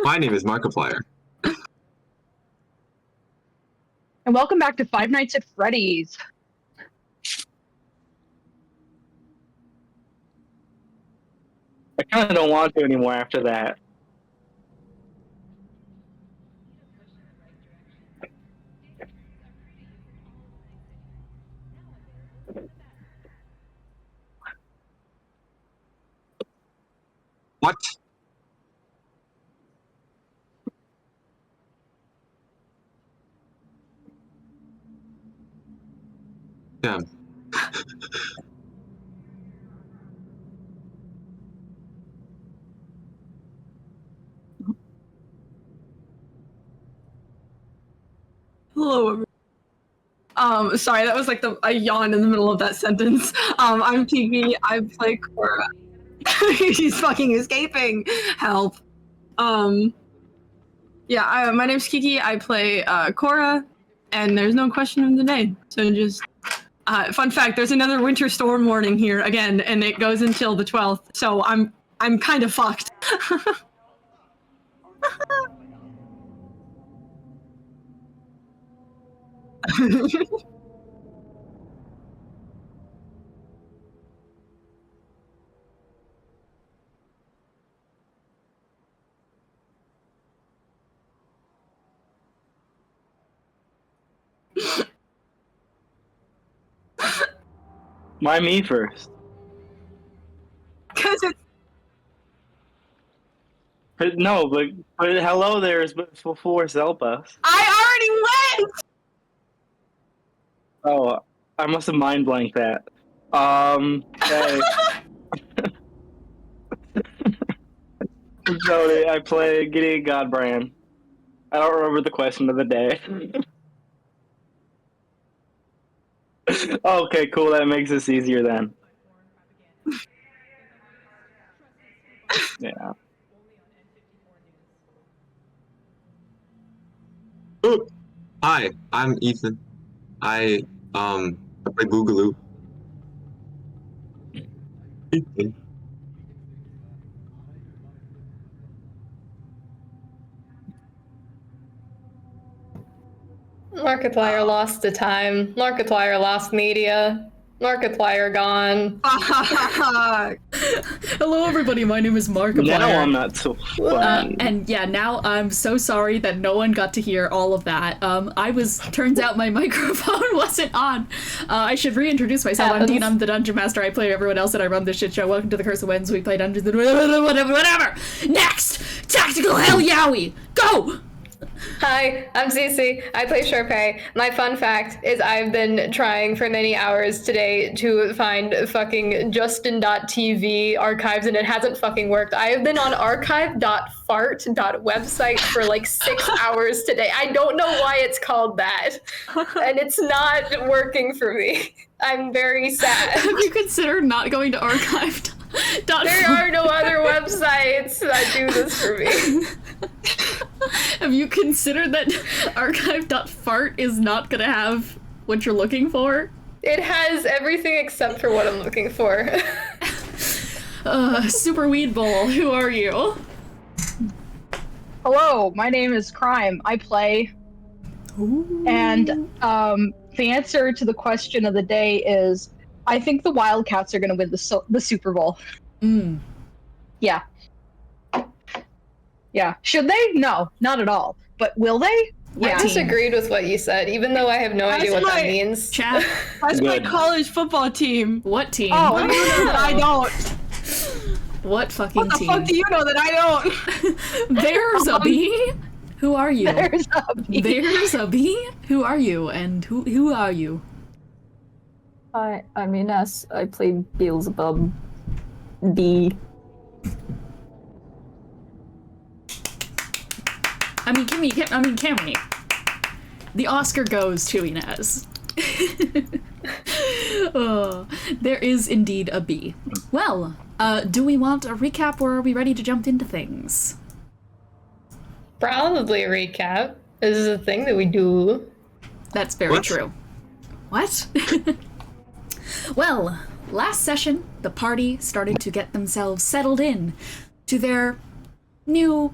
My name is Markiplier. And welcome back to Five Nights at Freddy's. I kind of don't want to anymore after that. What? Damn. Hello, everyone. Sorry, that was like a yawn in the middle of that sentence. I'm Kiki. I play Korah. She's fucking escaping. Help. Yeah, my name's Kiki. I play Korah, and there's no question of the day. So just fun fact: there's another winter storm warning here again, and it goes until the 12th. So I'm kind of fucked. Why me first? Because it's No, but hello there is before Zelpa. I already went. Oh, I must have mind blanked that. Hey. Jody, I play Gideon Godbrand. I don't remember the question of the day. Okay, cool. That makes this easier then. Yeah. Ooh. Hi, I'm Ethan. I play Boogaloo. Ethan. Markiplier lost to time. Markiplier lost media. Markiplier gone. Fuck. Hello, everybody. My name is Markiplier. Now I'm not so funny. And yeah, now I'm so sorry that no one got to hear all of that. Turns out my microphone wasn't on. I should reintroduce myself. I'm Dean. I'm the Dungeon Master. I play everyone else, and I run this shit show. Welcome to the Curse of Winds. We play Dungeons and whatever. Next, Tactical Hell Yowie. Go. Hi, I'm Cece. I play Charpay. My fun fact is I've been trying for many hours today to find fucking Justin.tv archives, and it hasn't fucking worked. I have been on archive.fart.website for like 6 hours today. I don't know why it's called that, and it's not working for me. I'm very sad. Have you considered not going to archive? There are no other websites that do this for me. Have you considered that archive.fart is not gonna have what you're looking for? It has everything except for what I'm looking for. Super Weed Bowl, who are you? Hello, my name is Crime. I play. Ooh. And the answer to the question of the day is, I think the Wildcats are going to win the Super Bowl. Mm. Yeah. Yeah. Should they? No, not at all. But will they? I disagreed with what you said, even though I have no idea what that means. Chat. That's my college football team. What team? Oh, you know that I don't. What fucking What the team? fuck do you know that I don't? There's a bee. Who are you? There's a bee. There's a bee. Who are you? And who are you? Hi, I'm Ines. I play Beelzebub. B. Cammy. The Oscar goes to Ines. Oh, there is indeed a bee. Well, do we want a recap or are we ready to jump into things? Probably a recap. This is a thing that we do. That's very true. What? Well, last session, the party started to get themselves settled in to their new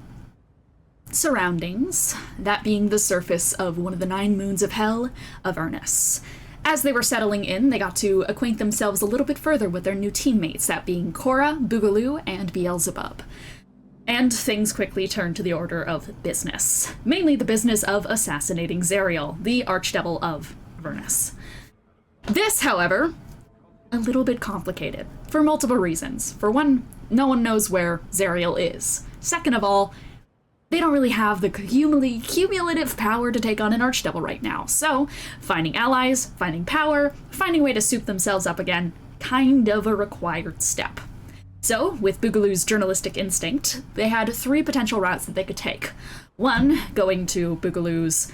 surroundings, that being the surface of one of the 9 moons of hell, Avernus. As they were settling in, they got to acquaint themselves a little bit further with their new teammates, that being Korah, Boogaloo, and Beelzebub. And things quickly turned to the order of business. Mainly the business of assassinating Zariel, the archdevil of Avernus. This, however, a little bit complicated, for multiple reasons. For one, no one knows where Zariel is. Second of all, they don't really have the cumulative power to take on an archdevil right now. So, finding allies, finding power, finding a way to soup themselves up again, kind of a required step. So, with Boogaloo's journalistic instinct, they had 3 potential routes that they could take. One, going to Boogaloo's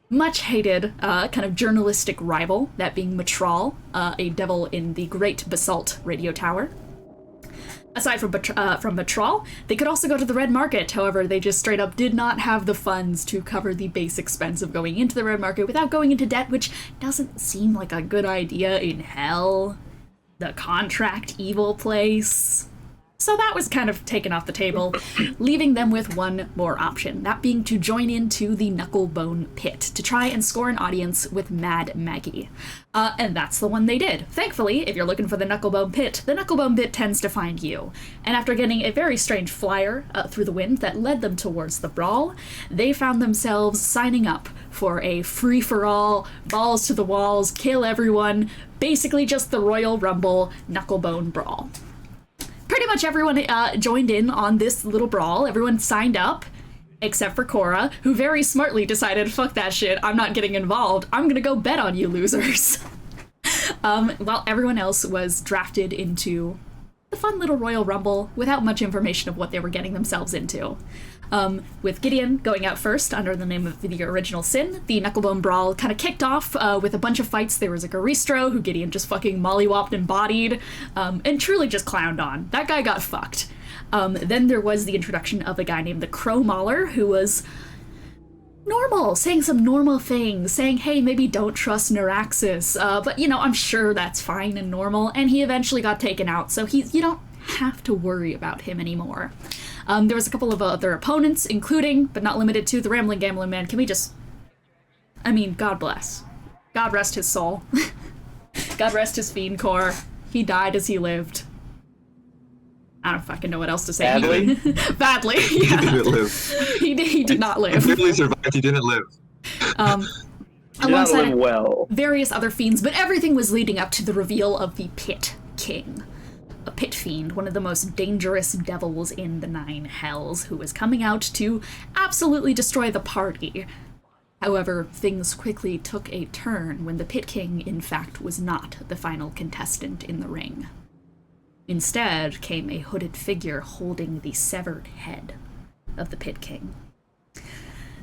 much-hated kind of journalistic rival, that being Matral, a devil in the Great Basalt radio tower. Aside from Matral, they could also go to the Red Market. However, they just straight up did not have the funds to cover the base expense of going into the Red Market without going into debt, which doesn't seem like a good idea in hell. The contract evil place. So that was kind of taken off the table, leaving them with one more option, that being to join into the Knucklebone Pit, to try and score an audience with Mad Maggie. And that's the one they did. Thankfully, if you're looking for the Knucklebone Pit, the Knucklebone Pit tends to find you. And after getting a very strange flyer through the wind that led them towards the brawl, they found themselves signing up for a free-for-all, balls to the walls, kill everyone, basically just the Royal Rumble Knucklebone Brawl. Pretty much everyone joined in on this little brawl. Everyone signed up, except for Korah, who very smartly decided, fuck that shit, I'm not getting involved. I'm gonna go bet on you losers. While everyone else was drafted into the fun little Royal Rumble without much information of what they were getting themselves into. With Gideon going out first under the name of the original sin, the Knucklebone Brawl kind of kicked off with a bunch of fights. There was a Garistro, who Gideon just fucking mollywopped and bodied, and truly just clowned on. That guy got fucked. Then there was the introduction of a guy named the Crow Mauler, who was normal, saying some normal things, saying, hey, maybe don't trust Neuraxis, but, you know, I'm sure that's fine and normal, and he eventually got taken out, so you don't have to worry about him anymore. There was a couple of other opponents, including, but not limited to, the Rambling Gambling Man. Can we just... I mean, God bless. God rest his soul. God rest his fiend core. He died as he lived. I don't fucking know what else to say. Badly? Badly, He yeah. didn't live. He did not live. He barely survived. He didn't live. Did not Alongside live well. various other fiends, but everything was leading up to the reveal of the Pit King. A pit fiend, one of the most dangerous devils in the 9 hells, who was coming out to absolutely destroy the party. However, things quickly took a turn when the Pit King, in fact, was not the final contestant in the ring. Instead came a hooded figure holding the severed head of the Pit King.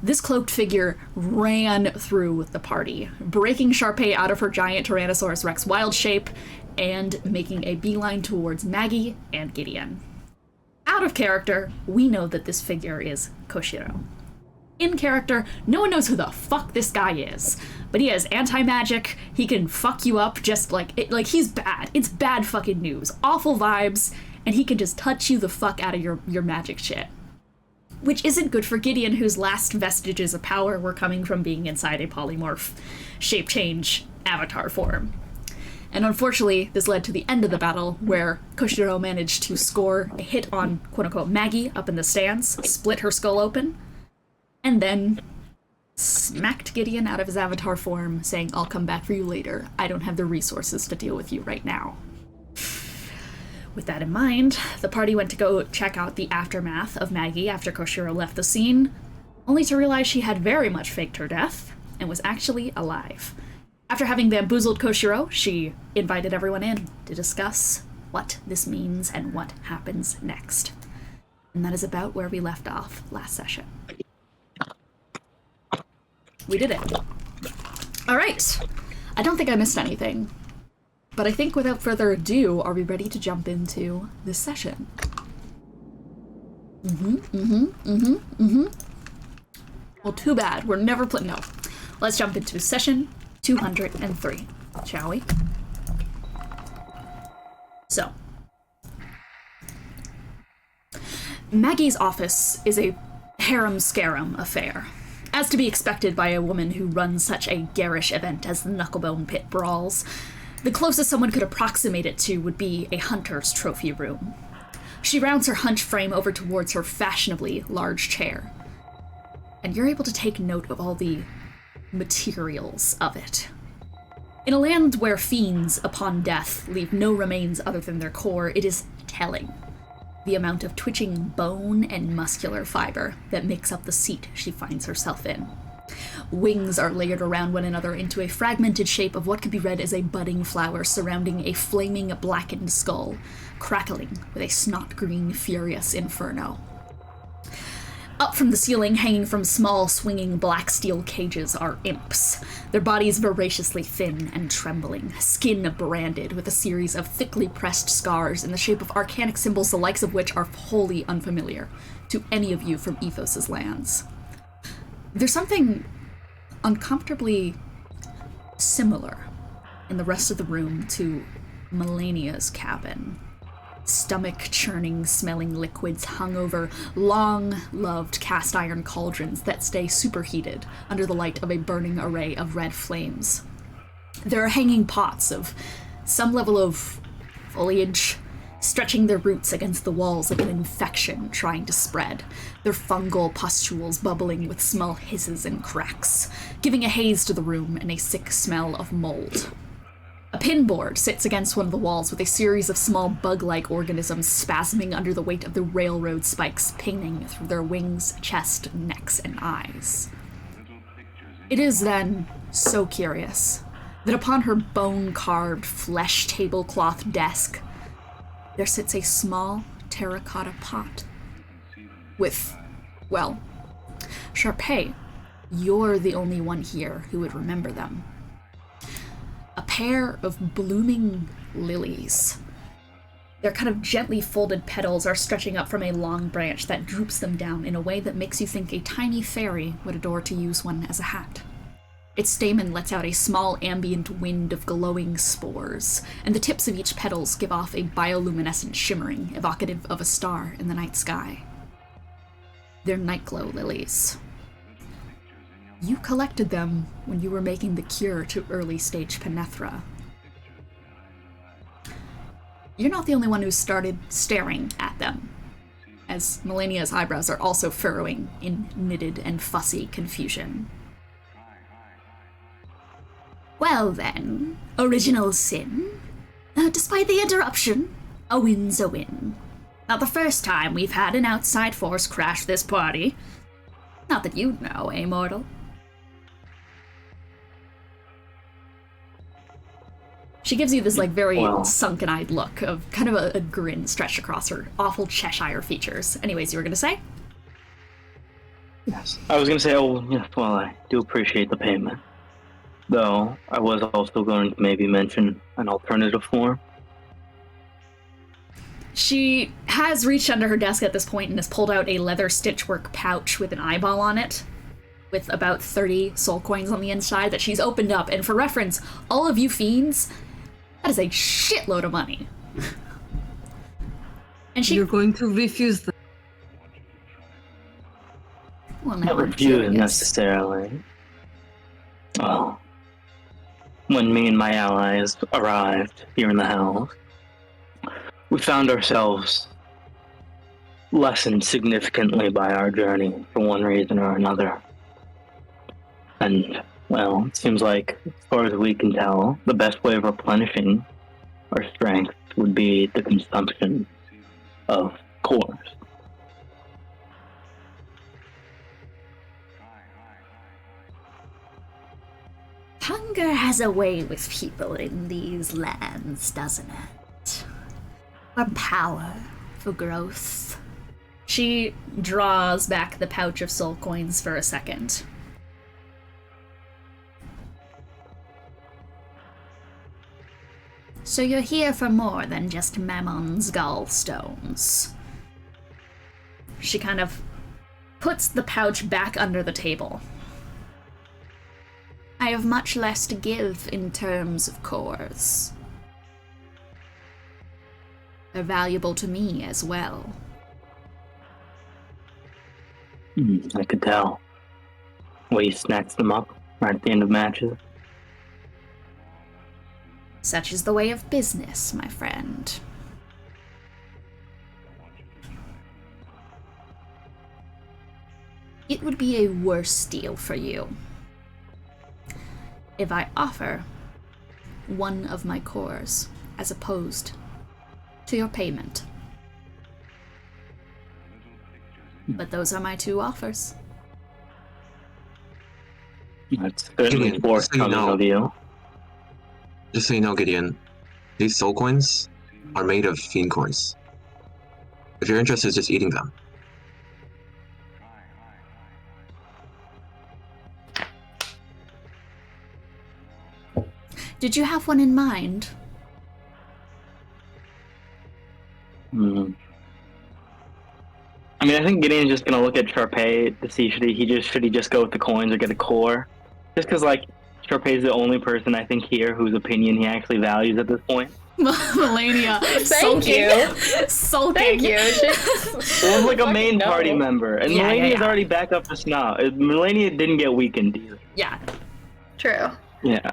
This cloaked figure ran through the party, breaking Charpay out of her giant Tyrannosaurus Rex wild shape and making a beeline towards Maggie and Gideon. Out of character, we know that this figure is Koshiro. In character, no one knows who the fuck this guy is, but he has anti-magic, he can fuck you up just like he's bad. It's bad fucking news, awful vibes, and he can just touch you the fuck out of your magic shit. Which isn't good for Gideon, whose last vestiges of power were coming from being inside a polymorph shape change avatar form. And unfortunately, this led to the end of the battle, where Koshiro managed to score a hit on quote-unquote Maggie up in the stands, split her skull open, and then smacked Gideon out of his avatar form, saying, I'll come back for you later. I don't have the resources to deal with you right now. With that in mind, the party went to go check out the aftermath of Maggie after Koshiro left the scene, only to realize she had very much faked her death and was actually alive. After having bamboozled Koshiro, she invited everyone in to discuss what this means and what happens next. And that is about where we left off last session. We did it. All right. I don't think I missed anything. But I think without further ado, are we ready to jump into this session? Well, too bad. We're never playing. No. Let's jump into session 203, shall we? So, Maggie's office is a harem-scarum affair. As to be expected by a woman who runs such a garish event as the Knucklebone Pit Brawls, the closest someone could approximate it to would be a hunter's trophy room. She rounds her hunch frame over towards her fashionably large chair, and you're able to take note of all the materials of it. In a land where fiends, upon death, leave no remains other than their core, it is telling the amount of twitching bone and muscular fiber that makes up the seat she finds herself in. Wings are layered around one another into a fragmented shape of what could be read as a budding flower surrounding a flaming blackened skull, crackling with a snot-green furious inferno. Up from the ceiling, hanging from small, swinging black steel cages, are imps, their bodies voraciously thin and trembling, skin branded with a series of thickly pressed scars in the shape of arcanic symbols the likes of which are wholly unfamiliar to any of you from Ethos' lands. There's something uncomfortably similar in the rest of the room to Melania's cabin. Stomach-churning, smelling liquids hung over long-loved cast-iron cauldrons that stay superheated under the light of a burning array of red flames. There are hanging pots of some level of foliage, stretching their roots against the walls like an infection trying to spread, their fungal pustules bubbling with small hisses and cracks, giving a haze to the room and a sick smell of mold. A pinboard sits against one of the walls with a series of small bug-like organisms spasming under the weight of the railroad spikes pinging through their wings, chest, necks, and eyes. It is then so curious that upon her bone-carved, flesh tablecloth desk, there sits a small terracotta pot with, well, Charpay, you're the only one here who would remember them. A pair of blooming lilies. Their kind of gently folded petals are stretching up from a long branch that droops them down in a way that makes you think a tiny fairy would adore to use one as a hat. Its stamen lets out a small ambient wind of glowing spores, and the tips of each petals give off a bioluminescent shimmering evocative of a star in the night sky. They're nightglow lilies. You collected them when you were making the cure to early-stage Penethra. You're not the only one who started staring at them, as Melania's eyebrows are also furrowing in knitted and fussy confusion. Well then, original sin. Despite the interruption, a win's a win. Not the first time we've had an outside force crash this party. Not that you'd know, eh, mortal? She gives you this, like, very sunken-eyed look of kind of a grin stretched across her awful Cheshire features. Anyways, you were gonna say? Yes. I was gonna say, I do appreciate the payment. Though, I was also going to maybe mention an alternative form. She has reached under her desk at this point and has pulled out a leather stitchwork pouch with an eyeball on it, with about 30 soul coins on the inside that she's opened up. And for reference, all of you fiends, that is a shitload of money. And she— You're going to refuse them. Well, Not refuse necessarily. Oh. When me and my allies arrived here in the house, we found ourselves lessened significantly by our journey for one reason or another. And, well, it seems like, as far as we can tell, the best way of replenishing our strength would be the consumption of cores. Hunger has a way with people in these lands, doesn't it? For power, for growth. She draws back the pouch of soul coins for a second. So you're here for more than just Mammon's gallstones. She kind of puts the pouch back under the table. I have much less to give in terms of cores. They're valuable to me as well. I could tell. Way he snacks them up right at the end of matches. Such is the way of business, my friend. It would be a worse deal for you if I offer one of my cores as opposed to your payment. But those are my two offers. That's certainly Gideon, forthcoming of you. Just so you know, Gideon, these soul coins are made of fiend coins. If you're interested in just eating them. Did you have one in mind? I mean, I think Gideon's just gonna look at Charpay to see should he just go with the coins or get a core, just because like Charpay's the only person I think here whose opinion he actually values at this point. Melania, Thank you. sulking. Thank you. Well, like a main party member, and Yeah, Melania's yeah. already back up for Snout. Melania didn't get weakened either. Yeah. True. Yeah.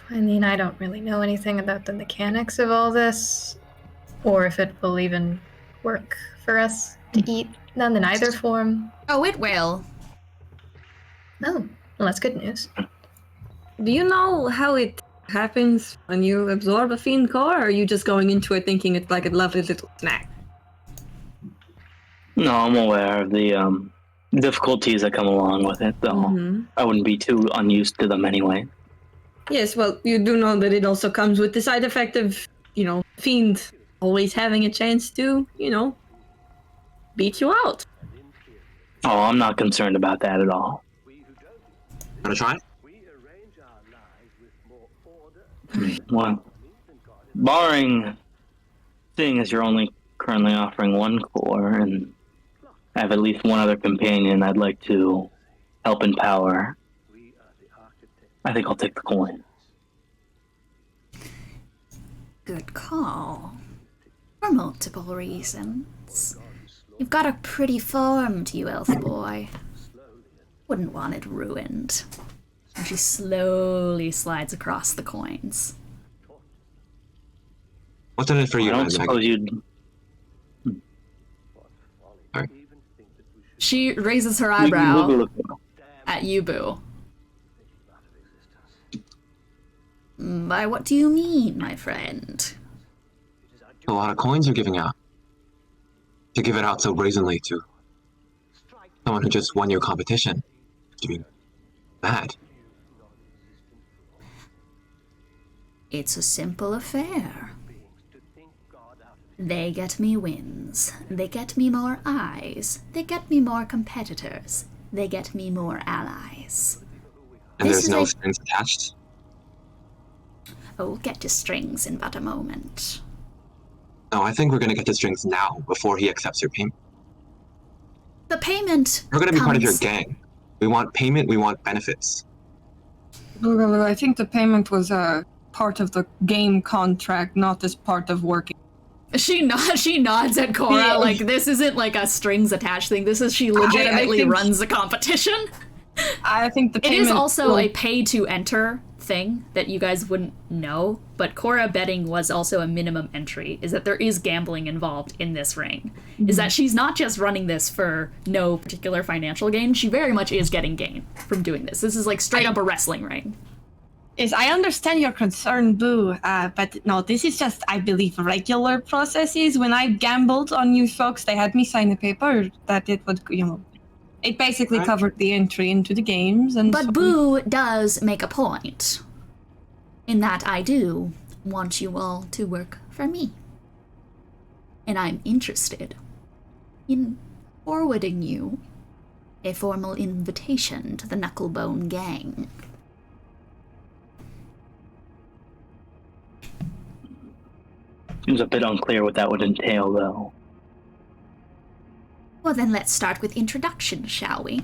I mean, I don't really know anything about the mechanics of all this, or if it will even work for us to eat none in either form. Oh, it will. Oh, well, that's good news. Do you know how it happens when you absorb a fiend core, or are you just going into it thinking it's like a lovely little snack? No, I'm aware of the difficulties that come along with it, though. I wouldn't be too unused to them anyway. Yes, well, you do know that it also comes with the side effect of, fiend always having a chance to, beat you out. Oh, I'm not concerned about that at all. Wanna try? Well, seeing as you're only currently offering one core, and I have at least one other companion I'd like to help empower, I think I'll take the coin. Good call. For multiple reasons. You've got a pretty form to you, elf boy. Wouldn't want it ruined. And she slowly slides across the coins. What's in it for you, I don't Meg? suppose you'd... Sorry. She raises her eyebrow Look. at you, Boo. By what do you mean, my friend? A lot of coins you're giving out. To give it out so brazenly to someone who just won your competition. To be mad. It's a simple affair. They get me wins. They get me more eyes. They get me more competitors. They get me more allies. And This there's is no a- strings attached. Oh, we'll get to strings in but a moment. No, I think we're gonna get the strings now, before he accepts your payment. The payment We're gonna be part of your comes- gang. We want payment, we want benefits. Well, I think the payment was part of the game contract, not as part of working. She nods at Korah, Yeah. like this isn't like a strings attached thing. This is she legitimately think- runs the competition. I think the It payment is also will- a pay to enter thing that you guys wouldn't know, but Korah betting was also a minimum entry, is that there is gambling involved in this ring. Is that she's not just running this for no particular financial gain, she very much is getting gain from doing this. This is like straight up a wrestling ring. Is I understand your concern, Boo, but no, this is just, I believe, regular processes. When I gambled on you folks, they had me sign a paper that it would, it basically Right. covered the entry into the games. And But so- Boo does make a point, in that I do want you all to work for me. And I'm interested in forwarding you a formal invitation to the Knucklebone Gang. Seems a bit unclear what that would entail, though. Well, then let's start with introductions, shall we?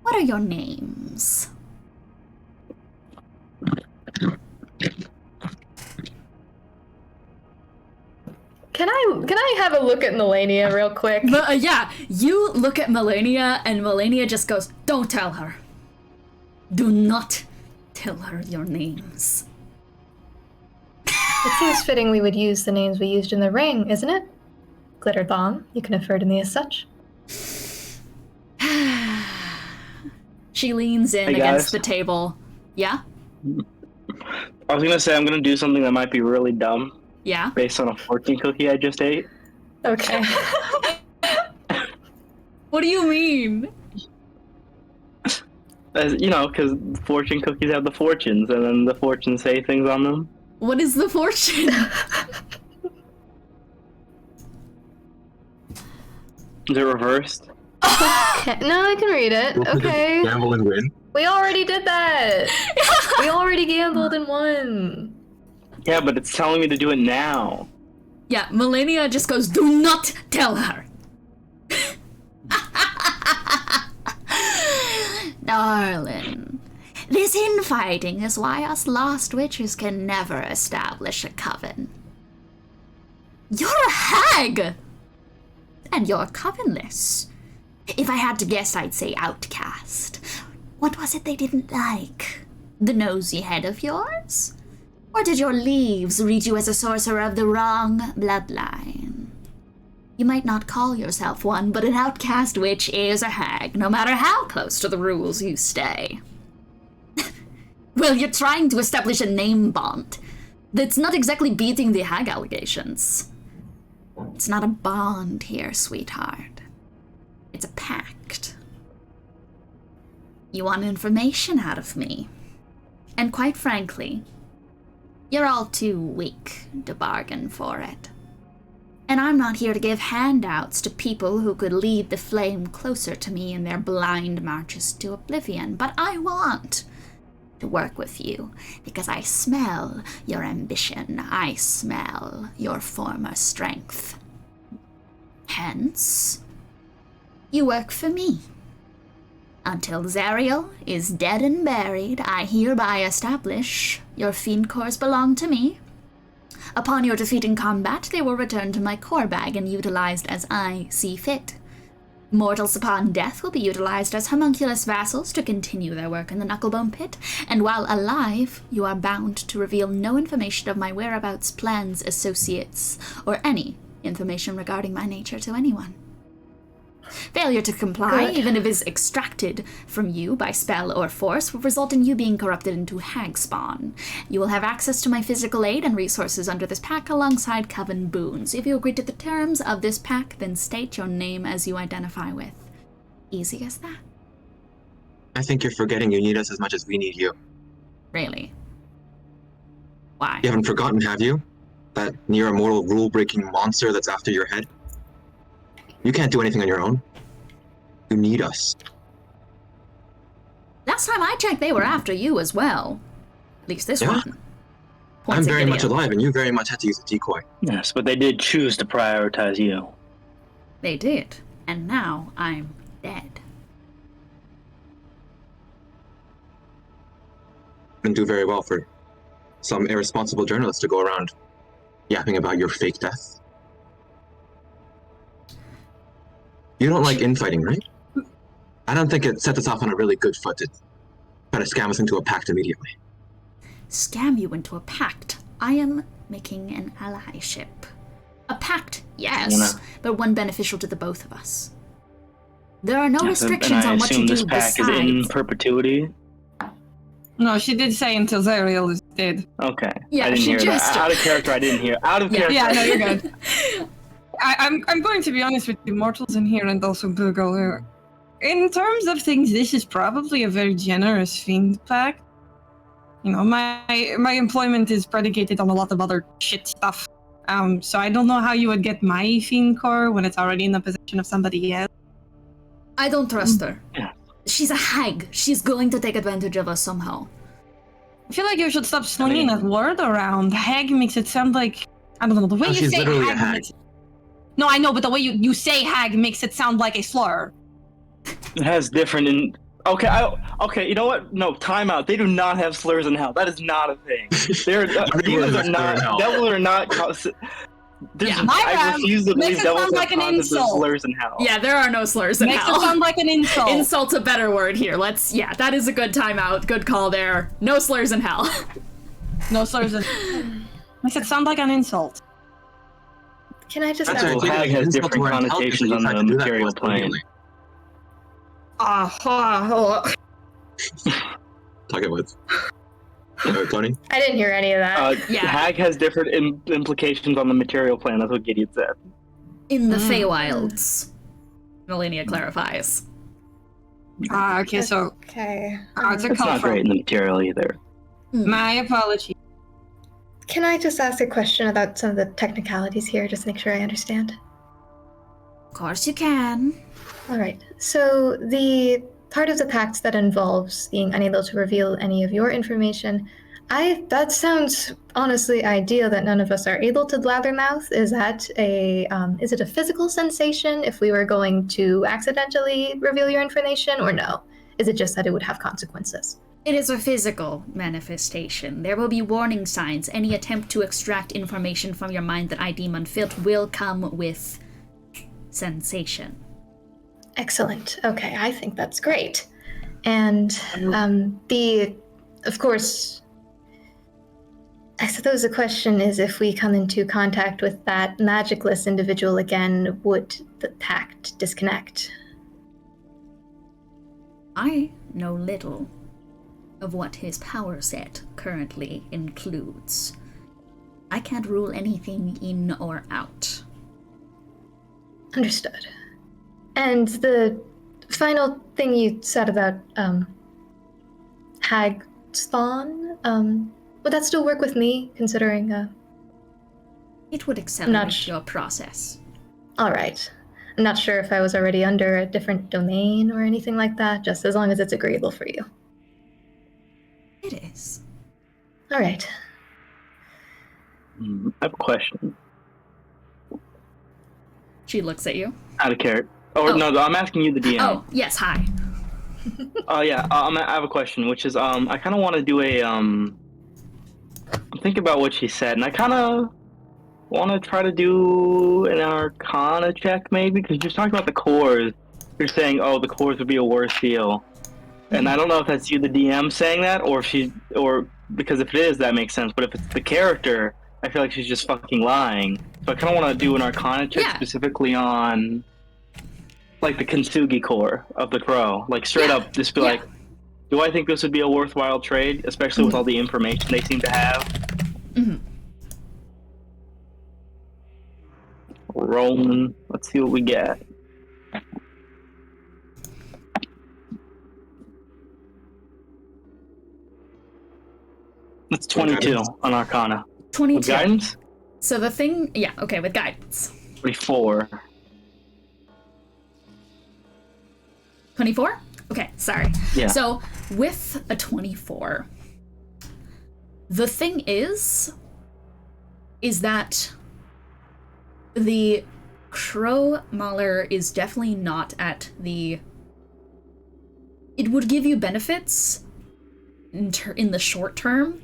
What are your names? Can I have a look at Melania real quick? Yeah, you look at Melania, and Melania just goes, "Don't tell her. Do not tell her your names." It seems fitting we would use the names we used in the ring, isn't it? Glitter Bomb, you can refer to me as such. She leans in against the table. Yeah? I was gonna say I'm gonna do something that might be really dumb. Yeah? Based on a fortune cookie I just ate. Okay. What do you mean? As, you know, because fortune cookies have the fortunes, and then the fortunes say things on them. What is the fortune? Is it reversed? Okay. No, I can read it. Okay. Gamble and win. We already did that. We already gambled and won. Yeah, but it's telling me to do it now. Yeah, Melania just goes, "Do not tell her." Darling, this infighting is why us lost witches can never establish a coven. You're a hag! And you're covenless. If I had to guess, I'd say outcast. What was it they didn't like? The nosy head of yours? Or did your leaves read you as a sorcerer of the wrong bloodline? You might not call yourself one, but an outcast witch is a hag, no matter how close to the rules you stay. Well, you're trying to establish a name bond that's not exactly beating the hag allegations. It's not a bond here, sweetheart. It's a pact. You want information out of me. And quite frankly, you're all too weak to bargain for it. And I'm not here to give handouts to people who could lead the flame closer to me in their blind marches to oblivion, but I want to work with you because I smell your ambition. I smell your former strength. Hence, you work for me. Until Zariel is dead and buried, I hereby establish your fiend cores belong to me. Upon your defeat in combat, they will return to my core bag and utilized as I see fit. Mortals upon death will be utilized as homunculus vassals to continue their work in the Knucklebone Pit, and while alive, you are bound to reveal no information of my whereabouts, plans, associates, or any information regarding my nature to anyone. Failure to comply, even if it is extracted from you by spell or force, will result in you being corrupted into hag spawn. You will have access to my physical aid and resources under this pack alongside coven boons. If you agree to the terms of this pack, then state your name as you identify with. Easy as that. I think you're forgetting you need us as much as we need you. Really? Why? You haven't forgotten, have you? That near immortal rule-breaking monster that's after your head? You can't do anything on your own. You need us. Last time I checked, they were after you as well. At least this one. I'm very much alive, and you very much had to use a decoy. Yes, but they did choose to prioritize you. They did. And now I'm dead. Wouldn't do very well for some irresponsible journalist to go around yapping about your fake death. You don't like infighting, right? I don't think it sets us off on a really good foot to try to scam us into a pact immediately. Scam you into a pact? I am making an allyship. A pact, yes, but one beneficial to the both of us. There are no restrictions on what you do this pact is in perpetuity? No, she did say until Zariel is dead. Okay. Yeah, I didn't hear that. Out of character, I didn't hear. Out of character. Yeah, no, you're good. I'm going to be honest with you, mortals in here and also Google. In terms of things, this is probably a very generous fiend pact. You know, my employment is predicated on a lot of other shit stuff. So I don't know how you would get my fiend core when it's already in the possession of somebody else. I don't trust her. Yeah. She's a hag. She's going to take advantage of us somehow. I feel like you should stop slinging that word around. Hag makes it sound like, I don't know, the way you she's say literally hag. a hag. No, I know, but the way you say hag makes it sound like a slur. It has different. Okay, you know what? No, time out. They do not have slurs in hell. That is not a thing. Demons are not. Devils are not. I refuse to believe makes it devils sound have like an concepts of insult. slurs in hell. Yeah, there are no slurs in Makes hell. it sound like an insult. Insult's a better word here. That is a good timeout. Good call there. No slurs in hell. No slurs in makes it sound like an insult. Can I just That's ask? right. Well, hag has Insult different to our intelligence, connotations you on tried the to do that material to us plane. immediately. Talk it with. Tony? I didn't hear any of that. Yeah. Hag has different implications on the material plane. That's what Gideon said. In the Feywilds. Melania clarifies. Okay, so Okay. how's it It's come not from? great in the material either. My apology. Can I just ask a question about some of the technicalities here, just to make sure I understand? Of course you can. All right. So the part of the pact that involves being unable to reveal any of your information, that sounds honestly ideal. That none of us are able to blabbermouth. Is it a physical sensation if we were going to accidentally reveal your information, or no? Is it just that it would have consequences? It is a physical manifestation. There will be warning signs. Any attempt to extract information from your mind that I deem unfit will come with sensation. Excellent. Okay, I think that's great. And of course, I suppose the question is, if we come into contact with that magicless individual again, would the pact disconnect? I know little of what his power set currently includes. I can't rule anything in or out. Understood. And the final thing you said about hag spawn, would that still work with me, considering It would accelerate your process. all right. I'm not sure if I was already under a different domain or anything like that, just as long as it's agreeable for you. It is. All right. I have a question. She looks at you. Out of character. No, I'm asking you, the DM. Oh, yes, hi. Yeah, I have a question, which is, I kind of want to do a, I'm thinking about what she said, and I kind of want to try to do an Arcana check, maybe, because you're talking about the cores. You're saying, oh, the cores would be a worse deal. And I don't know if that's you, the DM, saying that, or because if it is, that makes sense. But if it's the character, I feel like she's just fucking lying. So I kind of want to do an Arcana check specifically on, like, the Kintsugi core of the crow. Like, straight up, just be like, do I think this would be a worthwhile trade, especially with all the information they seem to have? Rolling. Let's see what we get. That's 22 on Arcana. 22. With guidance? So the thing, with guidance. 24. 24? Okay, sorry. Yeah. So with a 24, the thing is that the Crow Mauler is definitely not at the... It would give you benefits in the short term.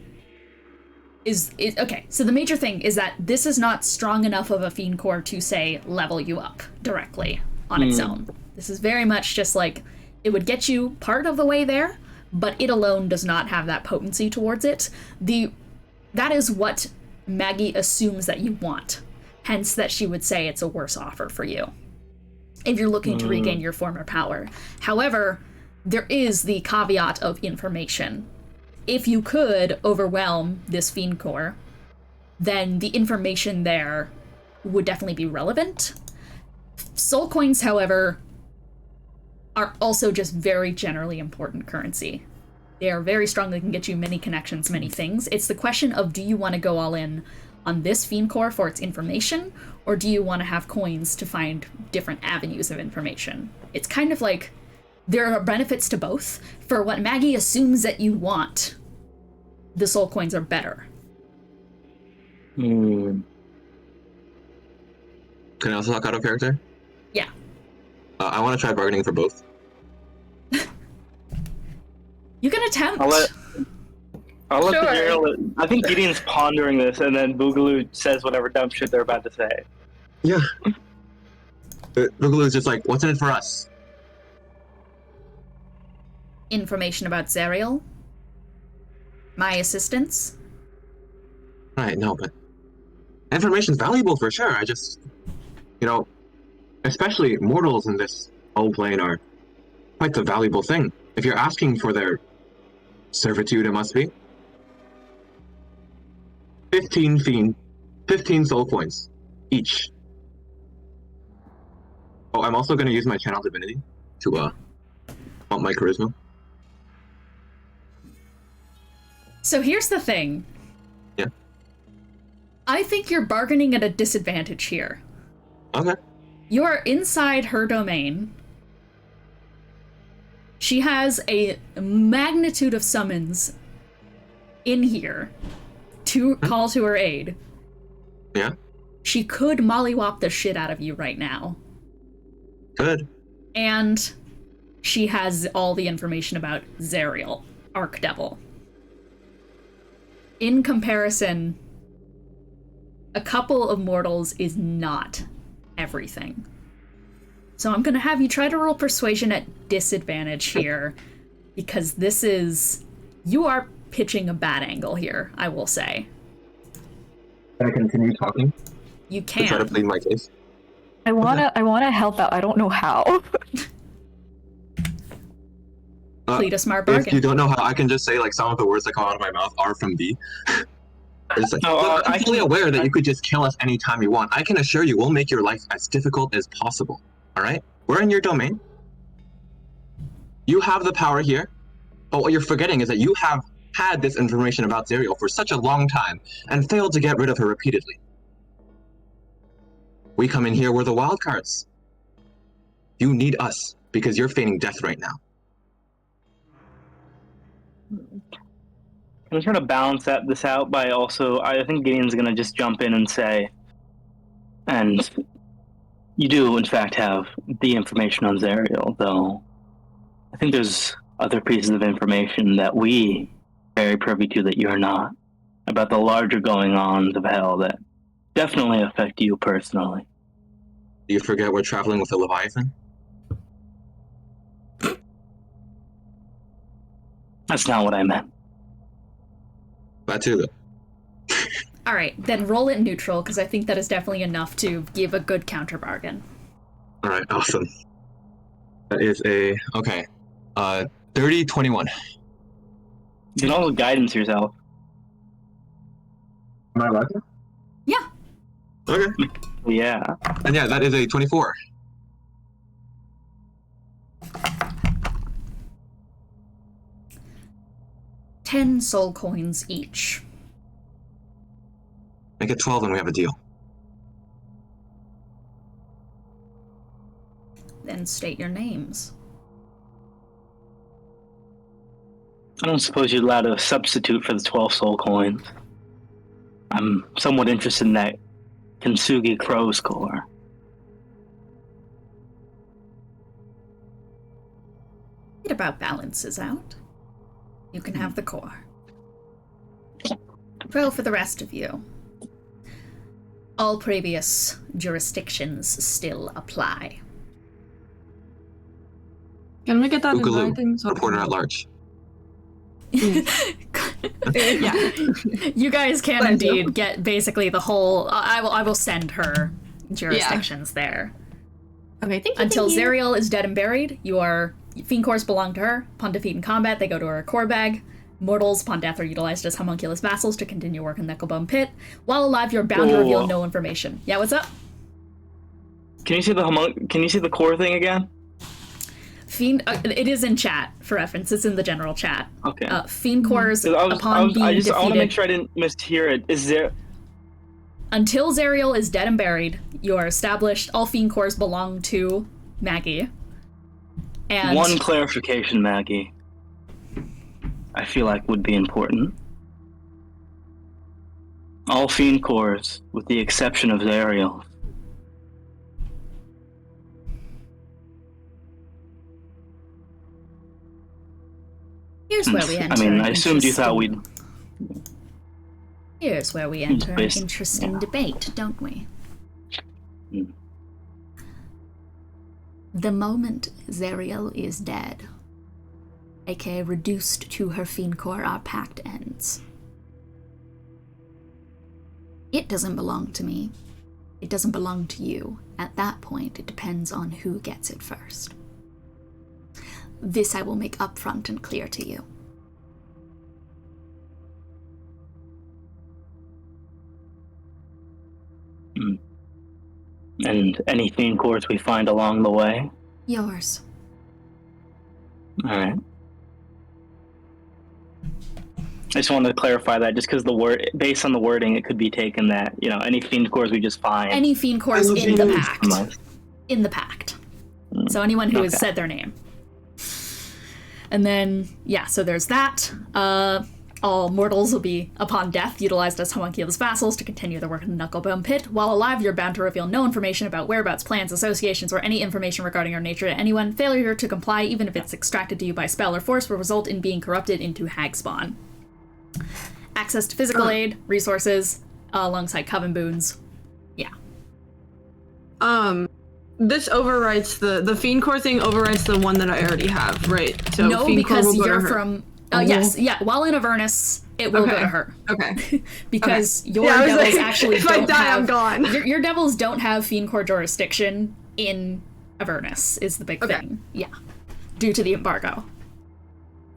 Okay, so the major thing is that this is not strong enough of a fiend core to, say, level you up directly on its own. This is very much just like, it would get you part of the way there, but it alone does not have that potency towards it. That is what Maggie assumes that you want, hence that she would say it's a worse offer for you if you're looking to regain your former power. However, there is the caveat of information. If you could overwhelm this fiend core, then the information there would definitely be relevant. Soul coins, however, are also just very generally important currency. They are very strong. They can get you many connections, many things. It's the question of, do you want to go all in on this fiend core for its information, or do you want to have coins to find different avenues of information? It's kind of like, there are benefits to both. For what Maggie assumes that you want, the soul coins are better. Can I also talk out of character? Yeah. I want to try bargaining for both. You can attempt. I'll let the Sure. journalist. I think Gideon's pondering this, and then Boogaloo says whatever dumb shit they're about to say. Yeah. Boogaloo's just like, what's in it for us? Information about Zariel. My assistants. Right, no, but information's valuable for sure. I just, especially mortals in this whole plane are quite the valuable thing. If you're asking for their servitude, it must be 15 soul coins each. Oh, I'm also going to use my channel divinity to up my charisma. So here's the thing. Yeah. I think you're bargaining at a disadvantage here. Okay. You're inside her domain. She has a magnitude of summons in here to call to her aid. Yeah. She could mollywop the shit out of you right now. Good. And she has all the information about Zariel, Archdevil. In comparison, a couple of mortals is not everything. So I'm gonna have you try to roll persuasion at disadvantage here, because you are pitching a bad angle here, I will say. Can I continue talking? You To try to can. plead my case? I wanna help out. I don't know how. Plead a smart If bargain. you don't know how, I can just say like some of the words that come out of my mouth are from B. It's like, look, I'm fully aware that you could just kill us anytime you want. I can assure you we'll make your life as difficult as possible. Alright? We're in your domain. You have the power here. But what you're forgetting is that you have had this information about Zariel for such a long time and failed to get rid of her repeatedly. We come in here, we're the wild cards. You need us because you're feigning death right now. I'm trying to balance this out by also, I think Gideon's gonna just jump in and say, and you do in fact have the information on Zariel, though I think there's other pieces of information that we are very privy to that you're not, about the larger going-ons of hell that definitely affect you personally. Do you forget we're traveling with a Leviathan? That's not what I meant. That too, though. Alright, then roll it neutral, because I think that is definitely enough to give a good counter bargain. Alright, awesome. That is a, okay. 30-21. You can also guidance yourself. Am I allowed to? Yeah. Okay. Yeah. And yeah, that is a 24. $10 soul coins each. Make it 12 and we have a deal. Then state your names. I don't suppose you'd allow a substitute for the 12 soul coins. I'm somewhat interested in that Kintsugi Crow score. It about balances out. You can have the core. Well, for the rest of you, all previous jurisdictions still apply. Can we get that in Boogaloo, writing? So reporter at large. Yeah, you guys can indeed get basically the whole. I will send her jurisdictions there. Okay, thank you. Until thank you. Zariel is dead and buried, your fiend cores belong to her. Upon defeat in combat, they go to her core bag. Mortals, upon death, are utilized as homunculus vassals to continue work in the Necklebone Pit. While alive, you're bound to reveal no information. Yeah, what's up? Can you see the core thing again? Fiend, it is in chat for reference. It's in the general chat. Okay. Fiend cores, I upon being defeated. I want to make sure I didn't mishear it. Is there? Until Zariel is dead and buried, you are established. All fiend cores belong to Maggie. And One clarification, Maggie, I feel like would be important. All fiend cores, with the exception of Zariel. here's where we enter. I mean, I assumed you thought we'd. Here's where we enter an Based- interesting yeah. debate, don't we? Mm. The moment Zeriel is dead, aka reduced to her fiend core, our pact ends. It doesn't belong to me. It doesn't belong to you. At that point, it depends on who gets it first. This I will make upfront and clear to you. And any fiend cores we find along the way? Yours. Alright. I just wanted to clarify that, just because based on the wording, it could be taken that, any fiend cores we just find. Any fiend cores in the pact. Nice. In the pact. So anyone who has said their name. And then, so there's that. All mortals will be, upon death, utilized as homunculus vassals to continue their work in the Knucklebone Pit. While alive, you're bound to reveal no information about whereabouts, plans, associations, or any information regarding your nature to anyone. Failure to comply, even if it's extracted to you by spell or force, will result in being corrupted into hag spawn. Access to physical aid, resources, alongside coven boons. Yeah. This overwrites the Fiend Core thing overwrites the one that I already have, right? So No, Fiend Core because will go you're to her. from... yes, while in Avernus, it will go to her. Okay. Because your I was devils like, actually if don't I die, have... I'm gone. Your devils don't have Fiend Core jurisdiction in Avernus, is the big thing. Yeah. Due to the embargo.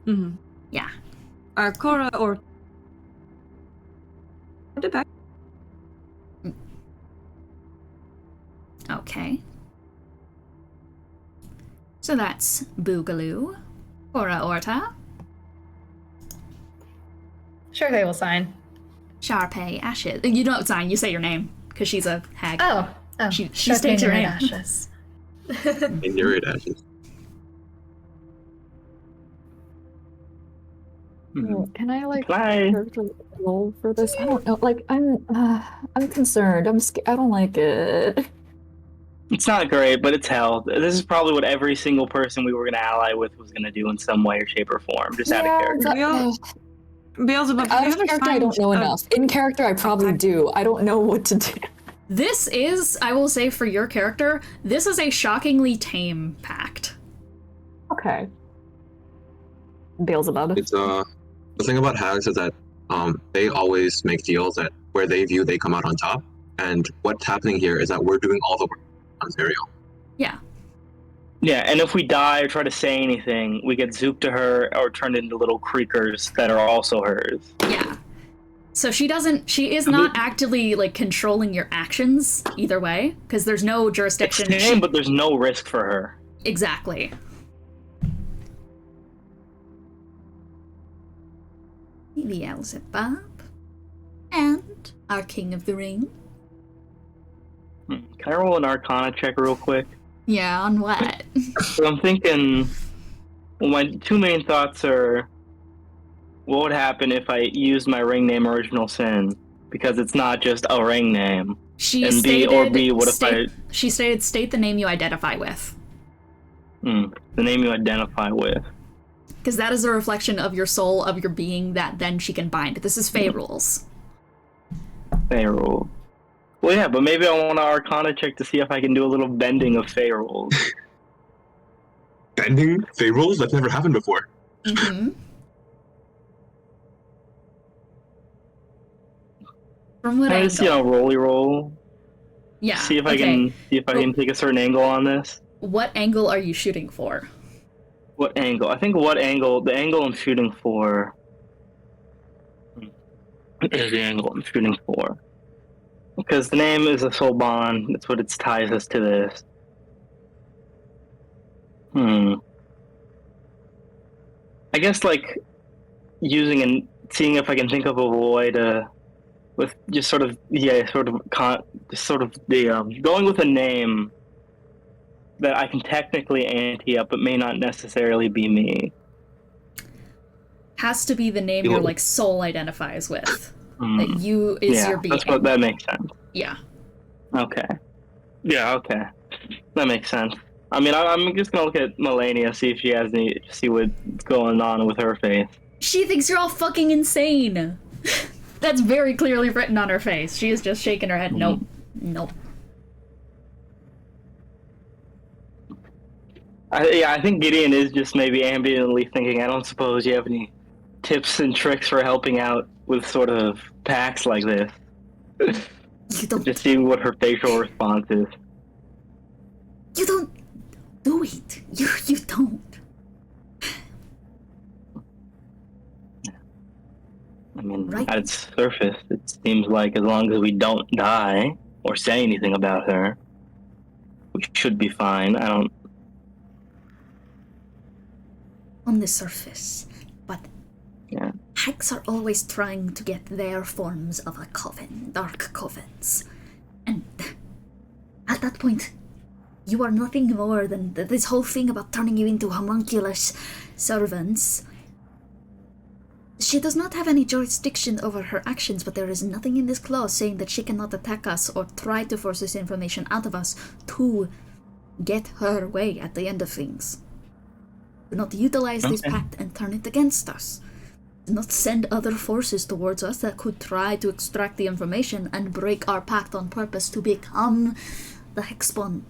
Mm-hmm. Yeah. Korah or... back. Okay. So that's Boogaloo, Korah Ortah, Sure, they will sign. Charpay Ashes. You don't sign, you say your name, because she's a hag. Oh. She Charpay states your name. Nereid-Ashes. Nereid-Ashes. Can I Bye. character roll for this? I don't know. I'm concerned. I don't like it. It's not great, but it's hell. This is probably what every single person we were going to ally with was going to do in some way or shape or form, just out of character. Beelzebub, Out of character, I don't know enough. In character, I probably do. I don't know what to do. This is, I will say for your character, this is a shockingly tame pact. Okay. Beelzebub. It's the thing about hags is that they always make deals that where they view they come out on top, and what's happening here is that we're doing all the work on Zeriel. Yeah. Yeah, and if we die or try to say anything, we get zooped to her or turned into little creakers that are also hers. Yeah. So she is not actively controlling your actions either way, because there's no jurisdiction. It's tame, but there's no risk for her. Exactly. Beelzebub and our King of the Ring. Can I roll an Arcana check real quick? Yeah, on what? So I'm thinking, my two main thoughts are, what would happen if I used my ring name Original Sin? Because it's not just a ring name. She and stated, B, what if I... She stated, state the name you identify with. The name you identify with. Because that is a reflection of your soul, of your being, that then she can bind. This is Fey rules. Fey rules. Well, yeah, but maybe I want an Arcana check to see if I can do a little bending of Fey rules. Bending Fey rules? That's never happened before. Mm-hmm. From what Can I just, roll? Yeah. See if I can take a certain angle on this. What angle are you shooting for? What angle? I think the angle I'm shooting for is the angle I'm shooting for. Because the name is a soul bond. That's what it ties us to this. I guess using seeing if I can think of a way to, with just going with a name that I can technically ante up, but may not necessarily be me. Has to be the name your soul identifies with. That you is your being. That makes sense. Yeah. Okay. Yeah. Okay. That makes sense. I mean, I'm just gonna look at Melania, see if she has see what's going on with her faith. She thinks you're all fucking insane. That's very clearly written on her face. She is just shaking her head. Nope. Nope. I think Gideon is just maybe ambiently thinking, I don't suppose you have any tips and tricks for helping out with sort of packs like this. You don't. Just seeing what her facial response is. You don't do it. You don't. I mean, Right. at its surface, it seems like as long as we don't die or say anything about her, we should be fine. I don't... On the surface, but Yeah. hags are always trying to get their forms of a coven, dark covens. And at that point, you are nothing more than this whole thing about turning you into homunculus servants. She does not have any jurisdiction over her actions, but there is nothing in this clause saying that she cannot attack us or try to force this information out of us to get her way at the end of things. Do not utilize this pact and turn it against us. Do not send other forces towards us that could try to extract the information and break our pact on purpose to become the Hexspawn.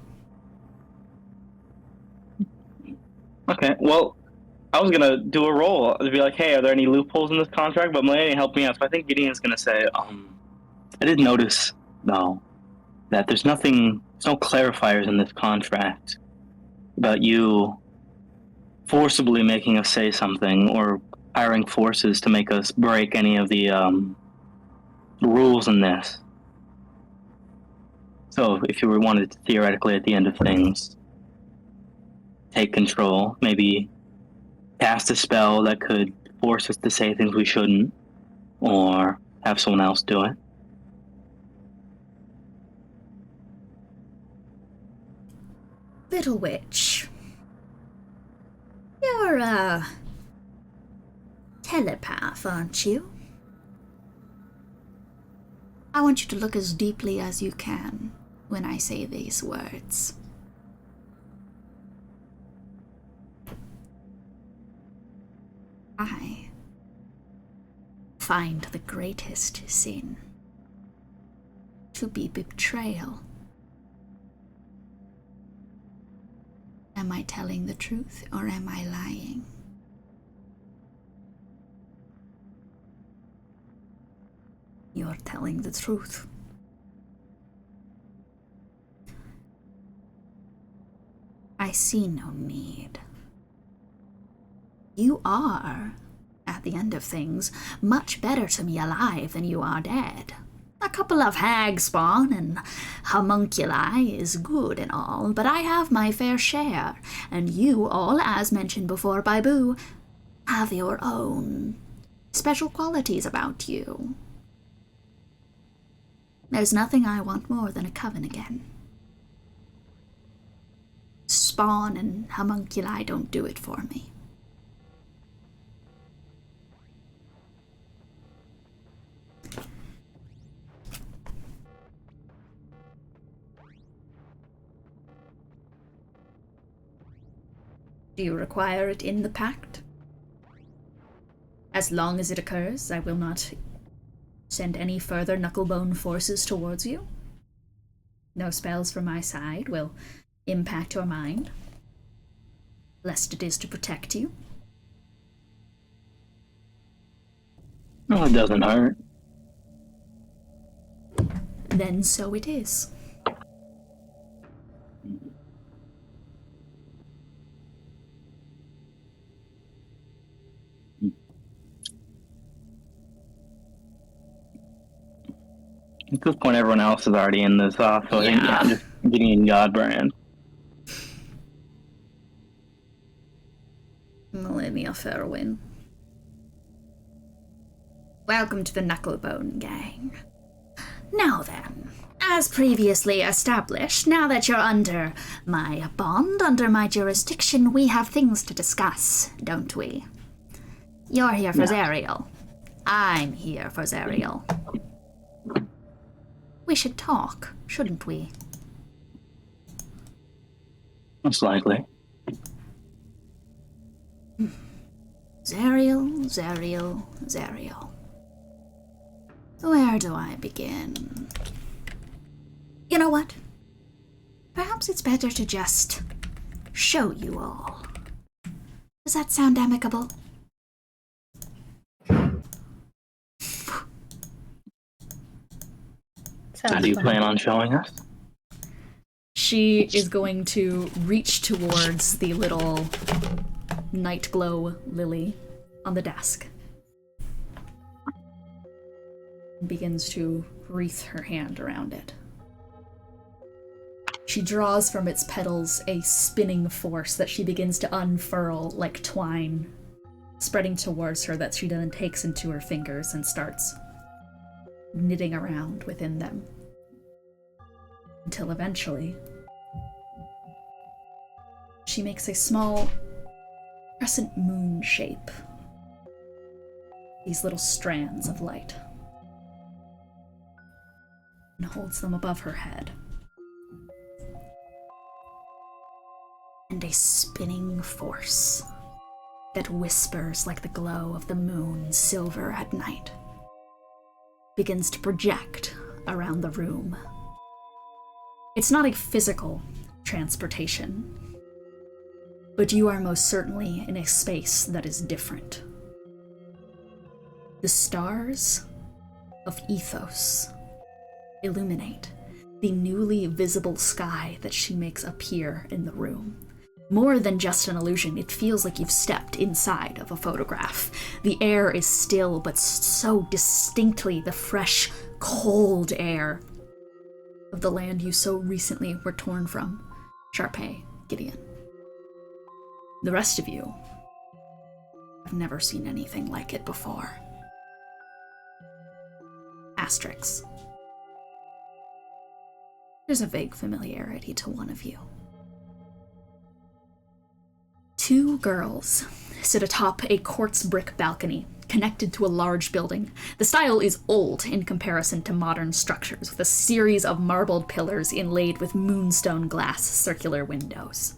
Okay, well, I was gonna do a roll to be like, hey, are there any loopholes in this contract? But Melanie helped me out, so I think Gideon's gonna say, I did notice, though, that there's no clarifiers in this contract about you forcibly making us say something or hiring forces to make us break any of the rules in this. So if you wanted to theoretically at the end of things take control, maybe cast a spell that could force us to say things we shouldn't, or have someone else do it. Little witch, you're a telepath, aren't you? I want you to look as deeply as you can when I say these words. I find the greatest sin to be betrayal. Am I telling the truth or am I lying? You're telling the truth. I see no need. You are, at the end of things, much better to me alive than you are dead. A couple of hag spawn and homunculi is good and all, but I have my fair share, and you all, as mentioned before by Boo, have your own special qualities about you. There's nothing I want more than a coven again. Spawn and homunculi don't do it for me. Do you require it in the pact? As long as it occurs, I will not send any further knucklebone forces towards you. No spells from my side will impact your mind, lest it is to protect you. No, it doesn't hurt. Then so it is. At this point, everyone else is already in this off, so I think just getting Godbrand. Millennia Fairwind. Welcome to the Knucklebone Gang. Now then, as previously established, now that you're under my bond, under my jurisdiction, we have things to discuss, don't we? You're here for Zariel. I'm here for Zariel. We should talk, shouldn't we? Most likely. Zariel, Zariel, Zariel. Where do I begin? You know what? Perhaps it's better to just show you all. Does that sound amicable? How do you plan on showing us? She is going to reach towards the little night glow lily on the desk. And begins to wreath her hand around it. She draws from its petals a spinning force that she begins to unfurl like twine, spreading towards her, that she then takes into her fingers and starts knitting around within them. Until eventually, she makes a small crescent moon shape. These little strands of light. And holds them above her head. And a spinning force that whispers like the glow of the moon silver at night begins to project around the room. It's not a physical transportation, but you are most certainly in a space that is different. The stars of Ethos illuminate the newly visible sky that she makes appear in the room. More than just an illusion, it feels like you've stepped inside of a photograph. The air is still, but so distinctly the fresh, cold air of the land you so recently were torn from, Charpay, Gideon. The rest of you have never seen anything like it before. Asterix. There's a vague familiarity to one of you. Two girls sit atop a quartz brick balcony connected to a large building. The style is old in comparison to modern structures, with a series of marbled pillars inlaid with moonstone glass circular windows.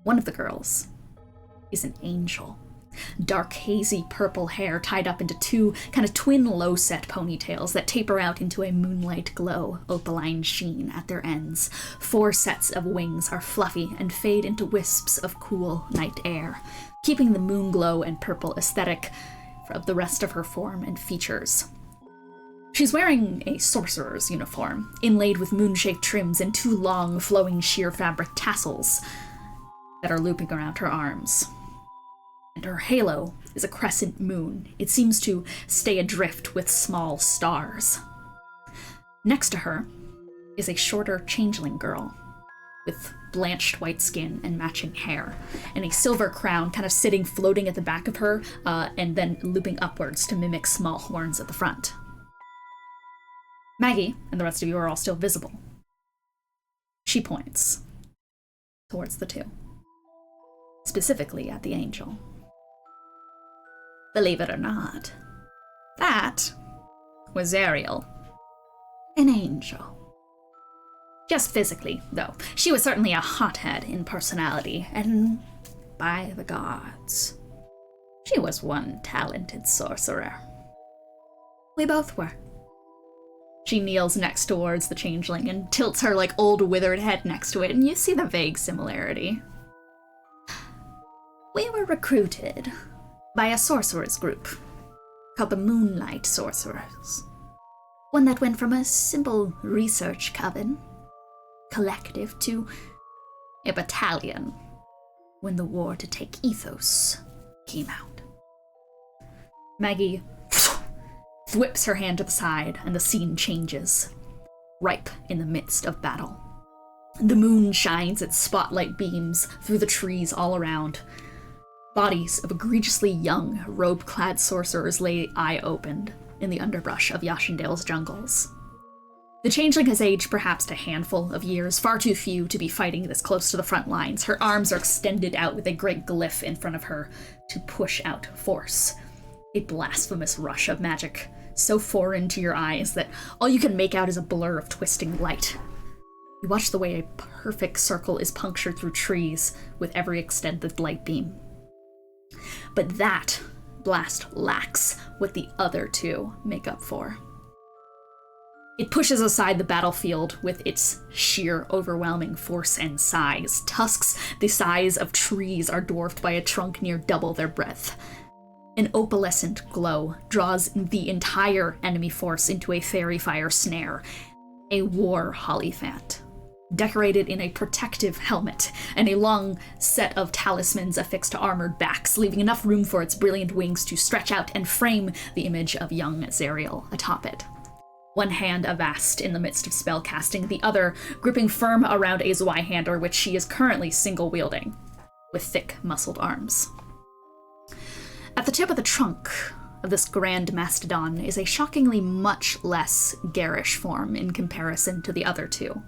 One of the girls is an angel. Dark, hazy purple hair tied up into two kind of twin low-set ponytails that taper out into a moonlight glow, opaline sheen at their ends. 4 sets of wings are fluffy and fade into wisps of cool night air, keeping the moon glow and purple aesthetic of the rest of her form and features. She's wearing a sorcerer's uniform, inlaid with moon-shaped trims and 2 long, flowing sheer fabric tassels that are looping around her arms. And her halo is a crescent moon. It seems to stay adrift with small stars. Next to her is a shorter changeling girl with blanched white skin and matching hair, and a silver crown kind of sitting floating at the back of her, and then looping upwards to mimic small horns at the front. Maggie and the rest of you are all still visible. She points towards the 2, specifically at the angel. Believe it or not, that was Ariel. An angel. Just physically, though. She was certainly a hothead in personality, and by the gods, she was one talented sorcerer. We both were. She kneels next towards the changeling and tilts her like old withered head next to it, and you see the vague similarity. We were recruited by a sorcerer's group called the Moonlight Sorcerers. One that went from a simple research coven, collective, to a battalion when the war to take Ethos came out. Maggie whips her hand to the side and the scene changes, ripe in the midst of battle. The moon shines its spotlight beams through the trees all around. Bodies of egregiously young, robe-clad sorcerers lay eye-opened in the underbrush of Yashandale's jungles. The changeling has aged perhaps a handful of years, far too few to be fighting this close to the front lines. Her arms are extended out with a great glyph in front of her to push out force. A blasphemous rush of magic, so foreign to your eyes that all you can make out is a blur of twisting light. You watch the way a perfect circle is punctured through trees with every extended light beam. But that blast lacks what the other two make up for. It pushes aside the battlefield with its sheer, overwhelming force and size. Tusks the size of trees are dwarfed by a trunk near double their breadth. An opalescent glow draws the entire enemy force into a fairy fire snare, a war Hollyphant, decorated in a protective helmet and a long set of talismans affixed to armored backs, leaving enough room for its brilliant wings to stretch out and frame the image of young Zariel atop it. One hand avast in the midst of spell casting, the other gripping firm around a Zweihander, which she is currently single-wielding, with thick, muscled arms. At the tip of the trunk of this grand mastodon is a shockingly much less garish form in comparison to the other two.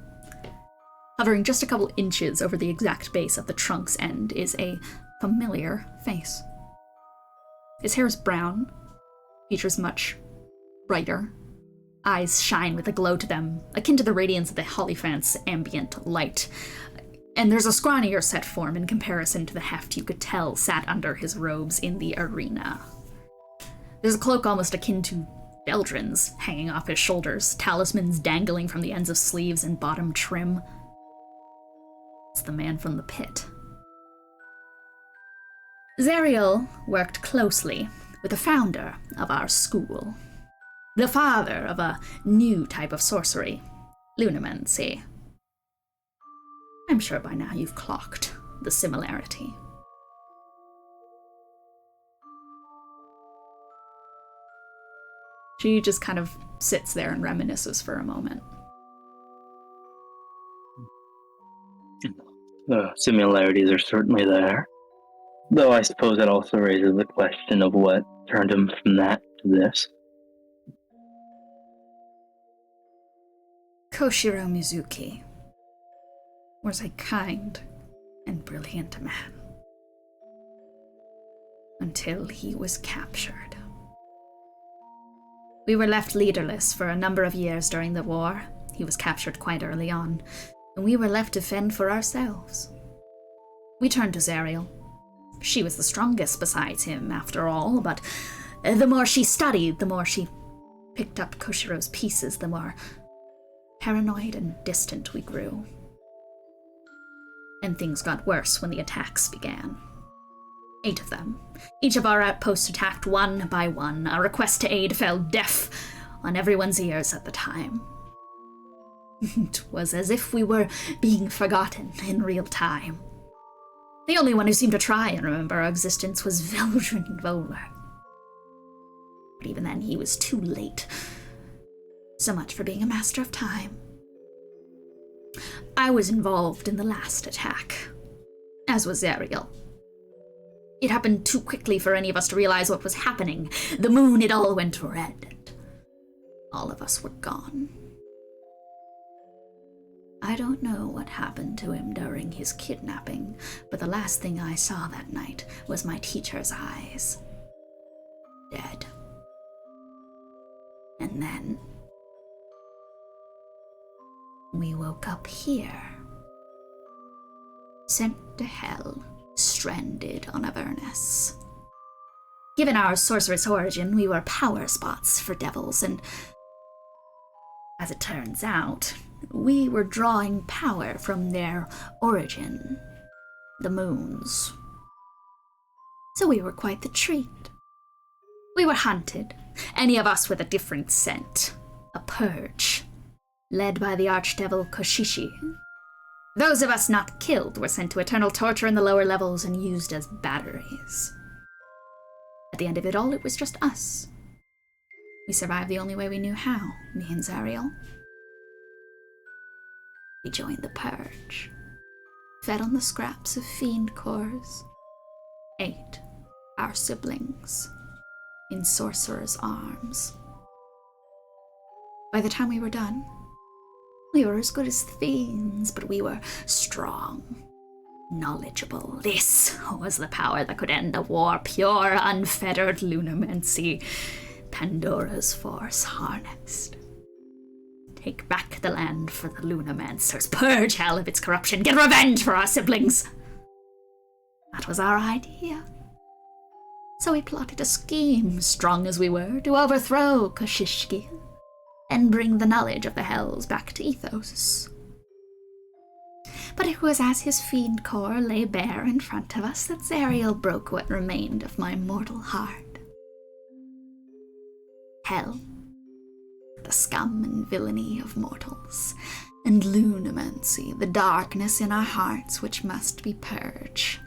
Hovering just a couple inches over the exact base of the trunk's end is a familiar face. His hair is brown, features much brighter. Eyes shine with a glow to them, akin to the radiance of the Hollyphant's ambient light. And there's a scrawnier set form in comparison to the heft you could tell sat under his robes in the arena. There's a cloak almost akin to Eldrin's hanging off his shoulders, talismans dangling from the ends of sleeves and bottom trim. It's the man from the pit. Zariel worked closely with the founder of our school, the father of a new type of sorcery, lunamancy. I'm sure by now you've clocked the similarity. She just kind of sits there and reminisces for a moment. The similarities are certainly there. Though I suppose it also raises the question of what turned him from that to this. Koshiro Mizuki was a kind and brilliant man. Until he was captured. We were left leaderless for a number of years during the war. He was captured quite early on, and we were left to fend for ourselves. We turned to Zariel. She was the strongest besides him, after all, but the more she studied, the more she picked up Koshiro's pieces, the more paranoid and distant we grew. And things got worse when the attacks began. 8 of them. Each of our outposts attacked one by one. Our request to aid fell deaf on everyone's ears at the time. It was as if we were being forgotten in real time. The only one who seemed to try and remember our existence was Veldrin Voller. But even then, he was too late. So much for being a master of time. I was involved in the last attack, as was Zariel. It happened too quickly for any of us to realize what was happening. The moon, it all went red. All of us were gone. I don't know what happened to him during his kidnapping, but the last thing I saw that night was my teacher's eyes. Dead. And then we woke up here. Sent to hell, stranded on Avernus. Given our sorceress origin, we were power spots for devils, and as it turns out, we were drawing power from their origin, the moons. So we were quite the treat. We were hunted, any of us with a different scent, a purge, led by the archdevil Koshishi. Those of us not killed were sent to eternal torture in the lower levels and used as batteries. At the end of it all, it was just us. We survived the only way we knew how, me and Zariel. We joined the purge, fed on the scraps of fiend cores, ate our siblings in sorcerer's arms. By the time we were done, we were as good as fiends, but we were strong, knowledgeable. This was the power that could end the war, pure, unfettered lunamancy, Pandora's force harnessed. Take back the land for the Lunamancers, purge hell of its corruption, get revenge for our siblings. That was our idea. So we plotted a scheme, strong as we were, to overthrow Koshishki and bring the knowledge of the Hells back to Ethos. But it was as his fiend core lay bare in front of us that Zariel broke what remained of my mortal heart. Hell, the scum and villainy of mortals, and lunamancy, the darkness in our hearts which must be purged.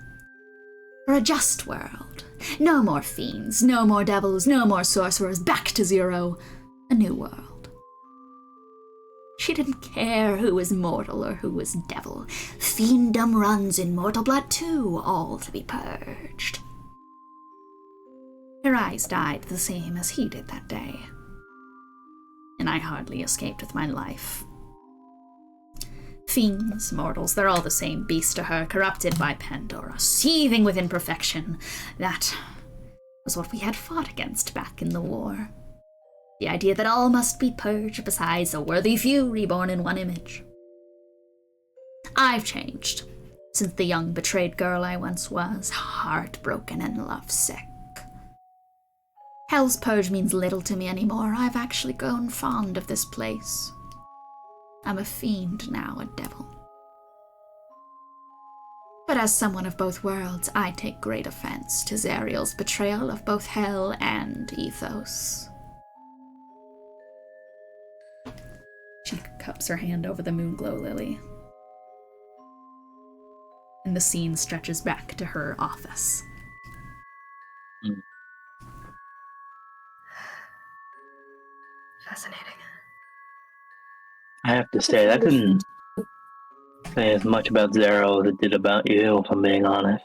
For a just world. No more fiends, no more devils, no more sorcerers, back to zero. A new world. She didn't care who was mortal or who was devil. Fienddom runs in mortal blood too, all to be purged. Her eyes died the same as he did that day, and I hardly escaped with my life. Fiends, mortals, they're all the same beast to her, corrupted by Pandora, seething with imperfection. That was what we had fought against back in the war. The idea that all must be purged besides a worthy few reborn in one image. I've changed since the young betrayed girl I once was, heartbroken and lovesick. Hell's Purge means little to me anymore. I've actually grown fond of this place. I'm a fiend now, a devil. But as someone of both worlds, I take great offense to Zariel's betrayal of both Hell and Ethos. She cups her hand over the Moonglow Lily. And the scene stretches back to her office. Fascinating. I have to say, that didn't say as much about Zero as it did about you, if I'm being honest.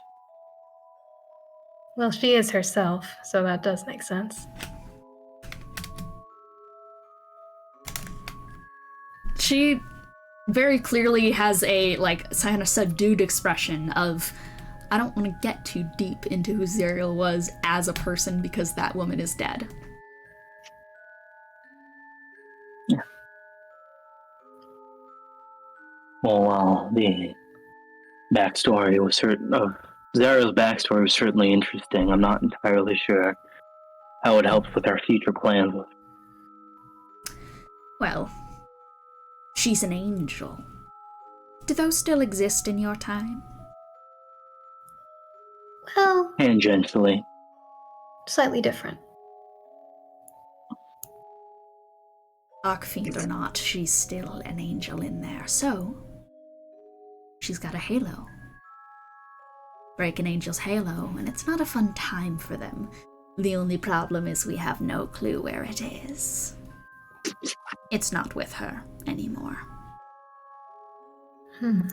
Well, she is herself, so that does make sense. She very clearly has a, kind of subdued expression of, I don't want to get too deep into who Zariel was as a person because that woman is dead. Yeah. Well, the backstory was Zariel's backstory was certainly interesting. I'm not entirely sure how it helps with our future plans. Well, she's an angel. Do those still exist in your time? Well, Tangentially. slightly different. Archfiend or not, she's still an angel in there, so she's got a halo. Break an angel's halo, and it's not a fun time for them. The only problem is we have no clue where it is. It's not with her anymore. Do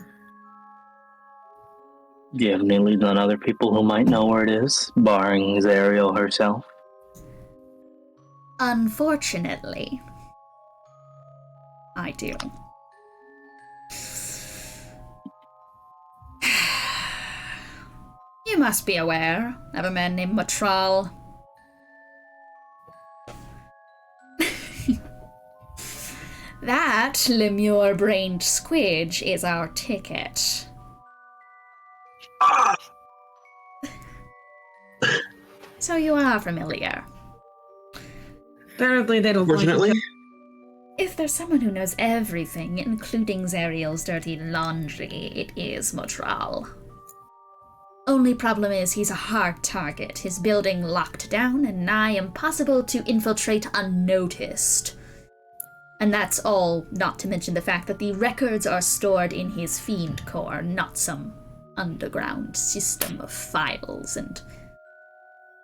you have any leads on other people who might know where it is, barring Zariel herself? Unfortunately, I do. You must be aware of a man named Matral. That lemure-brained squidge is our ticket. So you are familiar. Apparently they don't like Fortunately. it. If there's someone who knows everything, including Zariel's dirty laundry, it is Matral. Only problem is he's a hard target, his building locked down and nigh impossible to infiltrate unnoticed. And that's all not to mention the fact that the records are stored in his fiend core, not some underground system of files. And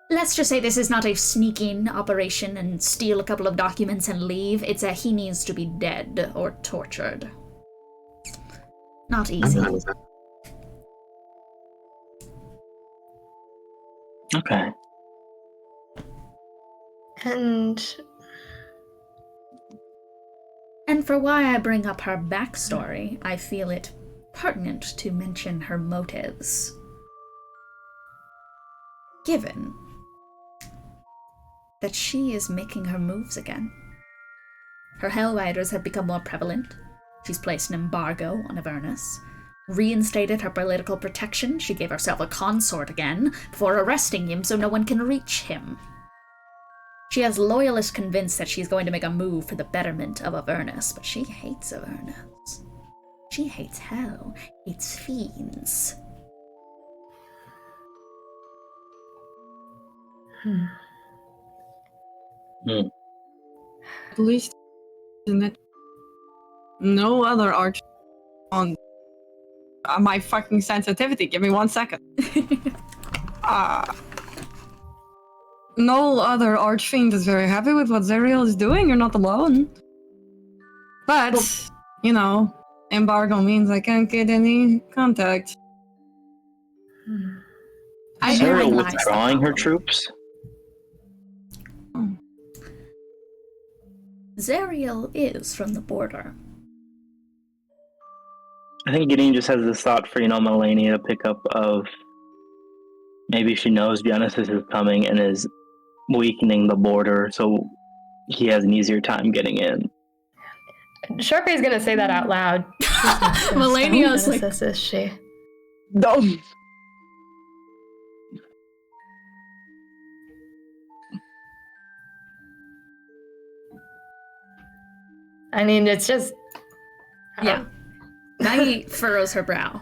let's just say this is not a sneak-in operation and steal a couple of documents and leave. It's a he needs to be dead or tortured. Not easy. Okay. And for why I bring up her backstory, I feel it pertinent to mention her motives. Given that she is making her moves again. Her Hell Riders have become more prevalent. She's placed an embargo on Avernus. reinstated her political protection. She gave herself a consort again before arresting him so no one can reach him. She has loyalists convinced that she's going to make a move for the betterment of Avernus, but she hates Avernus. She hates hell, hates fiends. At least, isn't it? No other arch on my fucking sensitivity. Give me 1 second. No other archfiend is very happy with what Zerial is doing. You're not alone. But, you know, embargo means I can't get any contact. Is Zerial withdrawing her troops? Zerial is from the border. I think Gideon just has this thought for, Melania to pick up of maybe she knows Genesis is coming and is weakening the border so he has an easier time getting in. Charpay's gonna say that out loud. Melania's like, is she? No. I mean, it's just... yeah. Maggie furrows her brow.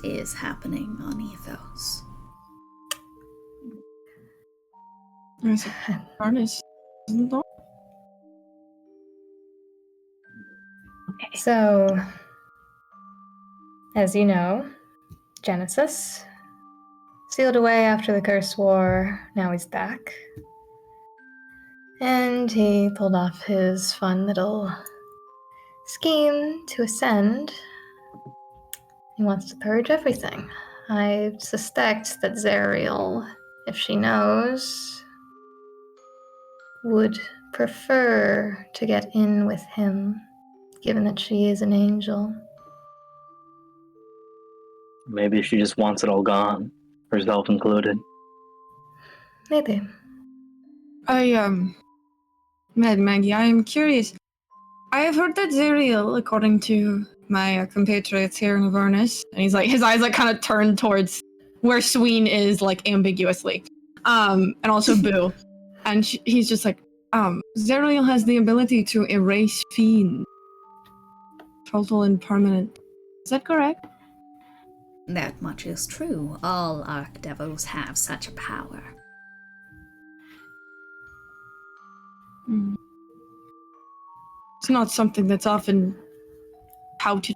It is happening on Ethos. There's a harness, isn't there? So, as you know, Genesis sealed away after the Curse War. Now he's back. And he pulled off his fun little scheme to ascend. He wants to purge everything. I suspect that Zerial, if she knows, would prefer to get in with him, given that she is an angel. Maybe she just wants it all gone, herself included. Maybe. Maggie, I am curious. I have heard that Zerial, according to my compatriots here in Avernus, and he's like, his eyes like kind of turned towards where Sween is, like ambiguously, and also Boo, and he's just like, Zerial has the ability to erase fiend, total and permanent. Is that correct? That much is true. All archdevils have such a power. It's not something that's often touted.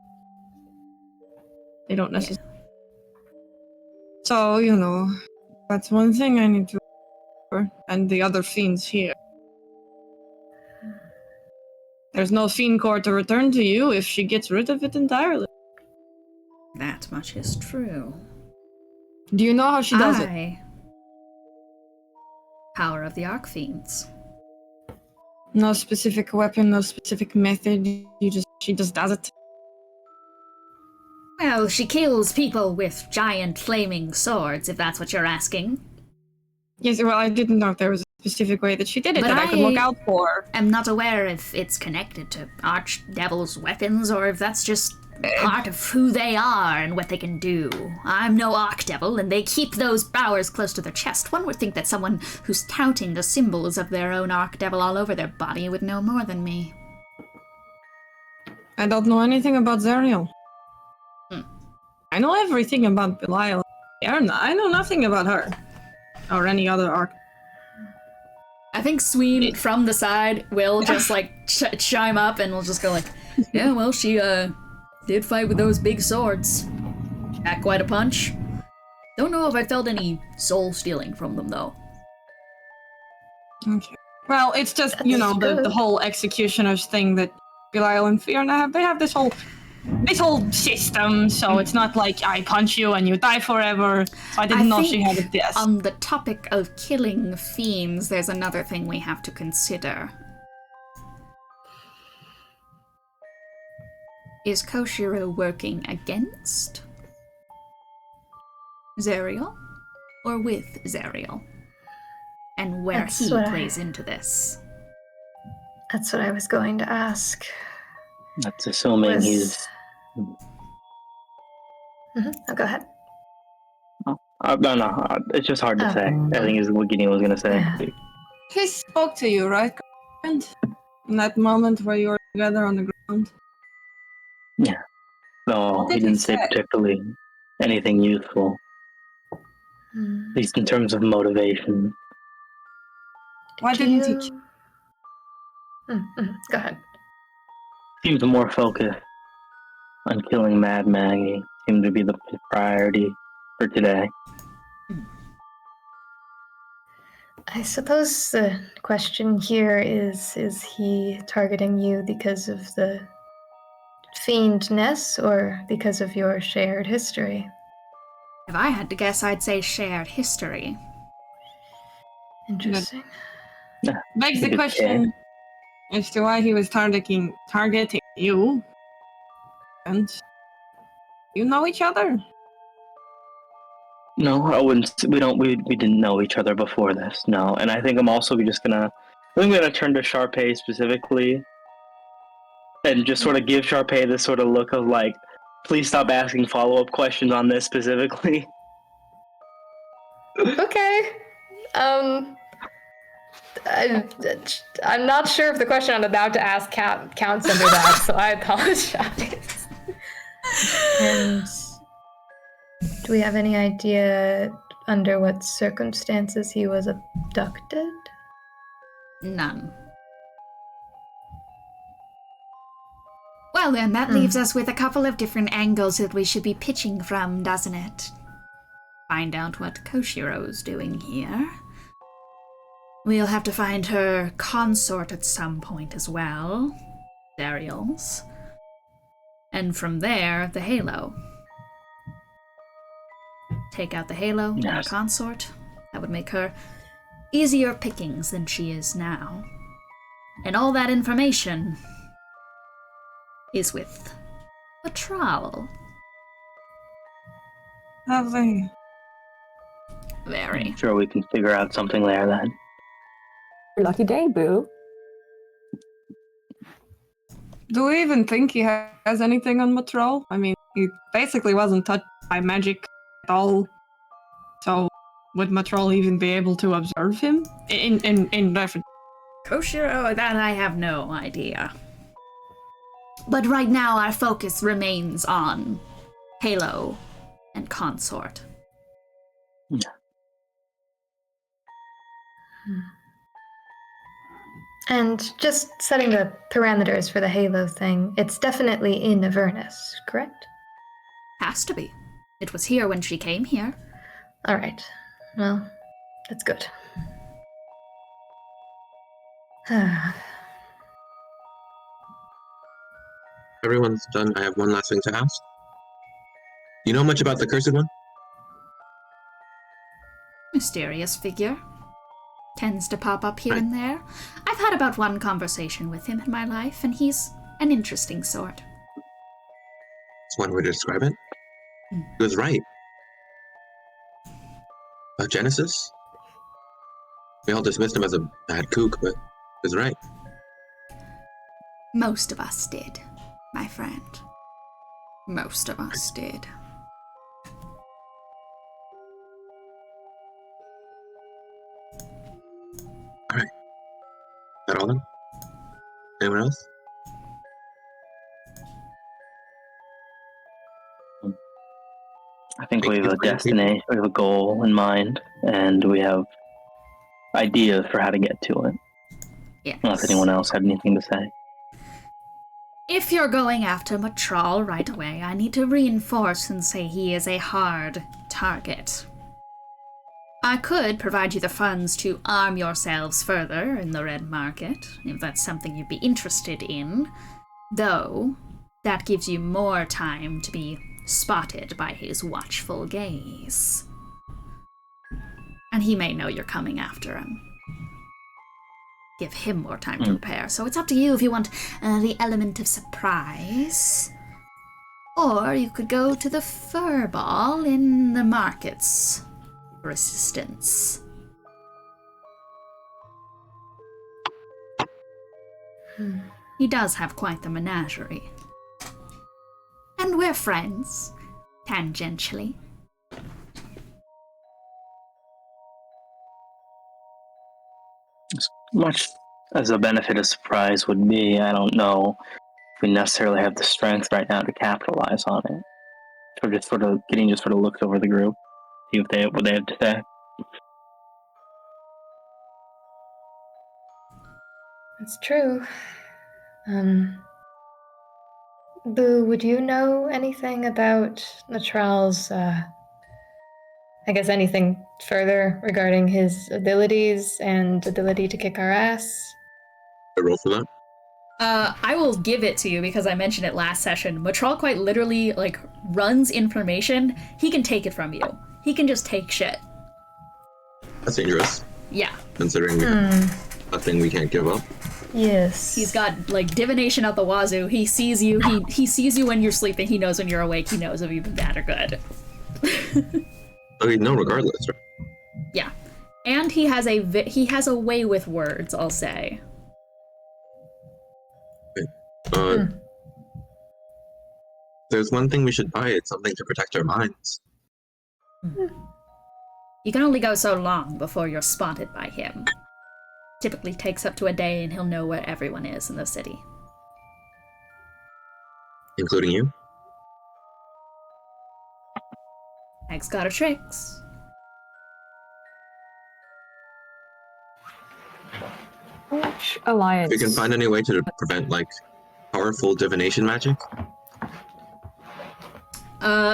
They don't necessarily. So, that's one thing I need to remember, and the other fiends here. There's no fiend core to return to you if she gets rid of it entirely. That much is true. Do you know how she does it? Power of the Archfiends. No specific weapon, no specific method. She just does it. Well, she kills people with giant flaming swords, if that's what you're asking. Yes, well, I didn't know if there was a specific way that she did it But that I could look out for. I'm not aware if it's connected to Archdevil's weapons or if that's just part of who they are and what they can do. I'm no Archdevil, and they keep those powers close to their chest. One would think that someone who's touting the symbols of their own Archdevil all over their body would know more than me. I don't know anything about Zerial. I know everything about Belial. I know nothing about her. Or any other Arc. I think Sween, from the side, will just, chime up and will just go yeah, well, she, did fight with those big swords. Packed quite a punch. Don't know if I felt any soul stealing from them, though. Okay. Well, it's just, the whole executioners thing that Belial and Fiona have. They have this whole system, so it's not like I punch you and you die forever. So I didn't know she had this. On the topic of killing fiends, there's another thing we have to consider. Is Koshiro working against Zerial or with Zerial? And where he plays into this? That's what I was going to ask. That's assuming he's... Oh, go ahead. No, it's just hard to say. I think is what Gideon was going to say. He spoke to you, right, Godbrand? In that moment where you were together on the ground? Yeah. No, What he did he didn't say say? particularly anything useful. At least in terms of motivation. Why didn't he? Go ahead. Seems more focused on killing Mad Maggie. Seemed to be the priority for today. I suppose the question here is he targeting you because of the fiend Ness or because of your shared history? If I had to guess, I'd say shared history. Interesting. Begs the question as to why he was targeting you. And you know each other? No, I wouldn't. We didn't know each other before this. No, and I think I'm also just gonna. I'm gonna turn to Charpay specifically, and just sort of give Charpay this sort of look of like, please stop asking follow-up questions on this specifically. Okay. I'm not sure if the question I'm about to ask counts under that, so I apologize. And do we have any idea under what circumstances he was abducted? None. Well then, that leaves us with a couple of different angles that we should be pitching from, doesn't it? Find out what Koshiro's doing here. We'll have to find her consort at some point as well. Dariel's. And from there, the Halo. Take out the Halo and her consort. That would make her easier pickings than she is now. And all that information is with a trowel. Lovely. Very. I'm sure we can figure out something there then. Your lucky day, boo. Do we even think he has anything on Matrol? I mean, he basically wasn't touched by magic at all. So, would Matrol even be able to observe him? In reference? Koshiro, that I have no idea. But right now our focus remains on Halo and Consort. Yeah. And just setting the parameters for the Halo thing, it's definitely in Avernus, correct? Has to be. It was here when she came here. All right. Well, that's good. Everyone's done. I have one last thing to ask. You know much about the Cursed One? Mysterious figure. Tends to pop up here and there. I've had about one conversation with him in my life, and he's an interesting sort. That's one way to describe it. He was right. Genesis? We all dismissed him as a bad kook, but he was right. Most of us did, my friend. Most of us did. Alright. Is that all then? Anyone else? I think we have a destination, we have a goal in mind, and we have ideas for how to get to it. Yes. Unless anyone else had anything to say. If you're going after Matrol right away, I need to reinforce and say he is a hard target. I could provide you the funds to arm yourselves further in the red market, if that's something you'd be interested in, though that gives you more time to be spotted by his watchful gaze. And he may know you're coming after him. Give him more time to prepare, so it's up to you if you want the element of surprise. Or you could go to the fur ball in the markets for assistance. He does have quite the menagerie. And we're friends, tangentially. As much as a benefit of surprise would be, I don't know if we necessarily have the strength right now to capitalize on it. So Gideon just sort of looks over the group, see what they have to say. It's true. Boo, would you know anything about Natral's, I guess anything further regarding his abilities and ability to kick our ass? I roll for that. I will give it to you because I mentioned it last session. Matral quite literally, like, runs information. He can take it from you. He can just take shit. That's dangerous. Yeah. Considering nothing we can't give up. Yes. He's got, like, divination out the wazoo. He sees you. He sees you when you're sleeping. He knows when you're awake. He knows if you've been bad or good. Okay, no, regardless. Right? Yeah. And he has a way with words, I'll say. There's one thing we should buy. It's something to protect our minds. You can only go so long before you're spotted by him. Typically takes up to a day and he'll know where everyone is in the city. Including you? Meg's got her tricks. Which alliance? If you can find any way to prevent, like, powerful divination magic?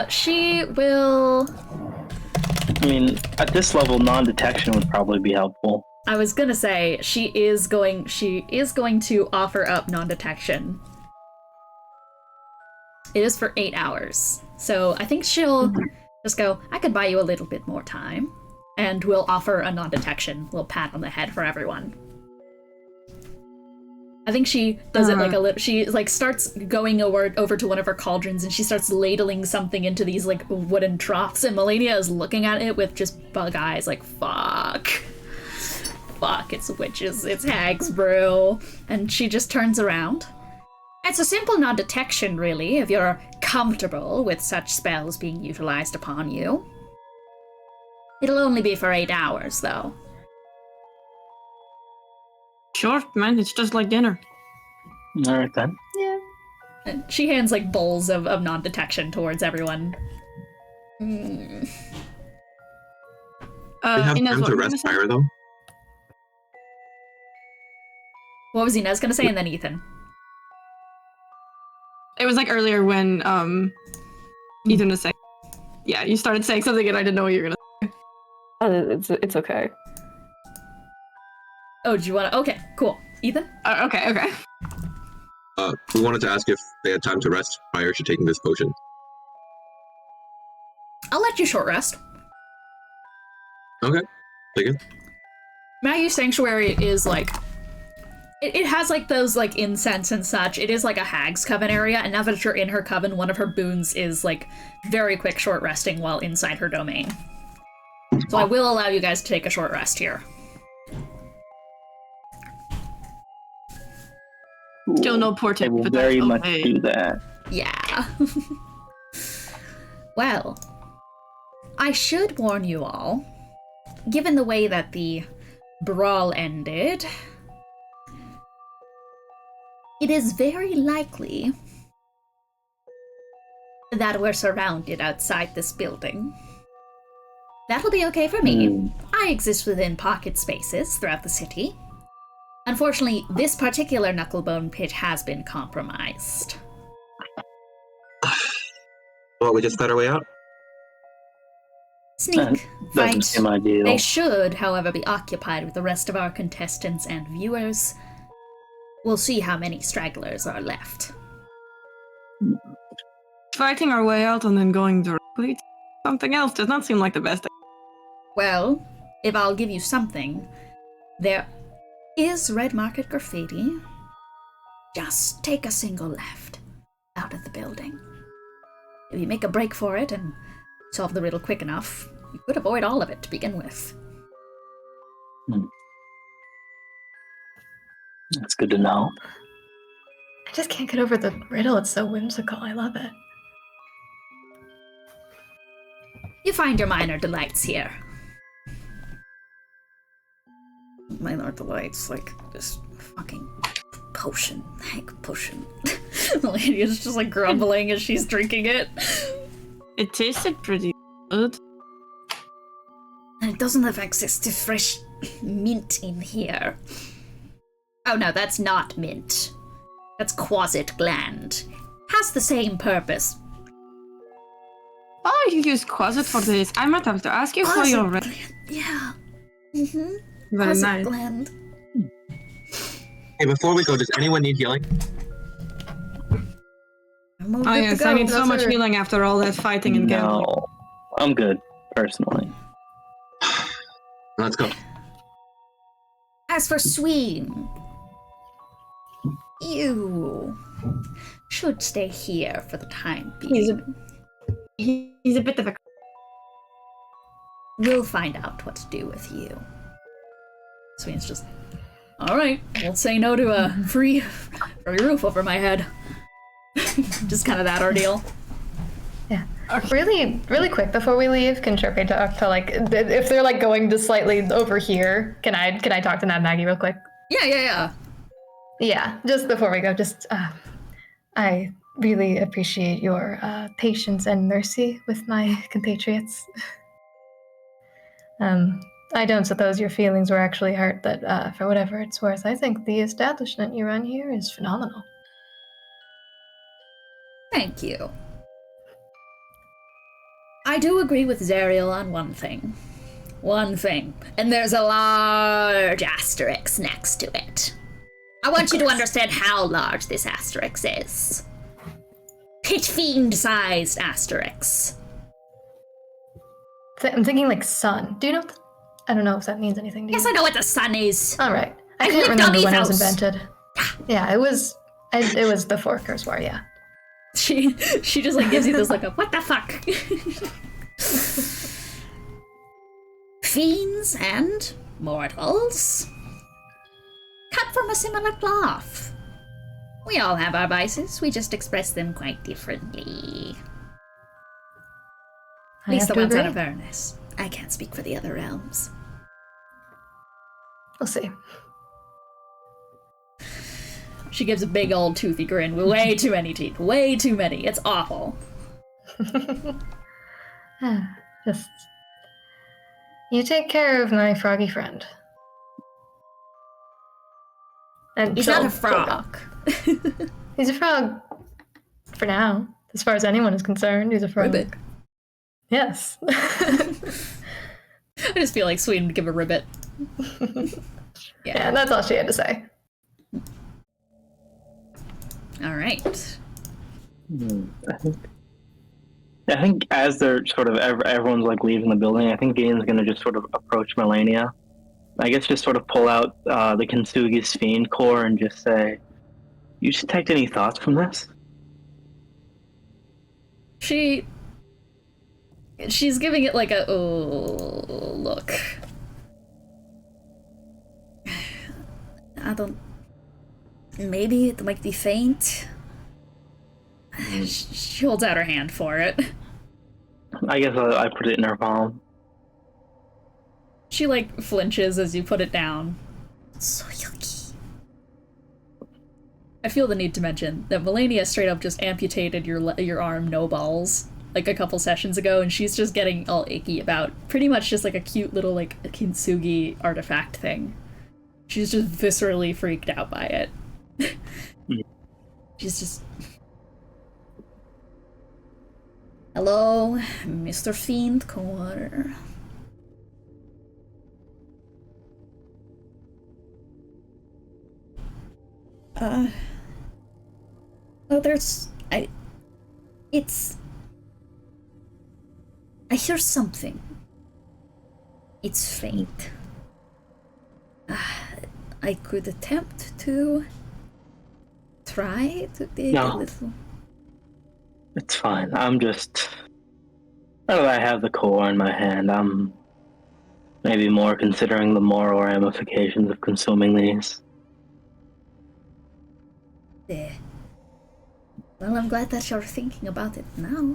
She will... I mean, at this level, non-detection would probably be helpful. I was gonna say, she is going to offer up non-detection. It is for 8 hours. So I think she'll just go, I could buy you a little bit more time. And we'll offer a non-detection, little pat on the head for everyone. I think she does it like a little, she like starts going over to one of her cauldrons and she starts ladling something into these like wooden troughs and Melania is looking at it with just bug eyes like, fuck, it's witches, it's hags brew. And she just turns around. It's a simple non-detection really, if you're comfortable with such spells being utilized upon you. It'll only be for 8 hours though. Sure, man, it's just like dinner. Alright then. Yeah. And she hands like bowls of non-detection towards everyone. We have Ines, time what to were you rest gonna say? fire, though. What was Ines gonna say and then Ethan? It was like earlier when Ethan was saying. Yeah, you started saying something and I didn't know what you were gonna say. It's okay. Oh, do you wanna? Okay, cool. Ethan? Okay. We wanted to ask if they had time to rest prior to taking this potion. I'll let you short rest. Okay, take it. Maggie's Sanctuary is like... It has like those like incense and such. It is like a hag's coven area, and now that you're in her coven, one of her boons is like very quick short resting while inside her domain. So I will allow you guys to take a short rest here. Still no portent, I will but very that's much okay. do that. Yeah. Well, I should warn you all, given the way that the brawl ended, it is very likely that we're surrounded outside this building. That'll be okay for me. I exist within pocket spaces throughout the city. Unfortunately, this particular Knucklebone pit has been compromised. Well, we just cut our way out? Sneak, Doesn't fight. seem ideal. They should, however, be occupied with the rest of our contestants and viewers. We'll see how many stragglers are left. Fighting our way out and then going directly to something else does not seem like the best. Well, if I'll give you something, there is Red Market graffiti. Just take a single left out of the building. If you make a break for it and solve the riddle quick enough, you could avoid all of it to begin with. That's good to know. just can't get over the riddle. It's so whimsical. I love it. You find your minor delights here. Minor delights, like this fucking potion. Heck, potion. The lady is just like grumbling as she's drinking it. It tasted pretty good. And it doesn't have access to fresh mint in here. Oh no, that's not mint. That's quasit gland. Has the same purpose. Oh, you use quasit for this. I might have to ask you for your... Yeah. Mm-hmm. Very Quasit nice. gland. Hey, before we go, does anyone need healing? Oh yes, I need so much healing after all that fighting and gambling. No, I'm good, personally. Let's go. As for Sween, you should stay here for the time being. He's a bit of a... We'll find out what to do with you. Sween's just, alright, won't say no to a free roof over my head. Just kind of that ordeal. Yeah. Really, really quick before we leave, can Charpay talk to, like, if they're like going just slightly over here, can I talk to Mad Maggie real quick? Yeah. Yeah, just before we go, just I really appreciate your patience and mercy with my compatriots. I don't suppose your feelings were actually hurt, but for whatever it's worth, I think the establishment you run here is phenomenal. Thank you. I do agree with Zariel on one thing. And there's a large asterisk next to it. I want you to understand how large this asterisk is. Pit fiend-sized asterisk. I'm thinking like sun. Do you know? I don't know if that means anything to you. Yes, I know what the sun is. All right. I I've can't lived on remember when it was Ethos. invented. Yeah, it was before Curse War, yeah. She just like gives you this look of, what the fuck? Fiends and mortals cut from a similar cloth. We all have our vices, we just express them quite differently. At least the ones out of Avernus. I can't speak for the other realms. We'll see. She gives a big old toothy grin with way too many teeth. Way too many. It's awful. Just... You take care of my froggy friend. And He's not a frog. He's a frog. For now. As far as anyone is concerned, he's a frog. Ribbit. Yes. I just feel like Sween would give a ribbit. Yeah, that's all she had to say. Alright. I think as they're sort of everyone's like leaving the building, I think Gideon's gonna just sort of approach Melania. I guess just sort of pull out the Kintsugi's fiend core and just say, "You detect any thoughts from this?" She's giving it like a look. I don't... Maybe it might be faint. She holds out her hand for it. I guess I put it in her palm. She like flinches as you put it down. So yucky. I feel the need to mention that Melania straight up just amputated your arm no balls like a couple sessions ago, and she's just getting all icky about pretty much just like a cute little like kintsugi artifact thing. She's just viscerally freaked out by it. She's just... Hello, Mr. Fiend Core. Oh, I hear something. It's faint. I could attempt to try to dig a little. It's fine. I'm just... Now that I have the core in my hand, I'm maybe more considering the moral ramifications of consuming these. Well, I'm glad that you're thinking about it now.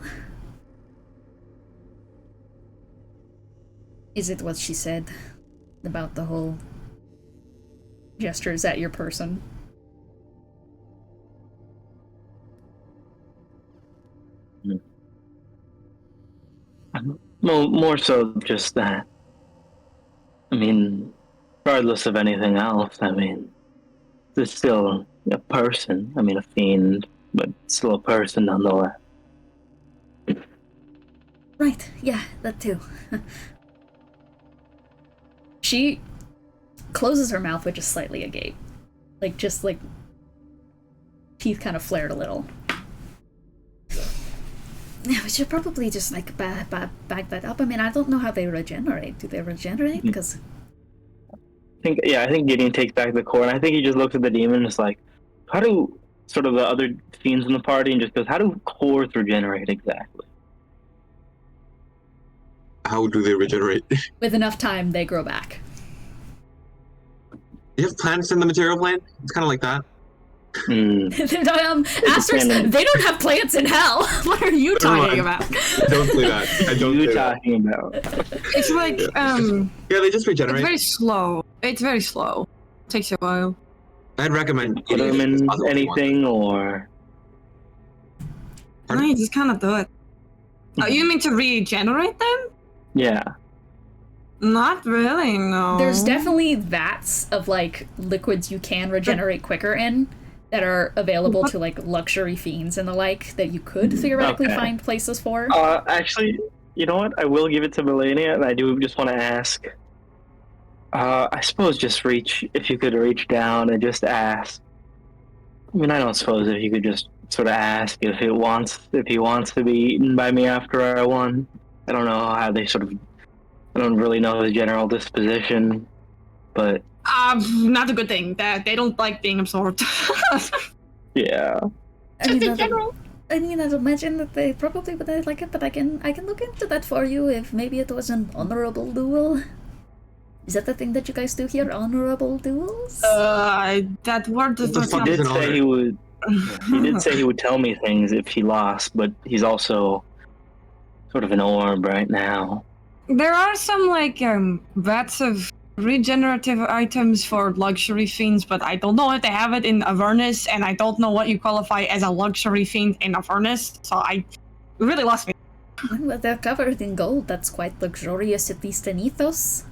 Is it what she said about the whole gestures at your person? More so just that. I mean, regardless of anything else, I mean, there's still a person. I mean, a fiend, but still a person nonetheless. Right, yeah, that too. She closes her mouth with just slightly agape. Just teeth kind of flared a little. Yeah, we should probably just, back that up. I mean, I don't know how they regenerate. Do they regenerate? Because... I think Gideon takes back the core, and I think he just looks at the demon and is like, how do sort of the other fiends in the party, and just goes, how do cores regenerate exactly? How do they regenerate? With enough time, they grow back. You have plants in the material plane? It's kind of like that. Asterisk, they don't have plants in hell. What are you talking about? Don't say that. I don't you say talking about? It's like, Yeah, they just regenerate. It's very slow. It's very slow. It takes a while. I'd recommend Put them in anything, or... No, you just kind of do it. Oh, you mean to regenerate them? Yeah. Not really, no. There's definitely vats of, liquids you can regenerate quicker in that are available to, luxury fiends and the like that you could theoretically find places for. Actually, you know what? I will give it to Melania, and I do just want to ask. I suppose if you could reach down and just ask. I mean, I don't suppose if you could just sort of ask if he wants to be eaten by me after I won. I don't know how they sort of... I don't really know his general disposition, but... Not a good thing. That they don't like being absorbed. Yeah. I mean, I'd imagine that they probably would like it, but I can look into that for you if maybe it was an honorable duel. Is that the thing that you guys do here? Honorable duels? That word does not sound... He did say he would... He did say he would tell me things if he lost, but he's also sort of an orb right now. There are some, vats of regenerative items for luxury fiends, but I don't know if they have it in Avernus, and I don't know what you qualify as a luxury fiend in Avernus, so I really lost me. Well, they're covered in gold. That's quite luxurious, at least in ethos.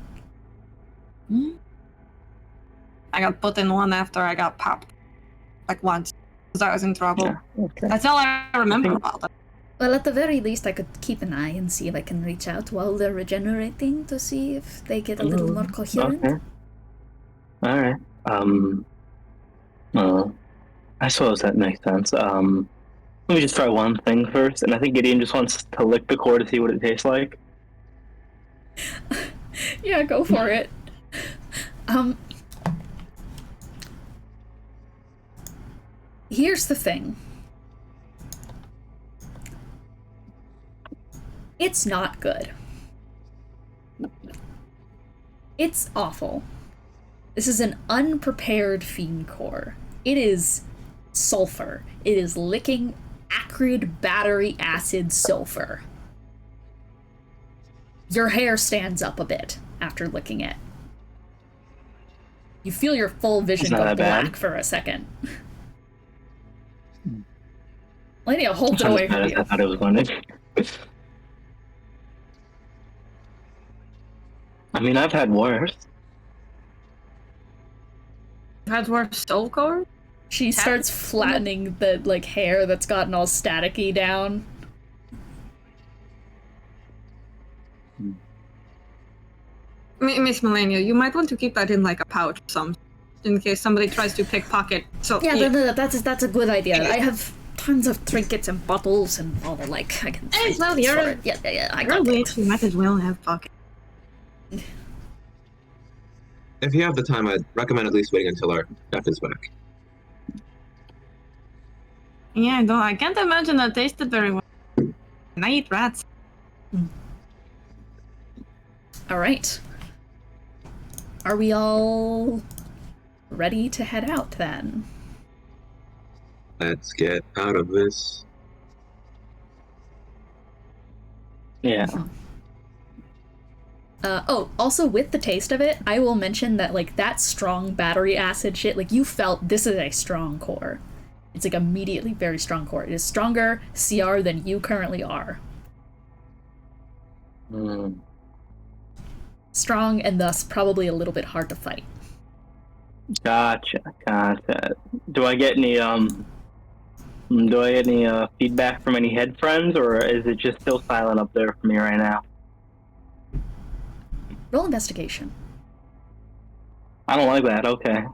I got put in one after I got popped. Once. Because I was in trouble. Yeah, okay. That's all I remember about it. Well, at the very least, I could keep an eye and see if I can reach out while they're regenerating to see if they get a little more coherent. Okay. Alright. Well, I suppose that makes sense. Let me just try one thing first, and I think Gideon just wants to lick the core to see what it tastes like. Yeah, go for it. Here's the thing. It's not good. It's awful. This is an unprepared fiend core. It is sulfur. It is licking acrid battery acid sulfur. Your hair stands up a bit after licking it. You feel your full vision go black for a second. Lania holds it away from you. I thought it was going to. I mean, I've had worse. Had worse soul core? She starts flattening the hair that's gotten all staticky down. Miss Melania, you might want to keep that in a pouch or something, in case somebody tries to pickpocket. So yeah, no, that's a good idea. I have tons of trinkets and bottles and all the like. I can. Hey, well, you're a, yeah. I got it. You might as well have pockets. If you have the time, I'd recommend at least waiting until our chef is back. Yeah, no, I can't imagine that tasted very well. And I eat rats. All right. Are we all ready to head out then? Let's get out of this. Yeah. Also with the taste of it, I will mention that, like, that strong battery acid shit, like, you felt this is a strong core. It's, like, immediately very strong core. It is stronger CR than you currently are. Strong and thus probably a little bit hard to fight. Gotcha. Do I get any feedback from any head friends, or is it just still silent up there for me right now? Roll investigation. I don't like that. Okay.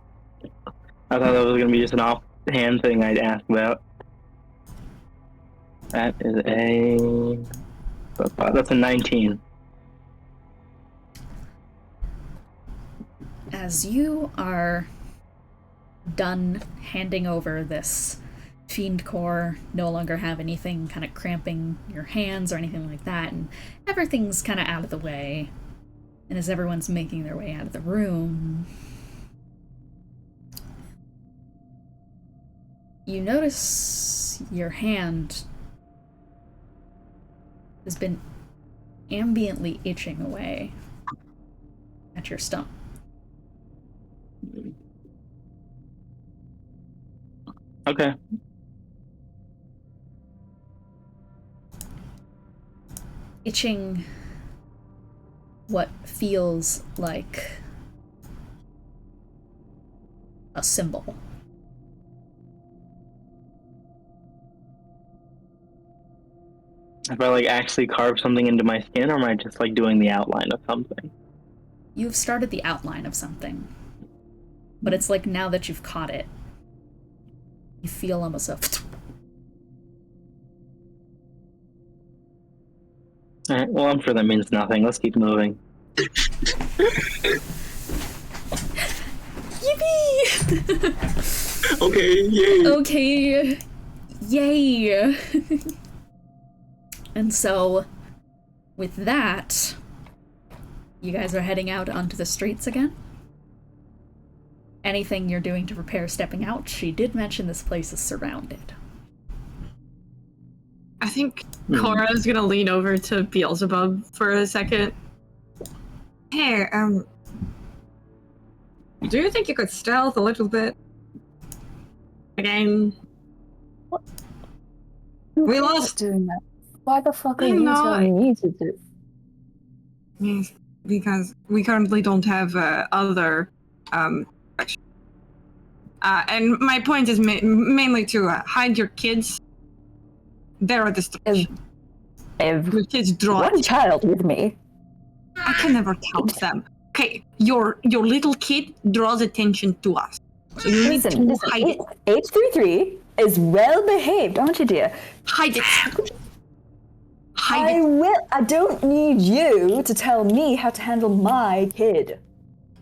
I thought that was gonna be just an offhand thing I'd ask about. That is that's a 19. As you are done handing over this fiend core, no longer have anything kind of cramping your hands or anything like that, and everything's kind of out of the way, and as everyone's making their way out of the room, you notice your hand has been ambiently itching away at your stump. Okay. Itching what feels like a symbol. If I like actually carve something into my skin, or am I just like doing the outline of something? You've started the outline of something, but it's like now that you've caught it, you feel almost a Alright, well, I'm sure that means nothing. Let's keep moving. Yippee! Okay, yay! Okay, yay! And so, with that, you guys are heading out onto the streets again? Anything you're doing to prepare stepping out? She did mention this place is surrounded. I think Korah is gonna lean over to Beelzebub for a second. Hey, do you think you could stealth a little bit? Again? What? We lost. Doing that. Why the fuck are I you know, telling me to do? Yes, because we currently don't have other and my point is mainly to hide your kids. They're a distraction. Your kids draw one child with me. I can never count them. Okay, your little kid draws attention to us. So you need to hide it. 833 is well behaved, aren't you, dear? Hide it. I will. I don't need you to tell me how to handle my kid.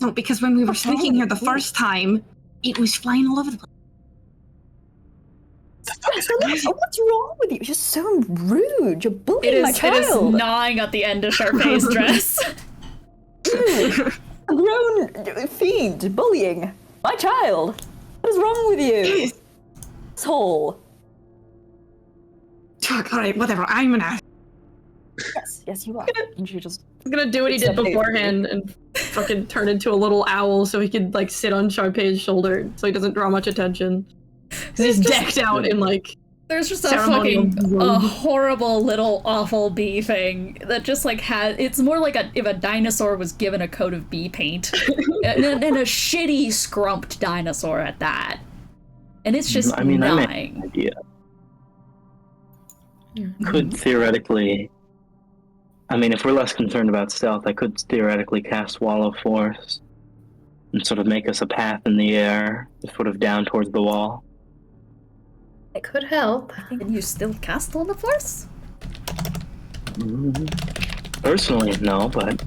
No, because when we were sneaking here the first time, it was flying all over the place. What's wrong with you? You're just so rude. You're bullying my child. It is gnawing at the end of Charpay's dress. A grown fiend bullying my child. What is wrong with you? Asshole. Alright, whatever. I'm an ass. Yes, you are. You just. I'm gonna do what he did beforehand and fucking turn into a little owl so he could like sit on Charpay's shoulder so he doesn't draw much attention. He's decked out in like. There's just a horrible little awful bee thing that just like has. It's more like if a dinosaur was given a coat of bee paint, and a shitty scrumped dinosaur at that, and it's just gnawing. I made an idea. Could theoretically. I mean, if we're less concerned about stealth, I could theoretically cast Wall of Force and sort of make us a path in the air, sort of down towards the wall. It could help. Can you still cast Wall of Force? Personally, no, but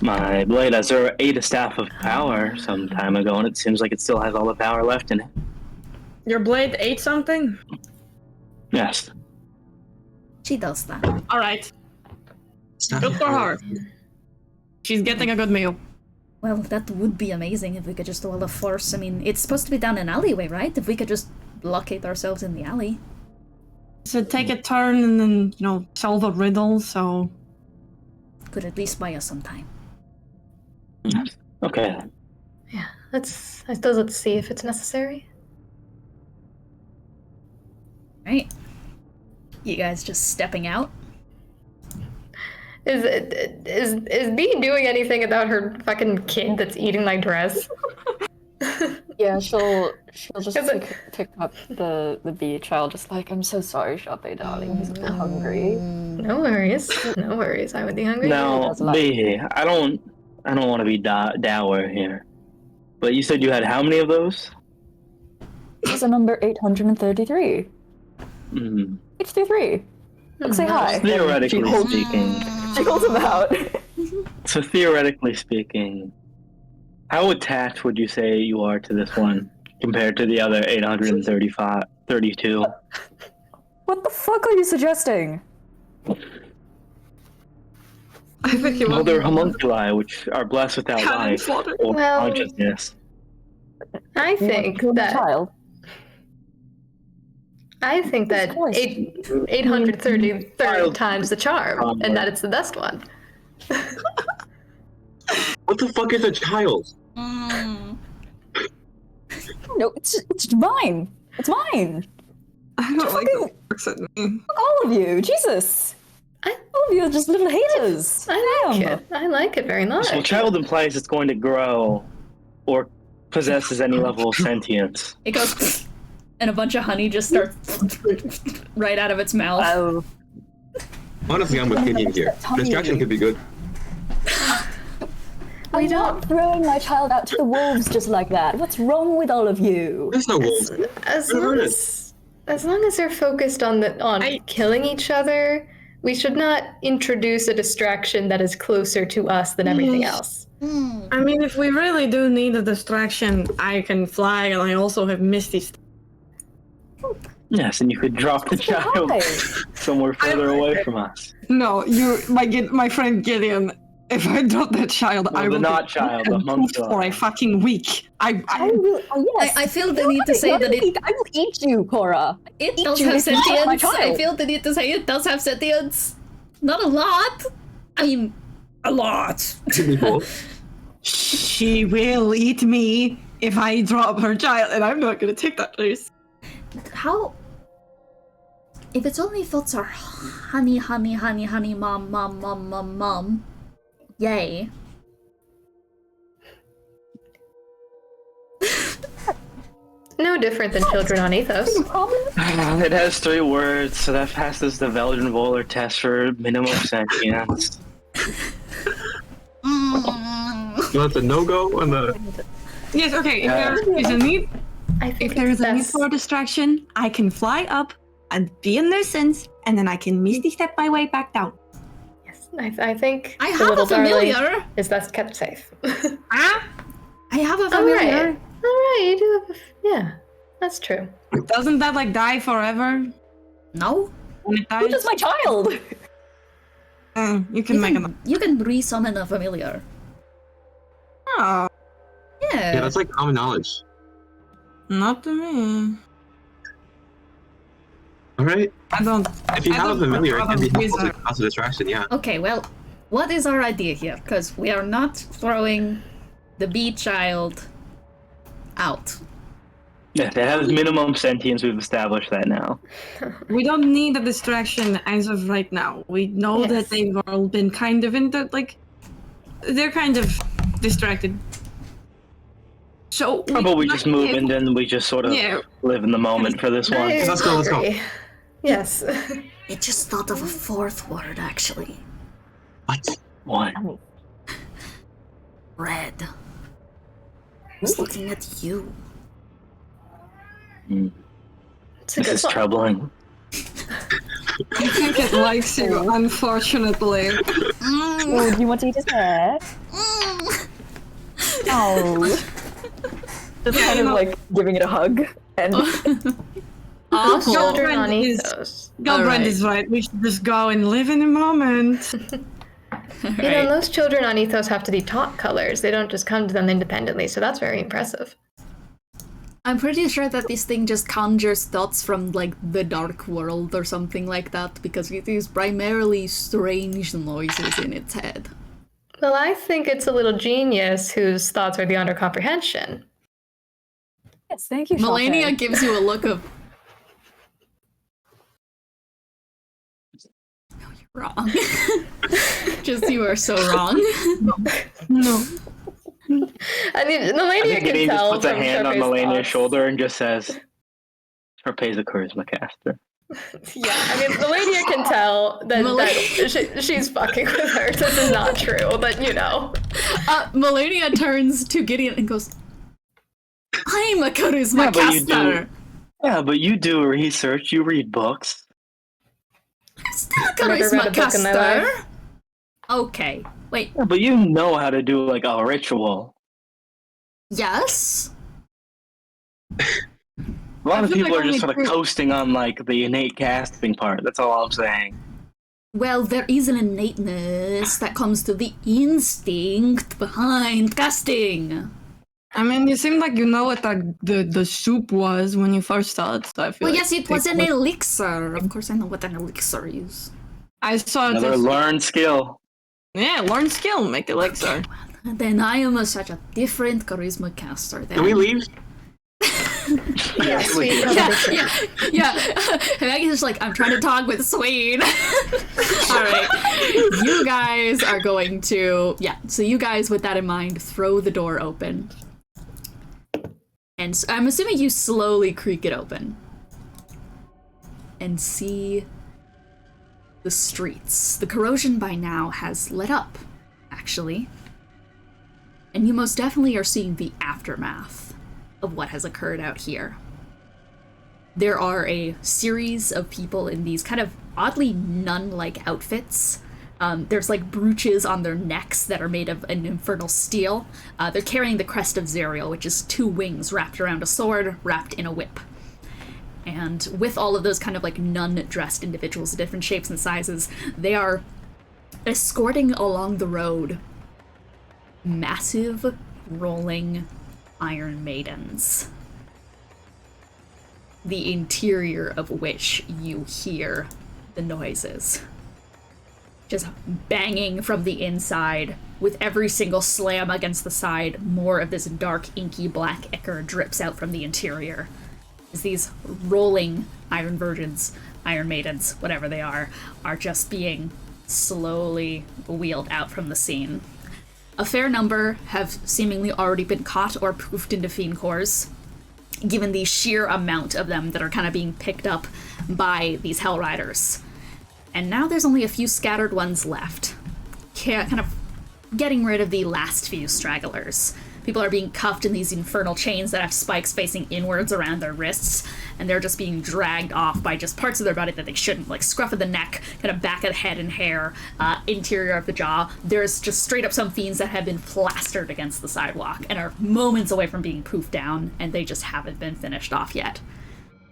my blade has ate a staff of power some time ago, and it seems like it still has all the power left in it. Your blade ate something? Yes. She does that. Alright. Good for her. She's getting a good meal. Well, that would be amazing if we could just all force. I mean, it's supposed to be down an alleyway, right? If we could just locate ourselves in the alley. So take a turn and then, solve a riddle, so... Could at least buy us some time. Okay. Yeah, I suppose let's see if it's necessary. Right. You guys just stepping out? Is Bee doing anything about her fucking kid that's eating my dress? Yeah, she'll just pick up the bee child, just like, I'm so sorry, Charpay, darling. He's a bit hungry. No worries. No worries. I would be hungry. Now, Bee, I don't want to be dour here, but you said you had how many of those? It's a number 833. Mm. 833. Look, say hi. Theoretically speaking. She holds them out. So theoretically speaking, how attached would you say you are to this one compared to the other 832? What the fuck are you suggesting? I think Well, they're homunculi, which are blessed without life or consciousness. I think that... I think that 833 times the charm, and that it's the best one. What the fuck is a child? No, it's mine. It's mine. I don't like the works at me. All of you, Jesus. All of you are just little haters. I like it. I like it very much. Well, child implies it's going to grow or possesses any level of sentience. It goes, and a bunch of honey just starts right out of its mouth. Oh. Honestly, I'm with Gideon here. Distraction could be good. I'm not throwing my child out to the wolves just like that. What's wrong with all of you? There's no wolves. As long as they're focused on killing each other, we should not introduce a distraction that is closer to us than everything else. I mean, if we really do need a distraction, I can fly, and I also have Misty. Yes, and you could drop the child somewhere further away from us. No, my friend Gideon. If I drop that child, I will not child, the monster for a fucking week. I will. Oh, yes. I feel the need to say that it. I will eat you, Korah. It does have sentience. I feel the need to say it does have sentience. Not a lot. I mean, a lot. She will eat me if I drop her child, and I'm not gonna take that risk. How? If its only thoughts are honey, honey, honey, honey, mom, mom, mom, mom, mom. Yay. No different than children on Ethos. It has 3 words, so that passes the Velden-Voller test for minimum sentience. So that's a no-go on the... Yes, okay, if there is a need... If there is a need for a distraction, I can fly up and be a nuisance, and then I can Misty step my way back down. I think I the have little a familiar. darling is best kept safe. I have a familiar. All right, you do have yeah, that's true. Doesn't that die forever? No. When it dies? Who does my child? You can make them. You can re-summon a familiar. Oh. Yeah, that's like common knowledge. Not to me. Alright. I don't. If you have a familiar, it can be helpful to cause a distraction, yeah. Okay, well, what is our idea here? Because we are not throwing the bee child out. Yeah, that has minimum sentience, we've established that now. We don't need a distraction as of right now. We know that they've all been kind of into, they're kind of distracted. So How about we just move and then we just sort of live in the moment for this one? Let's go. Yes. I just thought of a 4th word, actually. What? What? Red. I was looking at you. This is troubling. I think it likes you, unfortunately. Oh, do you want to eat his hair? Oh. Just kind of giving it a hug and. Godbrand is right. We should just go and live in the moment. You know, most children on Ethos have to be taught colors. They don't just come to them independently, so that's very impressive. I'm pretty sure that this thing just conjures thoughts from, like, the dark world or something like that, because it is primarily strange noises in its head. Well, I think it's a little genius whose thoughts are beyond our comprehension. Yes, thank you, Melania Charpay. gives you a look of... No, you're wrong. Just, you are so wrong. No. I mean, Melania can Gideon tell just puts a from hand on Charpay's Melania's thoughts. shoulder and just says, Charpay's a charisma caster. Yeah, I mean, Melania can tell that she's fucking with her. This is not true, but you know. Melania turns to Gideon and goes, I'm a charisma caster. But you do research, you read books. I'm still a Never read charisma a book in my caster. life. Okay, wait. Yeah, but you know how to do, like, a ritual. Yes? A lot of feel people like are just only sort of coasting on, like, the innate casting part. That's all I'm saying. Well, there is an innateness that comes to the instinct behind casting. I mean, you seemed like you know what the soup was when you first started, so I feel Well, like yes, it was an elixir. Of course, I know what an elixir is. I saw Another this. learned skill. Yeah, learn skill, make elixir. Then I am such a different charisma caster. Then. Can we leave? Yes, we Yeah. Maggie's just like, I'm trying to talk with Sween. Alright. You guys are going to... Yeah, so you guys, with that in mind, throw the door open. And I'm assuming you slowly creak it open. And see the streets. The corrosion by now has lit up, actually. And you most definitely are seeing the aftermath of what has occurred out here. There are a series of people in these kind of oddly nun-like outfits. There's like brooches on their necks that are made of an infernal steel. They're carrying the crest of Zerial, which is 2 wings wrapped around a sword, wrapped in a whip. And with all of those kind of like nun-dressed individuals of different shapes and sizes, they are escorting along the road massive, rolling Iron Maidens, the interior of which you hear the noises. Just banging from the inside. With every single slam against the side, more of this dark, inky black ichor drips out from the interior. As these rolling Iron Virgins, Iron Maidens, whatever they are just being slowly wheeled out from the scene. A fair number have seemingly already been caught or poofed into fiend cores, given the sheer amount of them that are kind of being picked up by these Hell Riders. And now there's only a few scattered ones left, kind of getting rid of the last few stragglers. People are being cuffed in these infernal chains that have spikes facing inwards around their wrists, and they're just being dragged off by just parts of their body that they shouldn't, like scruff of the neck, kind of back of the head and hair, interior of the jaw. There's just straight up some fiends that have been plastered against the sidewalk and are moments away from being poofed down, and they just haven't been finished off yet.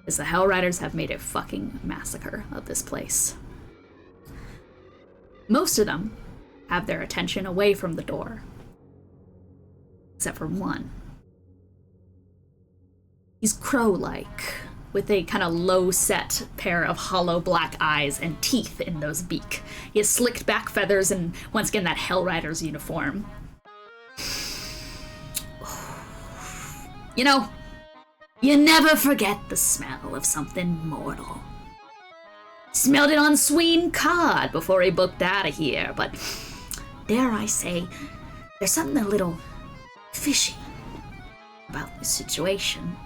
As the Hell Riders have made a fucking massacre of this place. Most of them have their attention away from the door. Except for one. He's crow-like, with a kind of low-set pair of hollow black eyes and teeth in those beak. He has slicked back feathers and, once again, that Hell Rider's uniform. You know, you never forget the smell of something mortal. Smelled it on Sween Cod before he booked out of here, but dare I say, there's something a little fishy about this situation.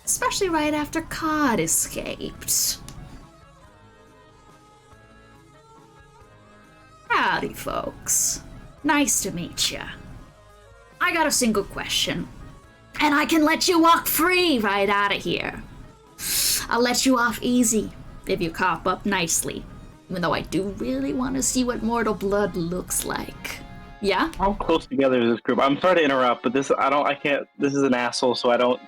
Especially right after Cod escaped. Howdy, folks. Nice to meet ya. I got a single question, and I can let you walk free right out of here. I'll let you off easy if you cop up nicely, even though I do really want to see what mortal blood looks like. Yeah? How close together is this group? I'm sorry to interrupt, but this is an asshole, so I don't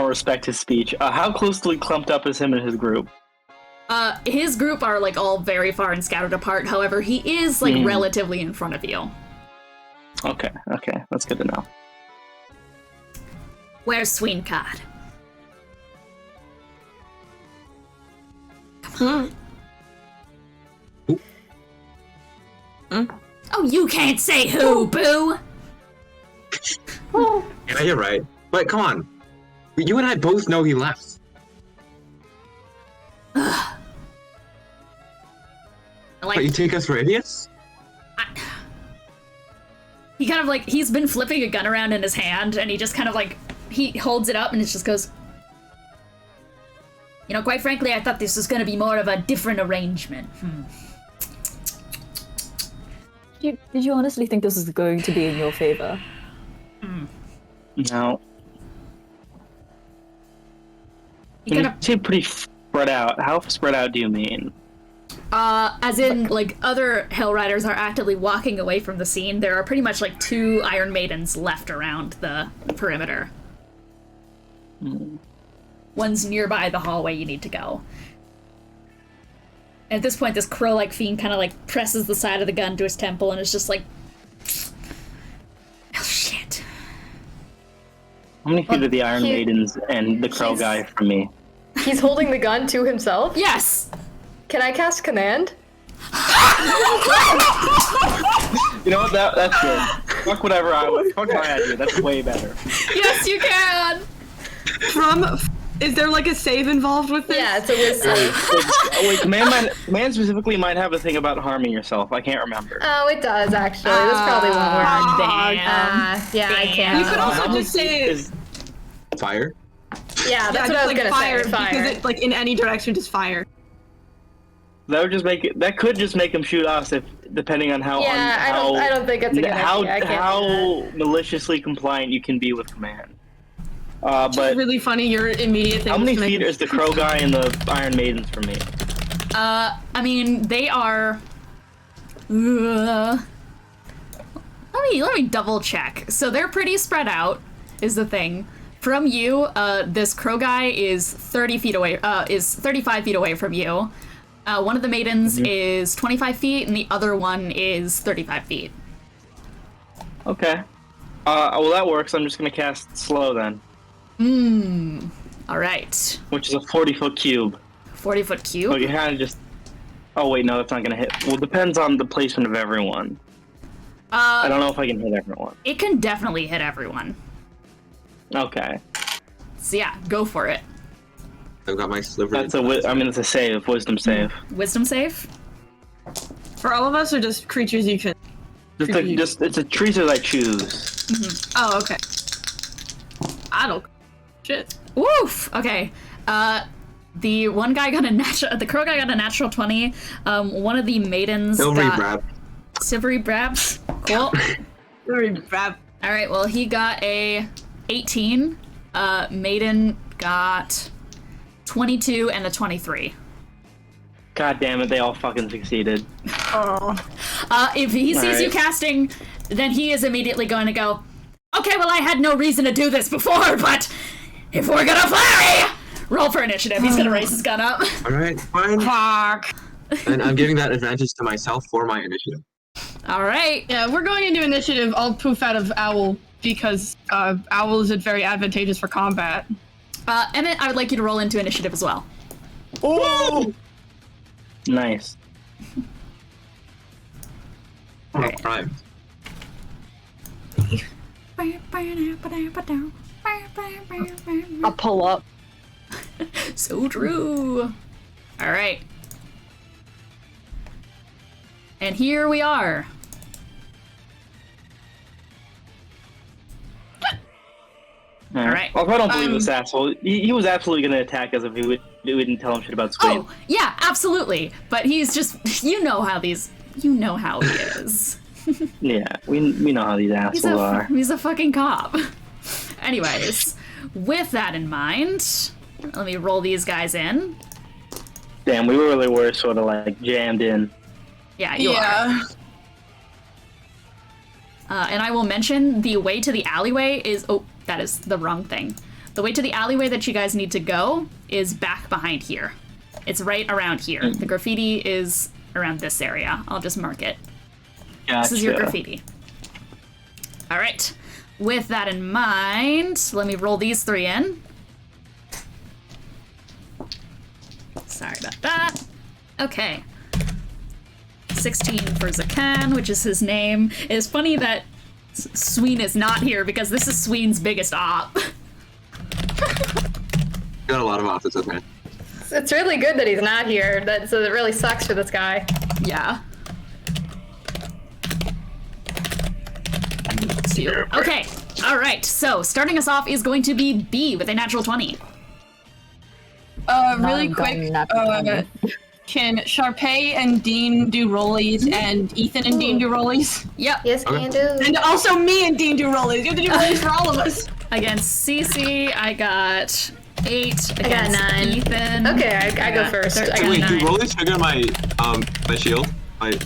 respect his speech. How closely clumped up is him and his group? His group are, like, all very far and scattered apart. However, he is, like, relatively in front of you. Okay. That's good to know. Where's Sween Cod? Hmm. Oh, you can't say who, boo! Yeah, you're right. But come on. You and I both know he left. Like, But you take us for idiots? He kind of, like, he's been flipping a gun around in his hand, and he just kind of, like, he holds it up and it just goes, you know, quite frankly, I thought this was going to be more of a different arrangement. Did you honestly think this was going to be in your favor? No. He kind of seem pretty spread out. How spread out do you mean? as in, like, other Hell Riders are actively walking away from the scene. There are pretty much, like, 2 Iron Maidens left around the perimeter. One's nearby the hallway you need to go. At this point, this crow-like fiend kind of, like, presses the side of the gun to his temple and is just like, oh, shit. How many feet are the Iron Maidens and the crow guy from me? He's holding the gun to himself? Yes! Can I cast command? You know what? That's good. Fuck whatever fuck my idea. That's way better. Yes, you can! Is there like a save involved with this? Yeah, it's a whiz Wait, command specifically might have a thing about harming yourself. I can't remember. Oh, it does actually. That's probably one word. Damn. Yeah, I can't. You could also just say fire. Yeah, that's what I was gonna fire, say. Fire. Because it, like, in any direction, just fire. That would just make it. That could just make them shoot us, if depending on how. Yeah, I don't think it's a good idea. I can't how maliciously compliant you can be with command. But it's really funny. Your immediate thing. How many feet is the crow guy and the Iron Maidens from me? I mean, they are. Let me double check. So they're pretty spread out, is the thing. From you, this crow guy is 30 feet away. Is 35 feet away from you. One of the maidens is 25 feet, and the other one is 35 feet. Okay. Well, that works. I'm just gonna cast slow then. All right. Which is a 40-foot cube. 40-foot cube? So you kind of just... Oh, wait, no, that's not going to hit. Well, it depends on the placement of everyone. I don't know if I can hit everyone. It can definitely hit everyone. Okay. So yeah, go for it. I've got my sliver. That's it's a save, wisdom save. Wisdom save? For all of us, or just creatures you can? It's a creature I choose. Oh, okay. I don't... Shit. Woof! Okay. The one guy got the crow guy got a natural 20. One of the maidens Silvery Brabs. Cool. Silvery Brab. Alright, well, he got a 18. Maiden got 22 and a 23. God damn it, they all fucking succeeded. Oh. If he sees you casting, then he is immediately going to go, okay, well, I had no reason to do this before, but if we're gonna flurry, roll for initiative. He's gonna raise his gun up. Alright, fine. Fuck. And I'm giving that advantage to myself for my initiative. Alright. Yeah, we're going into initiative. I'll poof out of Owl because Owl is very advantageous for combat. Emmet, I would like you to roll into initiative as well. Oh! Nice. Alright. Right. I'll pull up. So true. Alright. And here we are. Alright. Well, if I don't believe this asshole, he was absolutely going to attack us if we didn't tell him shit about Sween. Oh, yeah, absolutely. But he's just, you know how he is. Yeah, we know how these assholes are. He's a fucking cop. Anyways, with that in mind, let me roll these guys in. Damn, we really were sort of like jammed in. Yeah, you are. And I will mention the way to the alleyway is... Oh, that is the wrong thing. The way to the alleyway that you guys need to go is back behind here. It's right around here. The graffiti is around this area. I'll just mark it. Gotcha. This is your graffiti. All right. With that in mind, let me roll these 3 in. Sorry about that. Okay. 16 for Zakan, which is his name. It is funny that Sween is not here because this is Sween's biggest op. Got a lot of ops, it's okay. It's really good that he's not here. So it really sucks for this guy. Yeah. Okay, all right. So starting us off is going to be B with a natural 20. Really quick, can Charpay and Dean do rollies and Ethan and Dean do rollies? Yep. Yes, can do. And also me and Dean do rollies. You have to do rollies for all of us. Against Cece, I got 8. I got 9. Ethan. Okay, I go first. I got Wait, 9. do rollies trigger my my shield? My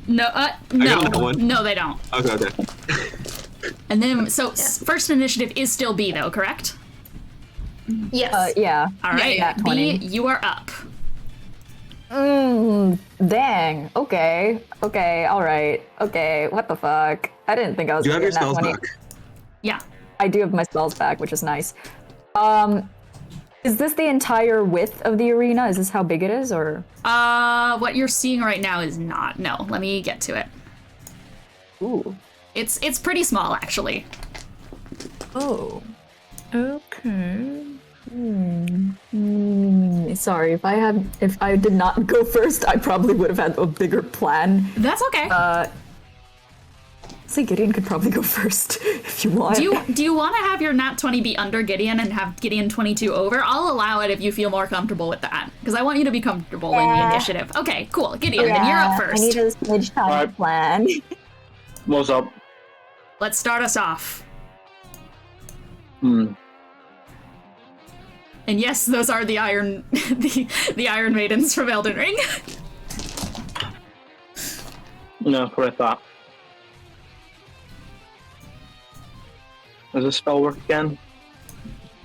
No, no. No, they don't. okay. And then, so first initiative is still B, though, correct? Yes. Yeah. All right, Yeah, 20. B, you are up. Dang. Okay. Alright. Okay, what the fuck? I didn't think I was You have gonna your get that spells 20. back. Yeah. I do have my spells back, which is nice. Is this the entire width of the arena? Is this how big it is, or? What you're seeing right now is not. No, let me get to it. Ooh. It's pretty small, actually. Oh. Okay. Sorry, if I did not go first, I probably would have had a bigger plan. That's okay. Say Gideon could probably go first if you want. Do you want to have your nat 20 be under Gideon and have Gideon 22 over? I'll allow it if you feel more comfortable with that, because I want you to be comfortable in the initiative. Okay, cool. Gideon, then you're up first. I need a smidge time to plan. What's up? Let's start us off. Hmm. And yes, those are the Iron the Iron Maidens from Elden Ring. No, that's what I thought. Does this spell work again?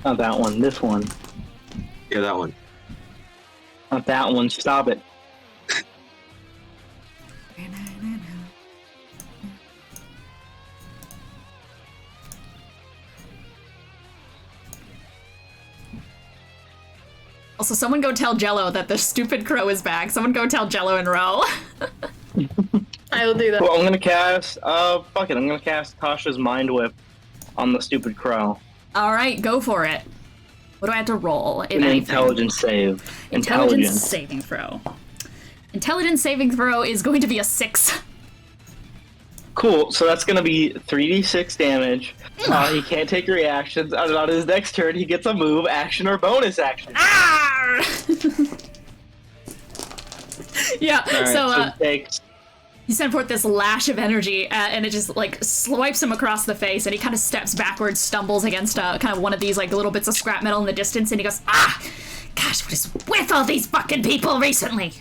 Not that one, this one. Yeah, that one. Not that one, stop it. Also, someone go tell Jello that the stupid crow is back. Someone go tell Jello and Ro. I will do that. Well, I'm gonna cast, fuck it, I'm gonna cast Tasha's Mind Whip on the stupid crow. Alright, go for it. What do I have to roll? An intelligence save. Intelligence saving throw. Intelligence saving throw is going to be a 6. Cool, so that's gonna be 3d6 damage. He can't take reactions. On his next turn, he gets a move, action, or bonus action. Yeah, Right, so he takes... you send forth this lash of energy, and it just, like, swipes him across the face, and he kind of steps backwards, stumbles against kind of one of these, like, little bits of scrap metal in the distance, and he goes, gosh, what is with all these fucking people recently?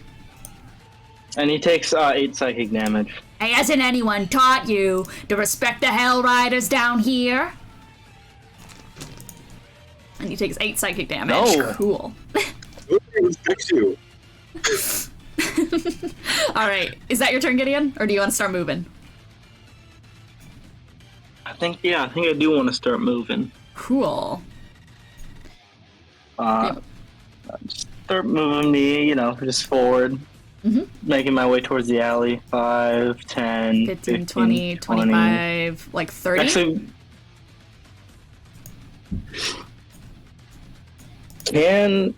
And he takes 8 psychic damage. Hey, hasn't anyone taught you to respect the Hell Riders down here? And he takes 8 psychic damage. No. Cool. Who respects you? Alright, is that your turn, Gideon? Or do you want to start moving? I think I do want to start moving. Cool. Just start moving me, just forward. Making my way towards the alley. 5, 10, 15, 20, 25, like 30? Actually,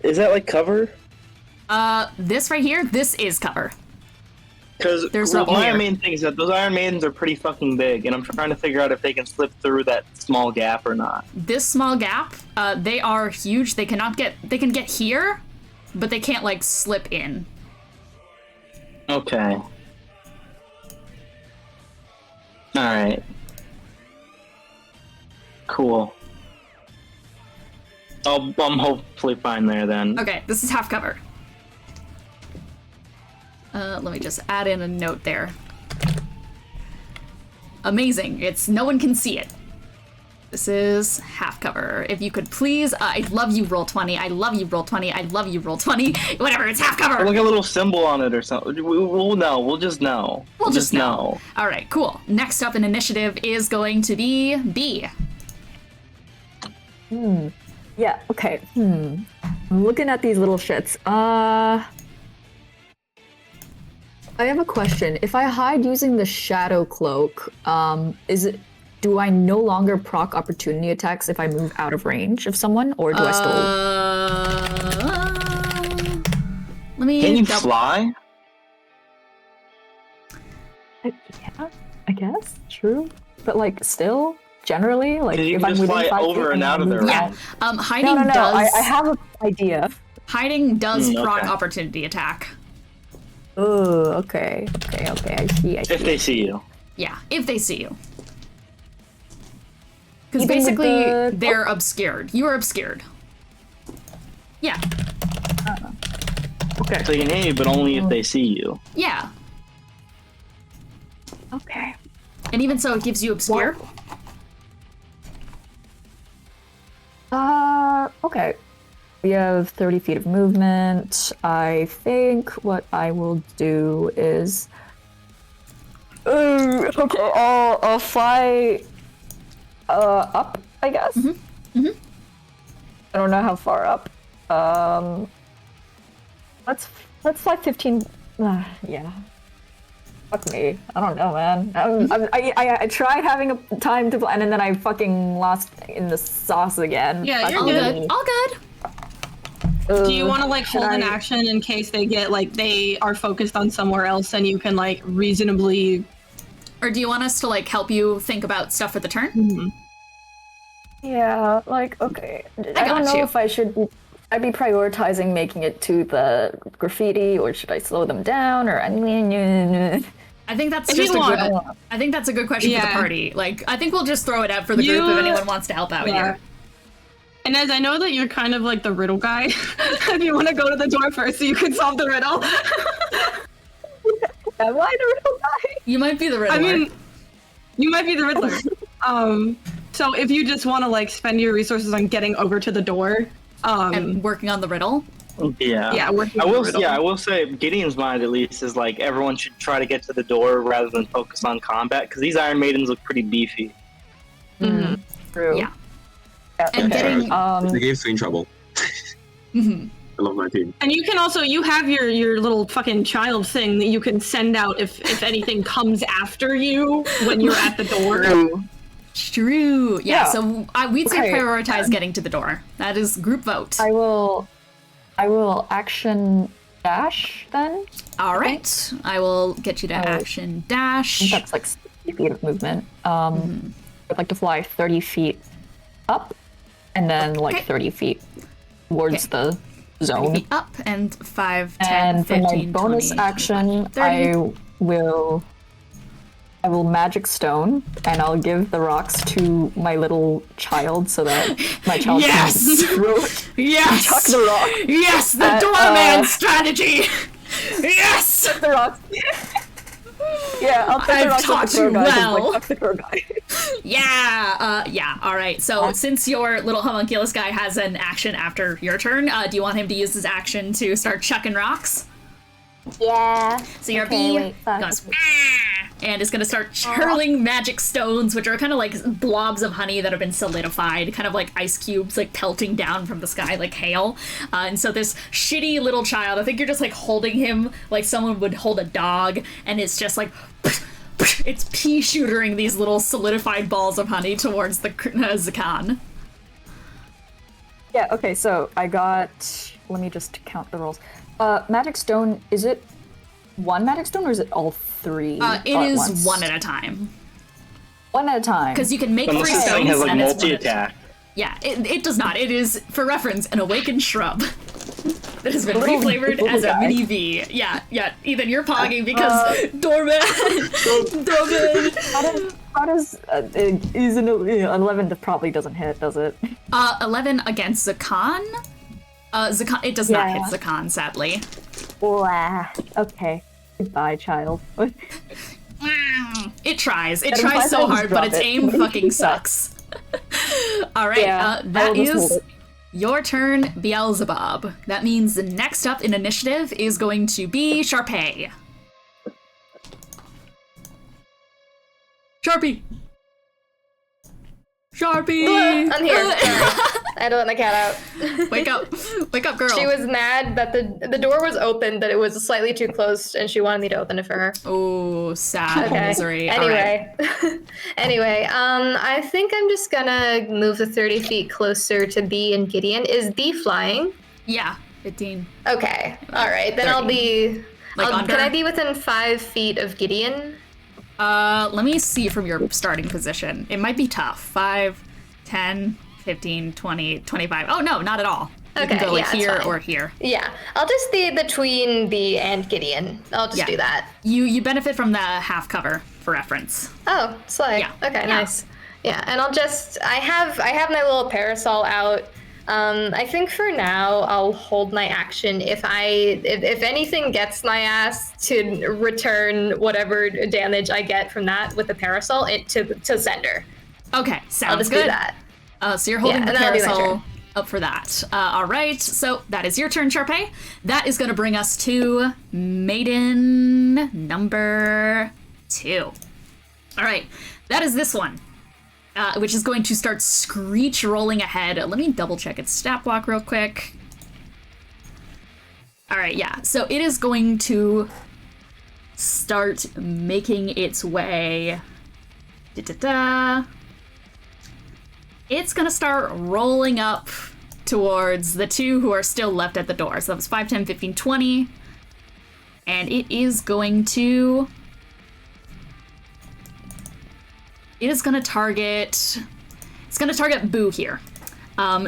is that like cover? This right here, this is cover. Because my main thing is that those Iron Maidens are pretty fucking big, and I'm trying to figure out if they can slip through that small gap or not. This small gap, they are huge. They can get here, but they can't, like, slip in. Okay. Alright. Cool. I'm hopefully fine there then. Okay, this is half cover. Let me just add in a note there. Amazing. No one can see it. This is half cover. If you could please, I love you, roll 20. I love you, roll 20. I love you, roll 20. Whatever, it's half cover. Or like a little symbol on it or something. We'll know. We'll just know. We'll just know. All right, cool. Next up in initiative is going to be B. Yeah, okay. I'm looking at these little shits. I have a question. If I hide using the shadow cloak, do I no longer proc opportunity attacks if I move out of range of someone, or do I still? Let me. Can you fly? Yeah, I guess. True, but like still, generally, like you if can I'm just within fly 5 over feet and out of there. Yeah. Hiding No. does. I have an idea. Hiding does proc okay. opportunity attack. Oh, okay. I see. If they see you. Yeah, if they see you. Because Even with basically, they're obscured. You are obscured. Yeah. Okay. So they can hit you, but only if they see you. Yeah. Okay. And even so, it gives you obscure. Okay. We have 30 feet of movement. I think what I will do is... okay, I'll fly up, I guess? I don't know how far up. Let's fly 15... yeah. Fuck me. I don't know, man. I tried having a time to plan, and then I fucking lost in the sauce again. Yeah, you're All good. good. All good. Do you want to like hold an I- action in case they get like they are focused on somewhere else and you can like reasonably? Or do you want us to like help you think about stuff for the turn? Yeah, like, okay. I got don't know you. if I'd be prioritizing making it to the graffiti, or should I slow them down, or I think that's If you just a want. good. I think that's a good question for the Yeah. party. Like, I think we'll just throw it out for the group if anyone wants to help out here. And as I know that you're kind of like the riddle guy, if you want to go to the door first so you can solve the riddle. Am I the real guy? You might be the riddler. I mean, you might be the Riddler. So if you just want to like spend your resources on getting over to the door, and working on the riddle. Yeah. working I on the will. riddle. Yeah, I will say Gideon's mind at least is like everyone should try to get to the door rather than focus on combat because these Iron Maidens look pretty beefy. True. Yeah. And okay. getting. They gave Sween trouble. I love my team. And you can also, you have your little fucking child thing that you can send out if anything comes after you when you're at the door. True. Yeah. Yeah. So we'd say Okay. prioritize getting to the door. That is group vote. I will action dash then. All right. I will get you to action I dash. think that's like 60 feet of movement. I'd like to fly 30 feet up, and then like Okay. 30 feet towards the 30 zone. feet up and 5, 10, And for 15, my bonus 20, action, 30. I will magic stone, and I'll give the rocks to my little child so that my child Yes! can throw it. Yes! Chuck the rock. Yes, the doorman strategy! Yes! The rocks. Yeah, I'll put the I've rocks taught at the crow you guy. just, well. Like, fuck the crow guy. Yeah, all right. So since your little homunculus guy has an action after your turn, do you want him to use his action to start chucking rocks? Yeah. So your Okay, bee wait, fuck. goes, "Ah," and is going to start hurling magic stones, which are kind of like blobs of honey that have been solidified, kind of like ice cubes, like pelting down from the sky like hail. And so this shitty little child, I think you're just like holding him like someone would hold a dog, and it's just like it's pea shootering these little solidified balls of honey towards the Zakan. Yeah, okay, so I got... Let me just count the rolls. Magic stone, is it one magic stone or is it all three? It is once? one at a time. One at a time. Because you can make Unless 3 this stones thing has like and it's one at a multi-attack. Yeah, it does not. It is, for reference, an awakened shrub that has been Little- reflavored little as a guy. mini V. Yeah, Ethan, you're pogging because doorman. How does is an 11 probably doesn't hit, does it? 11 against Zakan. Zakan, it does not hit Yeah. Zakan, sadly. Wow. Okay. Goodbye, child. It tries. It That tries implies so I just hard, but drop its it. aim fucking sucks. All right, Yeah, that I'll just hold is it. your turn, Beelzebub. That means the next up in initiative is going to be Charpay. Sharpie! Sharpie! I'm here. Sorry. I had to let my cat out. Wake up, girl. She was mad that the door was open, that it was slightly too close, and she wanted me to open it for her. Oh, sad Okay. misery. Anyway, I think I'm just gonna move the 30 feet closer to B and Gideon. Is B flying? Yeah, 15. Okay. All right. Then 30. I'll be. Like under? Can I be within 5 feet of Gideon? Let me see from your starting position. It might be tough. 5, 10, 15, 20, 25. Oh, no, not at all. You can go like yeah, here it's fine. or here. Yeah, I'll just be between B and Gideon. I'll just do that. You benefit from the half cover for reference. Oh, slay. Yeah. Okay, Yeah. nice. Yeah, and I'll just I have my little parasol out. I think for now I'll hold my action. If anything gets my ass, to return whatever damage I get from that with the parasol to sender. Okay, sounds I'll just good. do that. So you're holding Yeah, the and that'll be my parasol turn. up for that. All right, so that is your turn, Charpay. That is going to bring us to maiden number 2. All right, that is this one. Which is going to start screech rolling ahead. Let me double check its stat block real quick. All right, yeah. So it is going to start making its way. It's going to start rolling up towards the 2 who are still left at the door. So that was 5, 10, 15, 20. And it is going to... It is going to target... It's going to target Boo here.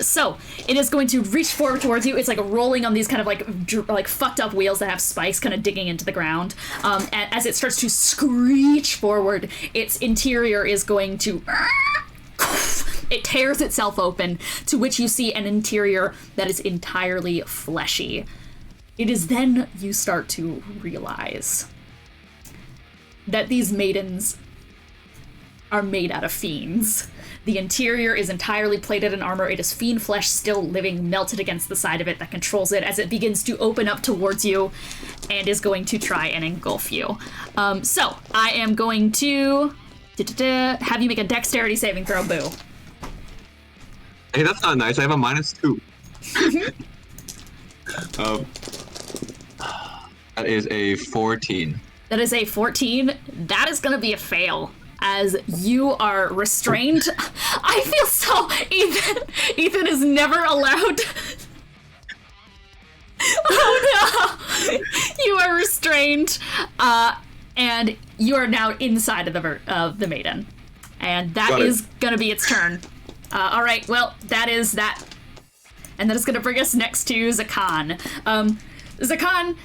So it is going to reach forward towards you. It's like rolling on these kind of like fucked up wheels that have spikes kind of digging into the ground. And as it starts to screech forward, its interior is going to... It tears itself open, to which you see an interior that is entirely fleshy. It is then you start to realize that these maidens are made out of fiends. The interior is entirely plated in armor. It is fiend flesh still living, melted against the side of it that controls it as it begins to open up towards you and is going to try and engulf you. So I am going to have you make a dexterity saving throw, Boo. Hey, that's not nice. I have a -2. That is a 14. That is a 14. That is going to be a fail, as you are restrained. I feel so... Ethan is never allowed... Oh no! You are restrained, and you are now inside of the maiden. And that is going to be its turn. All right, well, that is that. And that is going to bring us next to Zakan. Zakan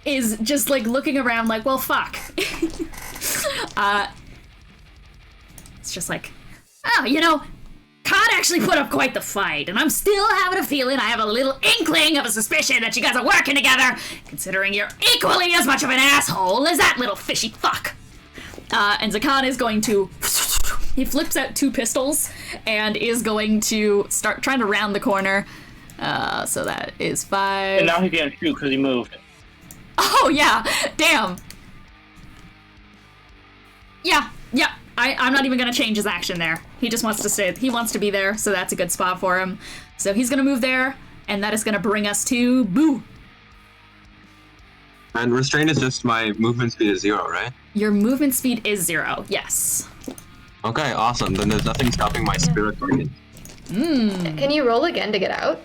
is just, like, looking around like, well, fuck. It's just like, oh, you know, Cod actually put up quite the fight, and I'm still having a feeling, I have a little inkling of a suspicion that you guys are working together, considering you're equally as much of an asshole as that little fishy fuck. And Zakan is going to... He flips out 2 pistols and is going to start trying to round the corner. So that is 5... And now he can't shoot because he moved. Oh, yeah. Damn. Yeah. I'm not even going to change his action there. He just wants to stay. He wants to be there, so that's a good spot for him. So he's going to move there, and that is going to bring us to Boo. And restraint is just my movement speed is 0, right? Your movement speed is 0, yes. Okay, awesome. Then there's nothing stopping my spirit guardian. Can you roll again to get out?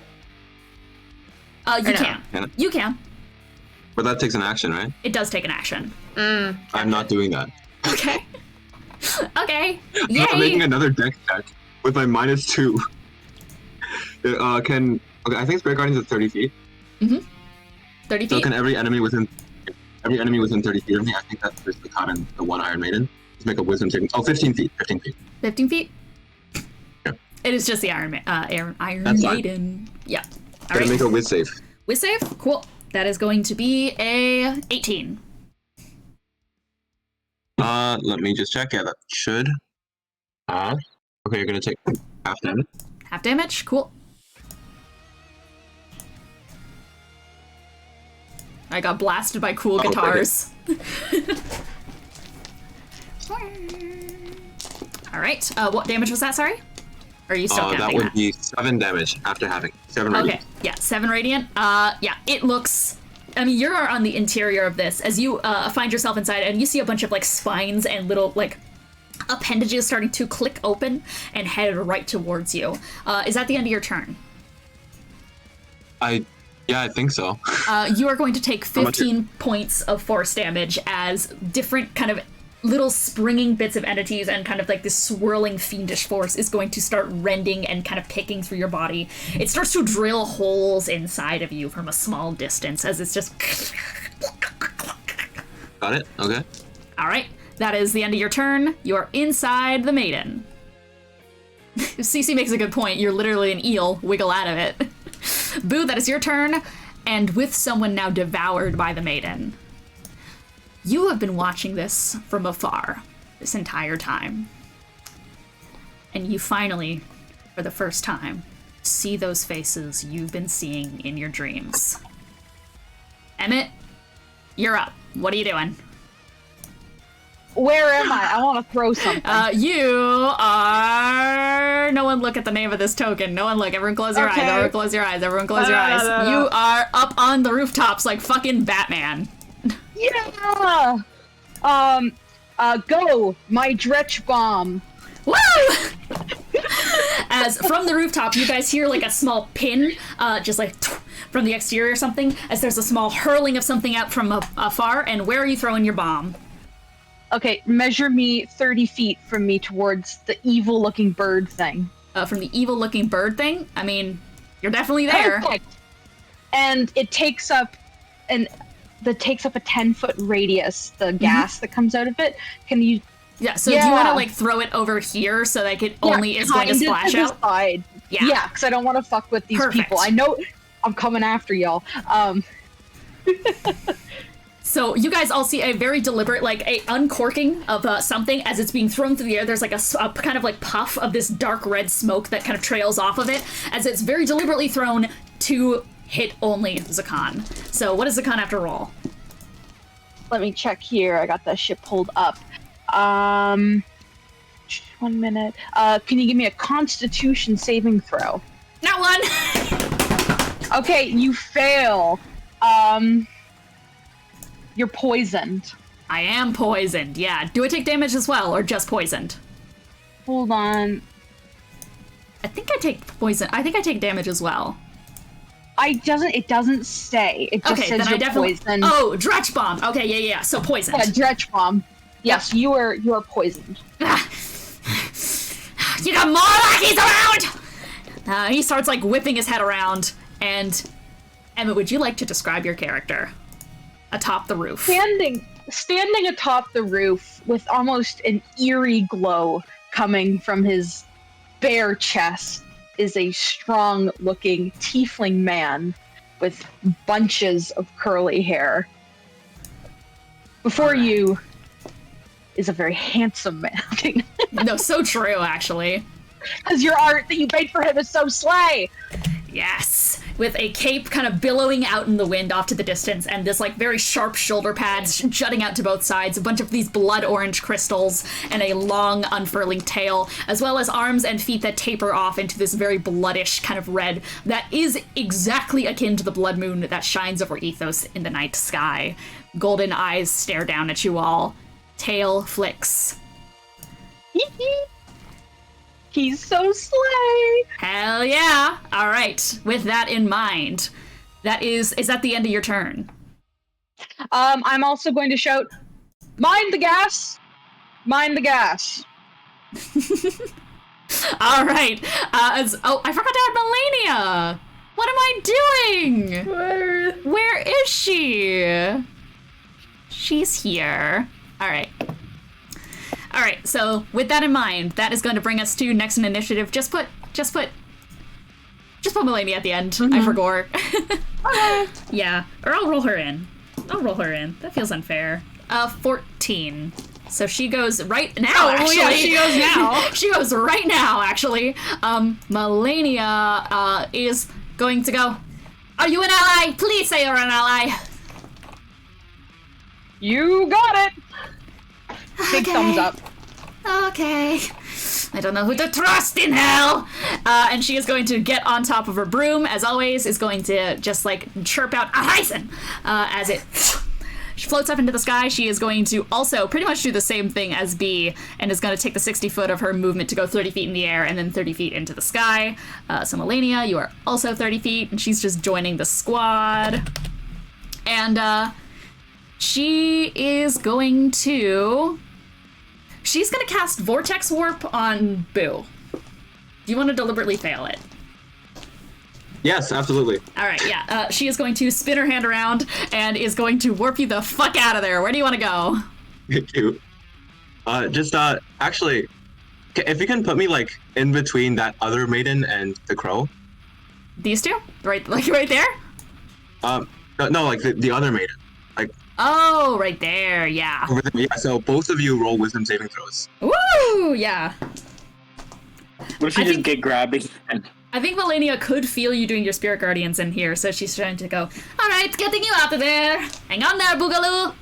You can. You can. But that takes an action, right? It does take an action. I'm not doing that. Okay. Okay. I'm making Yay. another dex check with my -2. Okay, I think spirit guardians are 30 feet. 30 So feet. can every enemy within 30 feet of me, I think that's just the Cod and the one Iron Maiden, just make a wisdom saving. Oh, 15 feet. 15 feet. 15 feet? Yeah. It is just the Iron That's fine. Maiden. Yeah. All Gotta right. make a whiz save. Whiz save? Cool. That is going to be a 18. Let me just check. Yeah, that should. Okay, you're gonna take half damage. Half damage, cool. I got blasted by cool guitars. Alright, what damage was that, sorry? Or are you still counting that? Would be 7 damage after having 7 radiant. Okay, yeah, 7 radiant. Yeah, it looks... I mean, you're on the interior of this as you find yourself inside, and you see a bunch of, like, spines and little, like, appendages starting to click open and head right towards you. Is that the end of your turn? Yeah, I think so. You are going to take 15 points of force damage as different kind of little springing bits of entities and kind of like this swirling fiendish force is going to start rending and kind of picking through your body. It starts to drill holes inside of you from a small distance as it's just... Got it? Okay. Alright, that is the end of your turn. You're inside the maiden. Cece makes a good point. You're literally an eel. Wiggle out of it. Boo, that is your turn. And with someone now devoured by the maiden, you have been watching this from afar this entire time. And you finally, for the first time, see those faces you've been seeing in your dreams. Emmet, you're up. What are you doing? Where am I? I want to throw something. You are... No one look at the name of this token. No one look. Everyone close your eyes. Everyone close your eyes. Everyone close your eyes. You are up on the rooftops like fucking Batman. Yeah! Go! My Dretch Bomb. Woo! As from the rooftop, you guys hear like a small pin, just like from the exterior or something, as there's a small hurling of something out from afar, and where are you throwing your bomb? Okay, measure me 30 feet from me towards the evil-looking bird thing. From the evil-looking bird thing? I mean, you're definitely there. Perfect. And it takes up a 10-foot radius, the gas that comes out of it. Can you... Yeah, so do you want to, like, throw it over here so like it only is going to splash out? Side. Yeah, because I don't want to fuck with these people. I know I'm coming after y'all. So you guys all see a very deliberate, like, a uncorking of something as it's being thrown through the air. There's like a kind of like puff of this dark red smoke that kind of trails off of it as it's very deliberately thrown to hit only Zakan. So what does Zakan have to roll? Let me check here. I got that shit pulled up. 1 minute. Can you give me a Constitution saving throw? Not one. Okay, you fail. You're poisoned. I am poisoned, yeah. Do I take damage as well, or just poisoned? Hold on. I think I take poison. I think I take damage as well. It doesn't say. It just says you're poisoned. Oh, Dretch Bomb. Okay, yeah. So poisoned. Yeah, Dretch Bomb. Yes, you are poisoned. You got more lackeys around! He starts, like, whipping his head around, and... Emmet, would you like to describe your character? Atop the roof. Standing atop the roof with almost an eerie glow coming from his bare chest is a strong-looking tiefling man with bunches of curly hair. Before you is a very handsome man. No, so true, actually. Because your art that you made for him is so slay! Yes! With a cape kind of billowing out in the wind off to the distance, and this, like, very sharp shoulder pads jutting out to both sides, a bunch of these blood orange crystals, and a long, unfurling tail, as well as arms and feet that taper off into this very bloodish kind of red that is exactly akin to the blood moon that shines over Ethos in the night sky. Golden eyes stare down at you all. Tail flicks. He's so slay! Hell yeah! Alright, with that in mind, is that the end of your turn? I'm also going to shout, mind the gas! Mind the gas! Alright, I forgot to add Melania! What am I doing? Where is she? She's here. Alright. Alright, so with that in mind, that is going to bring us to next in initiative. Just put Melania at the end. I forgot. Okay. Yeah, or I'll roll her in. That feels unfair. 14. So she goes right now, Oh, actually. yeah, she goes now. She goes right now, actually. Melania is going to go, are you an ally? Please say you're an ally. You got it. Big Okay. thumbs up. Okay. I don't know who to trust in hell. And she is going to get on top of her broom, as always, is going to just like chirp out Ahaisen as it she floats up into the sky. She is going to also pretty much do the same thing as B and is going to take the 60 foot of her movement to go 30 feet in the air and then 30 feet into the sky. So Melania, you are also 30 feet, and she's just joining the squad. And she is going to... She's going to cast Vortex Warp on Boo. Do you want to deliberately fail it? Yes, absolutely. All right, yeah. She is going to spin her hand around and is going to warp you the fuck out of there. Where do you want to go? Cute. Actually, if you can put me, like, in between that other maiden and the crow. These two? Right there? No, like, the other maiden. Like... Oh, right there, yeah. Over there, yeah, so both of you roll wisdom saving throws. Woo, yeah. What if you just get grabbing? I think Melania could feel you doing your spirit guardians in here, so she's trying to go, all right, getting you out of there. Hang on there, Boogaloo.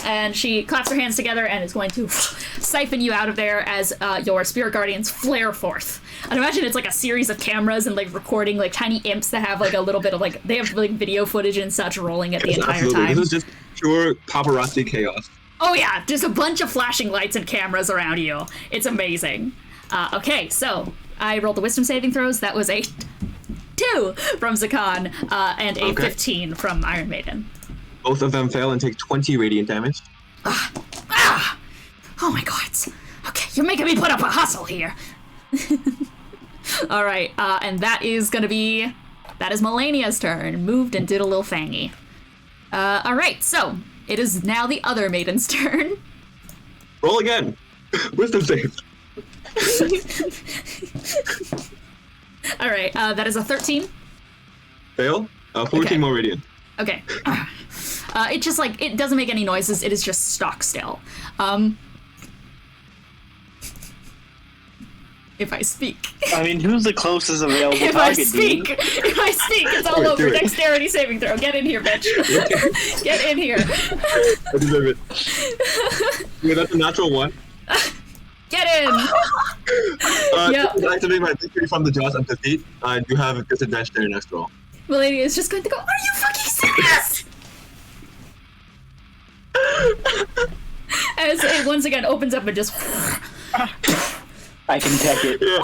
And she claps her hands together and is going to siphon you out of there as your spirit guardians flare forth. I'd imagine it's like a series of cameras and like recording like tiny imps that have like a little bit of like, they have like video footage and such rolling at the entire absolutely. time. This is just pure paparazzi chaos. Oh yeah, just a bunch of flashing lights and cameras around you. It's amazing. Okay, so I rolled the wisdom saving throws. That was a 2 from Zakan and a 15 from Iron Maiden. Both of them fail and take 20 radiant damage. Oh my god. Okay, you're making me put up a hustle here. All right, and that is Melania's turn. Moved and did a little fangy. All right, so it is now the other maiden's turn. Roll again. Wisdom save. All right, that is a 13. Fail. 14 Okay. more radiant. Okay. It just like, it doesn't make any noises. It is just stock still. If I speak. I mean, who's the closest available If I target, speak, dude? if I speak, it's all over. Dexterity saving throw. Get in here, bitch. Get in here. I deserve it. Yeah, that's a natural 1. Get in. Yep. To activate my victory from the jaws of defeat, I do have a disadvantage to your next roll. Melania is just going to go, are you fucking serious? As it once again opens up and just... I can take it. Yeah.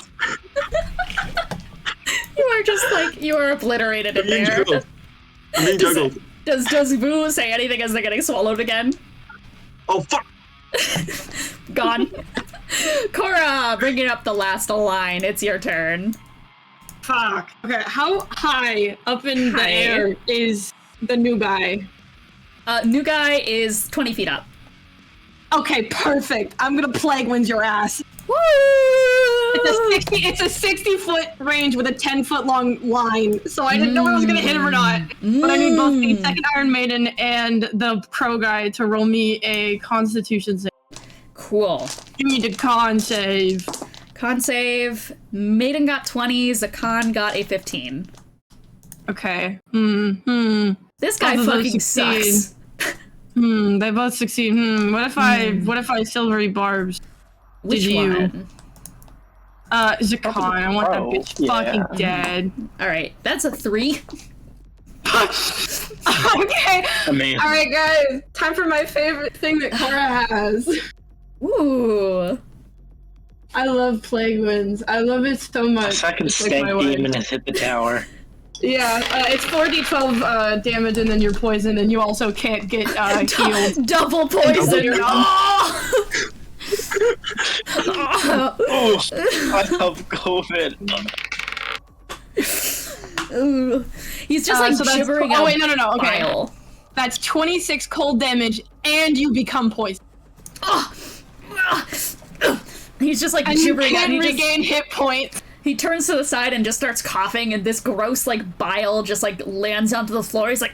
You are just like, you are obliterated in Being there. juggled. I'm being juggled. Does Boo say anything as they're getting swallowed again? Oh, fuck! Gone. Korah, bringing up the last line. It's your turn. Fuck. Okay, how high up in the High. air is the new guy? New guy is 20 feet up. Okay, perfect. I'm gonna plague winds your ass. Woo! It's a 60 foot range with a 10-foot long line, so I didn't know if I was gonna hit him or not. But I need both the second Iron Maiden and the Crow guy to roll me a Constitution save. Cool. Give me the con save. Con save. Maiden got 20. Zakan got a 15. Okay. This guy Both of those fucking succeed. sucks. They both succeed. What if I silvery barbs? Which Did you? one? Zakan. I want that bitch fucking dead. All right, that's a 3. Okay. Amazing. All right, guys. Time for my favorite thing that Korah has. Ooh. I love plague winds. I love it so much. Second It's like stank my wife. demon has hit the tower. Yeah, it's 4d12 damage, and then you're poisoned, and you also can't get healed. Double poison. Oh! Oh, I love COVID. Ooh. He's just like so that's- gibbering oh, out wait, no, okay. bile. That's 26 cold damage, and you become poisoned. He's just like And you gibbering out. can He just- regain hit points. He turns to the side and just starts coughing, and this gross, like, bile just, like, lands onto the floor. He's like,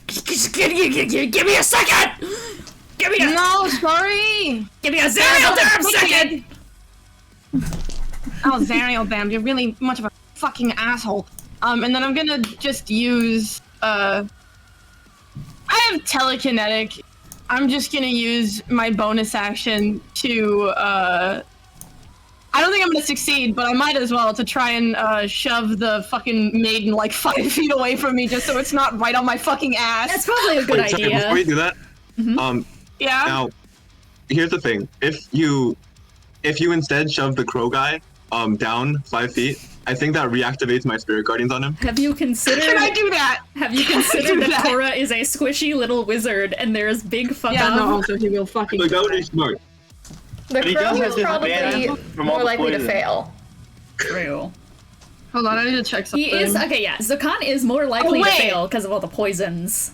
give me a second! Give me a No, sorry. Give me a Zariel Durham second. Oh, Zariel, damn, you're really much of a fucking asshole. And then I'm gonna just use I have telekinetic. I'm just gonna use my bonus action to I don't think I'm gonna succeed, but I might as well to try and shove the fucking maiden like 5 feet away from me just so it's not right on my fucking ass. That's probably a good Wait, idea. before you do that, Yeah. now, here's the thing. If you instead shove the crow guy down 5 feet, I think that reactivates my spirit guardians on him. Have you considered? Can I do that? Have you considered that that? Korah is a squishy little wizard and there's big fuck Yeah, up? no, also he will fucking. Like, that would be smart. The he does crow have is probably disadvantage from all more the likely to poison. fail. True. Hold on, I need to check something. He is okay. Yeah, Zakan is more likely to wait. fail because of all the poisons.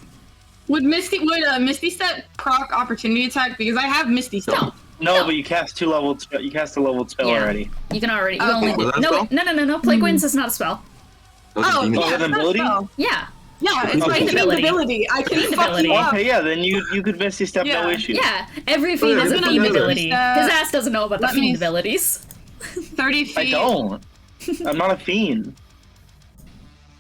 Would Misty Step proc opportunity attack? Because I have Misty Step. No, but you cast a leveled spell Yeah. already. You can already. You Okay. only Was that a no, spell? no. Plague Winds is not a spell. Those are Oh, demons. yeah, Oh, it's an not a ability? spell. Yeah. Yeah, it's Okay. like an Ability. ability. I can Fiend fuck ability. you up. Okay, yeah, then you could Misty Step no Yeah. issue. Yeah. Every fiend Yeah, has a I'm gonna fiend do this. ability. His ass doesn't know about the let me- fiend abilities. 30 feet. I don't. I'm not a fiend.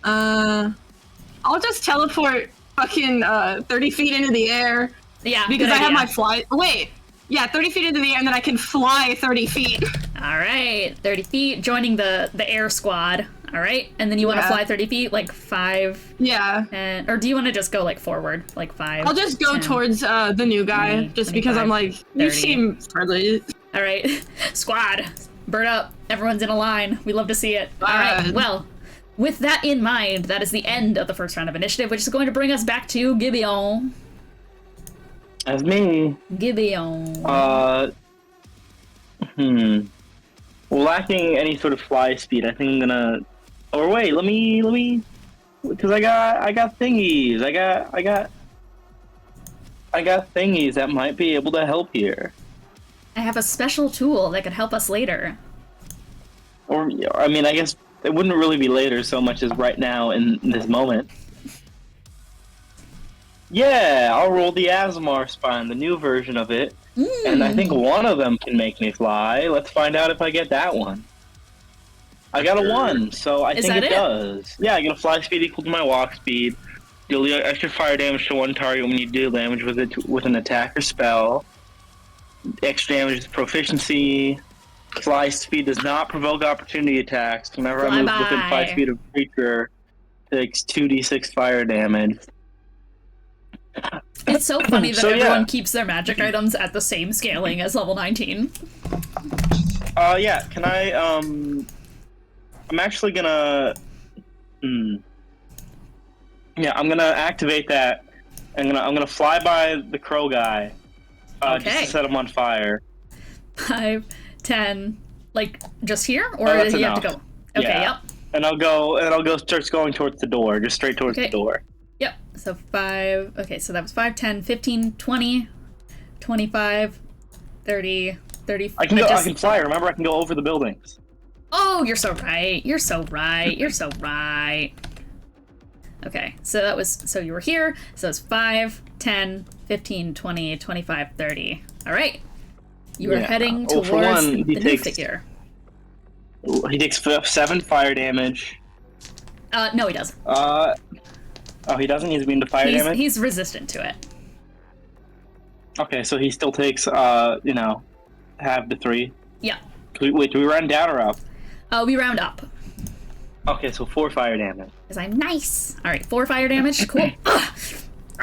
I'll just teleport fucking 30 feet into the air Yeah. because good I have idea. my fly. Wait, yeah, 30 feet into the air, and then I can fly 30 feet. All right, 30 feet, joining the air squad. All right, and then you want to Yeah. fly 30 feet, like 5, Yeah, and or do you want to just go like forward, like 5? I'll just go 10? towards the new guy, 20, just because I'm 25, like, you 30. seem friendly. All right, squad, bird up. Everyone's in a line. We love to see it. All right, well, with that in mind, that is the end of the first round of initiative, which is going to bring us back to Gideon. That's me. Gideon. Lacking any sort of fly speed, I think I'm gonna. Or wait, let me, because I got thingies. I got thingies that might be able to help here. I have a special tool that could help us later. Or I mean, I guess it wouldn't really be later so much as right now in this moment. Yeah, I'll roll the Asmar spine, the new version of it. And I think one of them can make me fly. Let's find out if I get that one. I got a 1, so I Is think that it it? does. Yeah, I get a fly speed equal to my walk speed. Deal extra fire damage to one target when you deal damage with an attack or spell. Extra damage is proficiency. Fly speed does not provoke opportunity attacks. Whenever I move within 5 feet of a creature, it takes 2d6 fire damage. It's so funny that So, yeah. everyone keeps their magic items at the same scaling as level 19. Yeah, can I, I'm actually gonna, yeah, I'm gonna activate that. I'm gonna fly by the crow guy, just Okay. to set him on fire. 5, 10, like just here, or Oh, that's do you have to enough. go? Okay, Yeah. yep, And I'll go, starts going towards the door, just straight towards Okay. the door. yep. So 5. Okay, so that was 5, 10, 15, 20, 25, 30, 30. I can but go, I just- can fly, remember I can go over the buildings. Oh, you're so right. You're so right. You're so right. Okay, so that was, so you were here. So it's 5, 10, 15, 20, 25, 30. All right. You are Yeah. heading Well, towards for one, the he new takes- figure. He takes 7 fire damage. No, he doesn't. Oh, he doesn't? He's immune to fire damage? He's resistant to it. Okay, so he still takes, half the 3. Yeah. Wait, do we run down or up? We round up. Okay, so 4 fire damage. Because I'm nice. All right, 4 fire damage. Cool. Ugh.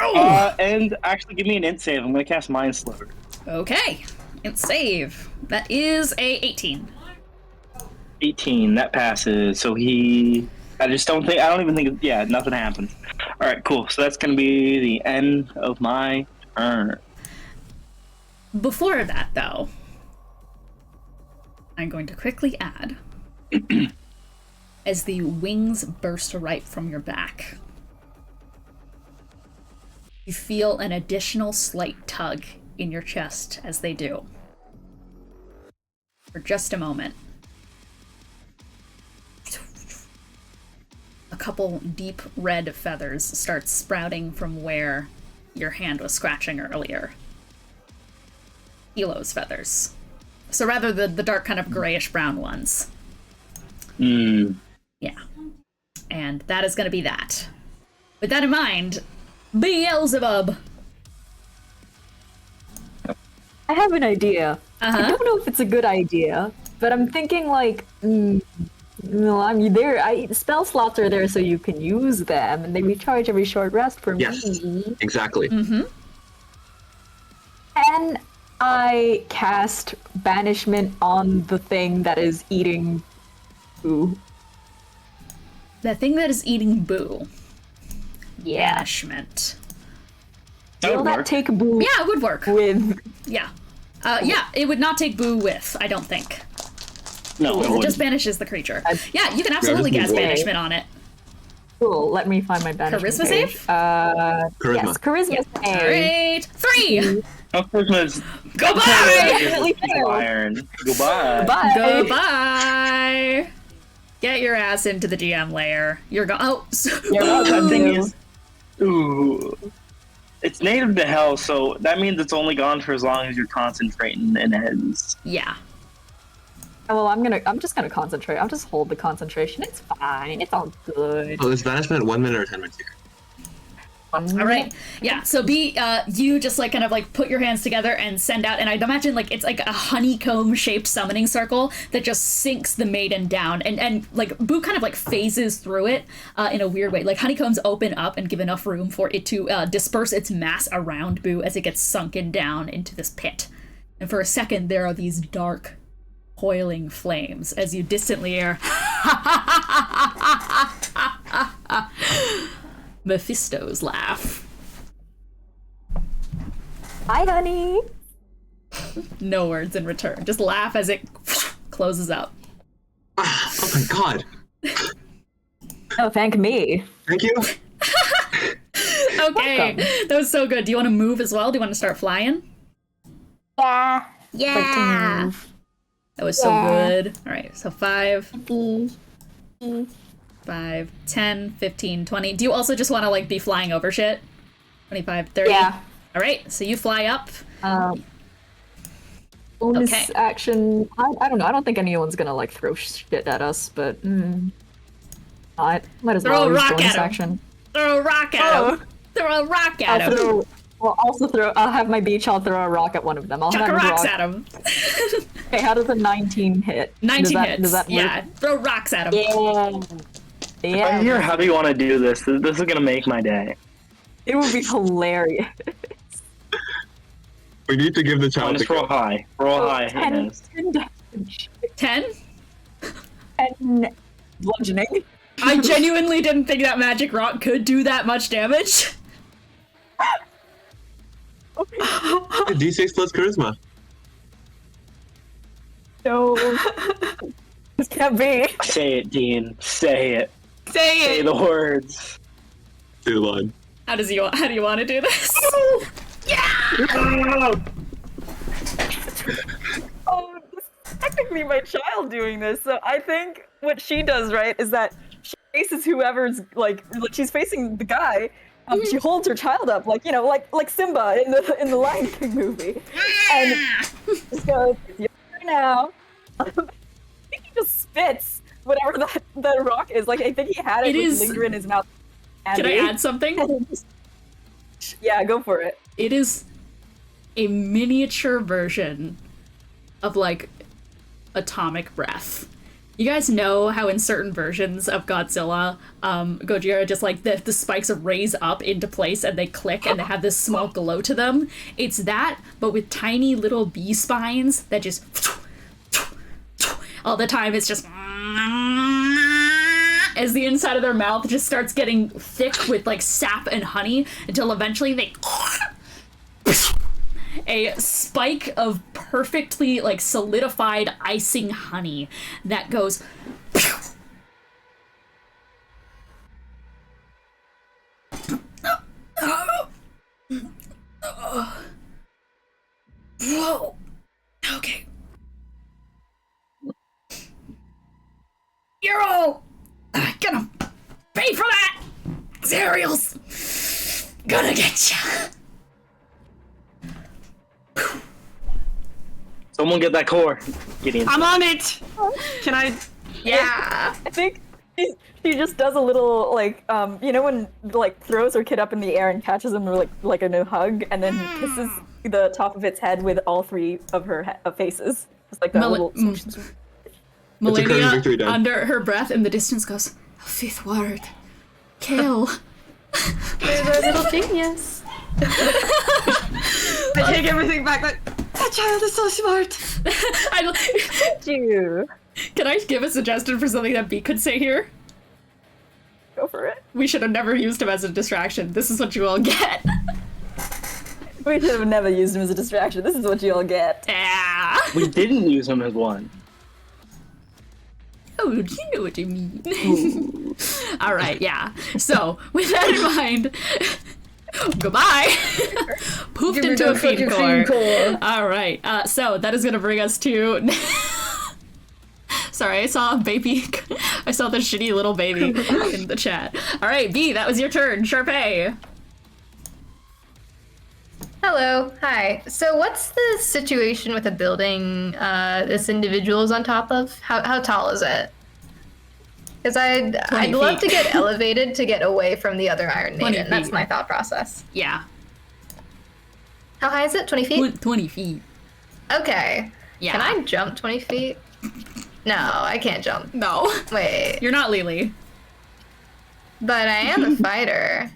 Oh. And actually give me an int save. I'm gonna cast Mind Sliver. Okay. And save. That is a 18. 18, that passes. So I don't even think, yeah, nothing happens. Alright, cool. So that's gonna be the end of my turn. Before that, though, I'm going to quickly add, as the wings burst right from your back, you feel an additional slight tug in your chest as they do. For just a moment. A couple deep red feathers start sprouting from where your hand was scratching earlier. Elo's feathers. So rather the dark kind of grayish brown ones. Hmm. Yeah. And that is going to be that. With that in mind, Beelzebub. I have an idea. Uh-huh. I don't know if it's a good idea, but I'm thinking like, well, I mean, spell slots are there so you can use them, and they recharge every short rest for Yes, me. exactly. Mm-hmm. Can I cast banishment on the thing that is eating Boo? The thing that is eating Boo. Yeah. Banishment. Will that take Boo? Yeah, it would work. With Yeah. Yeah, it would not take Boo with, I don't think. No, It just banishes the creature. Yeah, you can absolutely Yeah, cast this is banishment on it. cool. Let me find my banishment. Charisma page. save? Charisma. Yes, charisma save. Alright, 3! Oh, Christmas. Goodbye! Iron. Goodbye. Bye. Goodbye! Get your ass into the GM layer. You're going. Oh, You're welcome. That thing is. Ooh. It's native to hell, so that means it's only gone for as long as you're concentrating in Ines. yeah. Well, I'm just gonna concentrate. I'll just hold the concentration. It's fine. It's all good. Oh, there's banishment 1 minute or 10 minutes here. All right. Yeah. So you just like kind of like put your hands together and send out, and I'd imagine like it's like a honeycomb shaped summoning circle that just sinks the maiden down, and like Boo kind of like phases through it in a weird way. Like honeycombs open up and give enough room for it to disperse its mass around Boo as it gets sunken down into this pit. And for a second, there are these dark, coiling flames as you distantly hear Mephisto's laugh. Hi, honey. No words in return. Just laugh as it closes up. Oh my god. Oh, thank me. Thank you. Okay, that was so good. Do you want to move as well? Do you want to start flying? Yeah. Yeah. That was so good. All right, so 5, 5, 10, 15, 20. Do you also just want to like be flying over shit? 25, 30? Yeah. All right, so you fly up. Bonus Okay. action. I don't know. I don't think anyone's gonna like throw shit at us, but might as Throw well a use rock bonus at 'em. action. Throw a rock at him. Throw a rock at him. I'll have my beach. I'll throw a rock at one of them. I'll Chuck have a a rocks rock. at him. Okay, how does a 19 hit? 19 does hits. that Yeah, throw rocks at him. Yeah. I hear how do you want to do this? This is gonna make my day. It would be hilarious. We need to give the child Just roll high. Roll high. 10 Ines. damage. 10? 10 bludgeoning. I genuinely didn't think that magic rock could do that much damage. D6 plus charisma. No. This can't be. Say it, Dean. Say it. Say Say it. the words. Too long. How do you want to do this? Oh, this is technically my child doing this. So I think what she does, right, is that she faces whoever's like she's facing the guy. She holds her child up, like like Simba in the Lion King movie, and just goes, "You're here now." I think he just spits whatever that rock is. Like I think he had it linger in his mouth. Can I add something? Yeah, go for it. It is a miniature version of like atomic breath. You guys know how in certain versions of Godzilla, Gojira just like the spikes raise up into place and they click and they have this small glow to them. It's that, but with tiny little bee spines that just all the time. It's just as the inside of their mouth just starts getting thick with like sap and honey until eventually they a spike of perfectly like solidified icing honey that goes whoa. Okay. You're all gonna pay for that. Cereal's gonna get ya. Someone get that core. Gideon. I'm on it. Can I? Yeah. I think she just does a little like you know when like throws her kid up in the air and catches him like in a hug and then kisses the top of its head with all three of her faces. It's like that little. Melania, under her breath in the distance, goes, "A fifth word, kill." There's our little genius. I take everything back. That child is so smart. Thank you. Can I give a suggestion for something that B could say here? Go for it. We should have never used him as a distraction. This is what you all get. We should have never used him as a distraction. This is what you all get. Yeah. We didn't use him as one. Oh, you know what I mean. All right, yeah. So, with that in mind, goodbye. Poofed into a fiend core. All right, so that is going to bring us to... Sorry, I saw a baby. I saw the shitty little baby in the chat. All right, B, that was your turn. Charpay. Hello. Hi. So what's the situation with the building this individual is on top of? How tall is it? Because I'd love to get elevated to get away from the other Iron Maiden. That's my thought process. Yeah. How high is it? 20 feet? 20 feet. Okay. Yeah. Can I jump 20 feet? No, I can't jump. No. Wait. You're not Lily. But I am a fighter.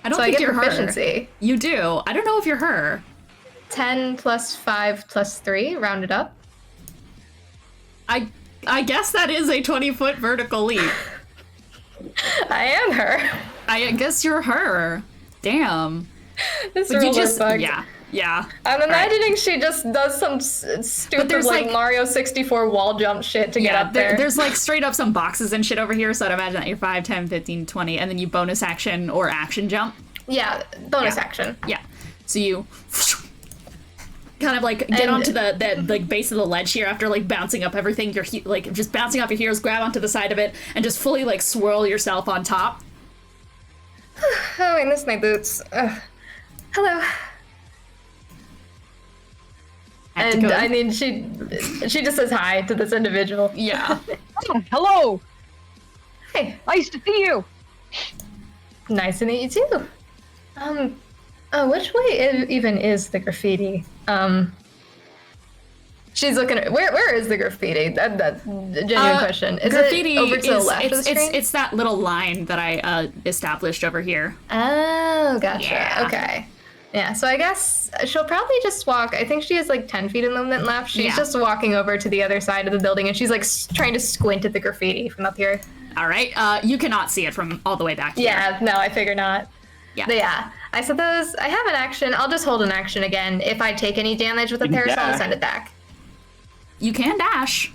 I don't so think I get you're proficiency. her. You do. I don't know if you're her. 10 plus 5 plus 3, rounded up. I guess that is a 20-foot vertical leap. I am her. I guess you're her. Damn. This But you roller just bugged. Yeah. I'm imagining she just does some stupid like Mario 64 wall jump shit to get up there. There's like straight up some boxes and shit over here, so I'd imagine that you're 5, 10, 15, 20, and then you bonus action or action jump. Yeah, bonus action. Yeah. So you kind of like get onto the like base of the ledge here after like bouncing up everything. You're like just bouncing off your heels, grab onto the side of it, and just fully like swirl yourself on top. Oh, I miss my boots. Hello. And Dakota. I mean, she just says hi to this individual. Yeah. Oh, hello. Hey. Nice to see you. Nice to meet you too. Which way even is the graffiti? She's looking at where is the graffiti? That's a genuine question. Is graffiti it over to the left of the screen? It's that little line that I established over here. Oh, gotcha. Yeah. Okay. Yeah, so I guess she'll probably just walk. I think she has like 10 feet of movement left. She's just walking over to the other side of the building, and she's like trying to squint at the graffiti from up here. All right. You cannot see it from all the way back here. Yeah, no, I figure not. Yeah. But yeah, I suppose I have an action. I'll just hold an action again. If I take any damage with a parasol, I'll send it back. You can dash.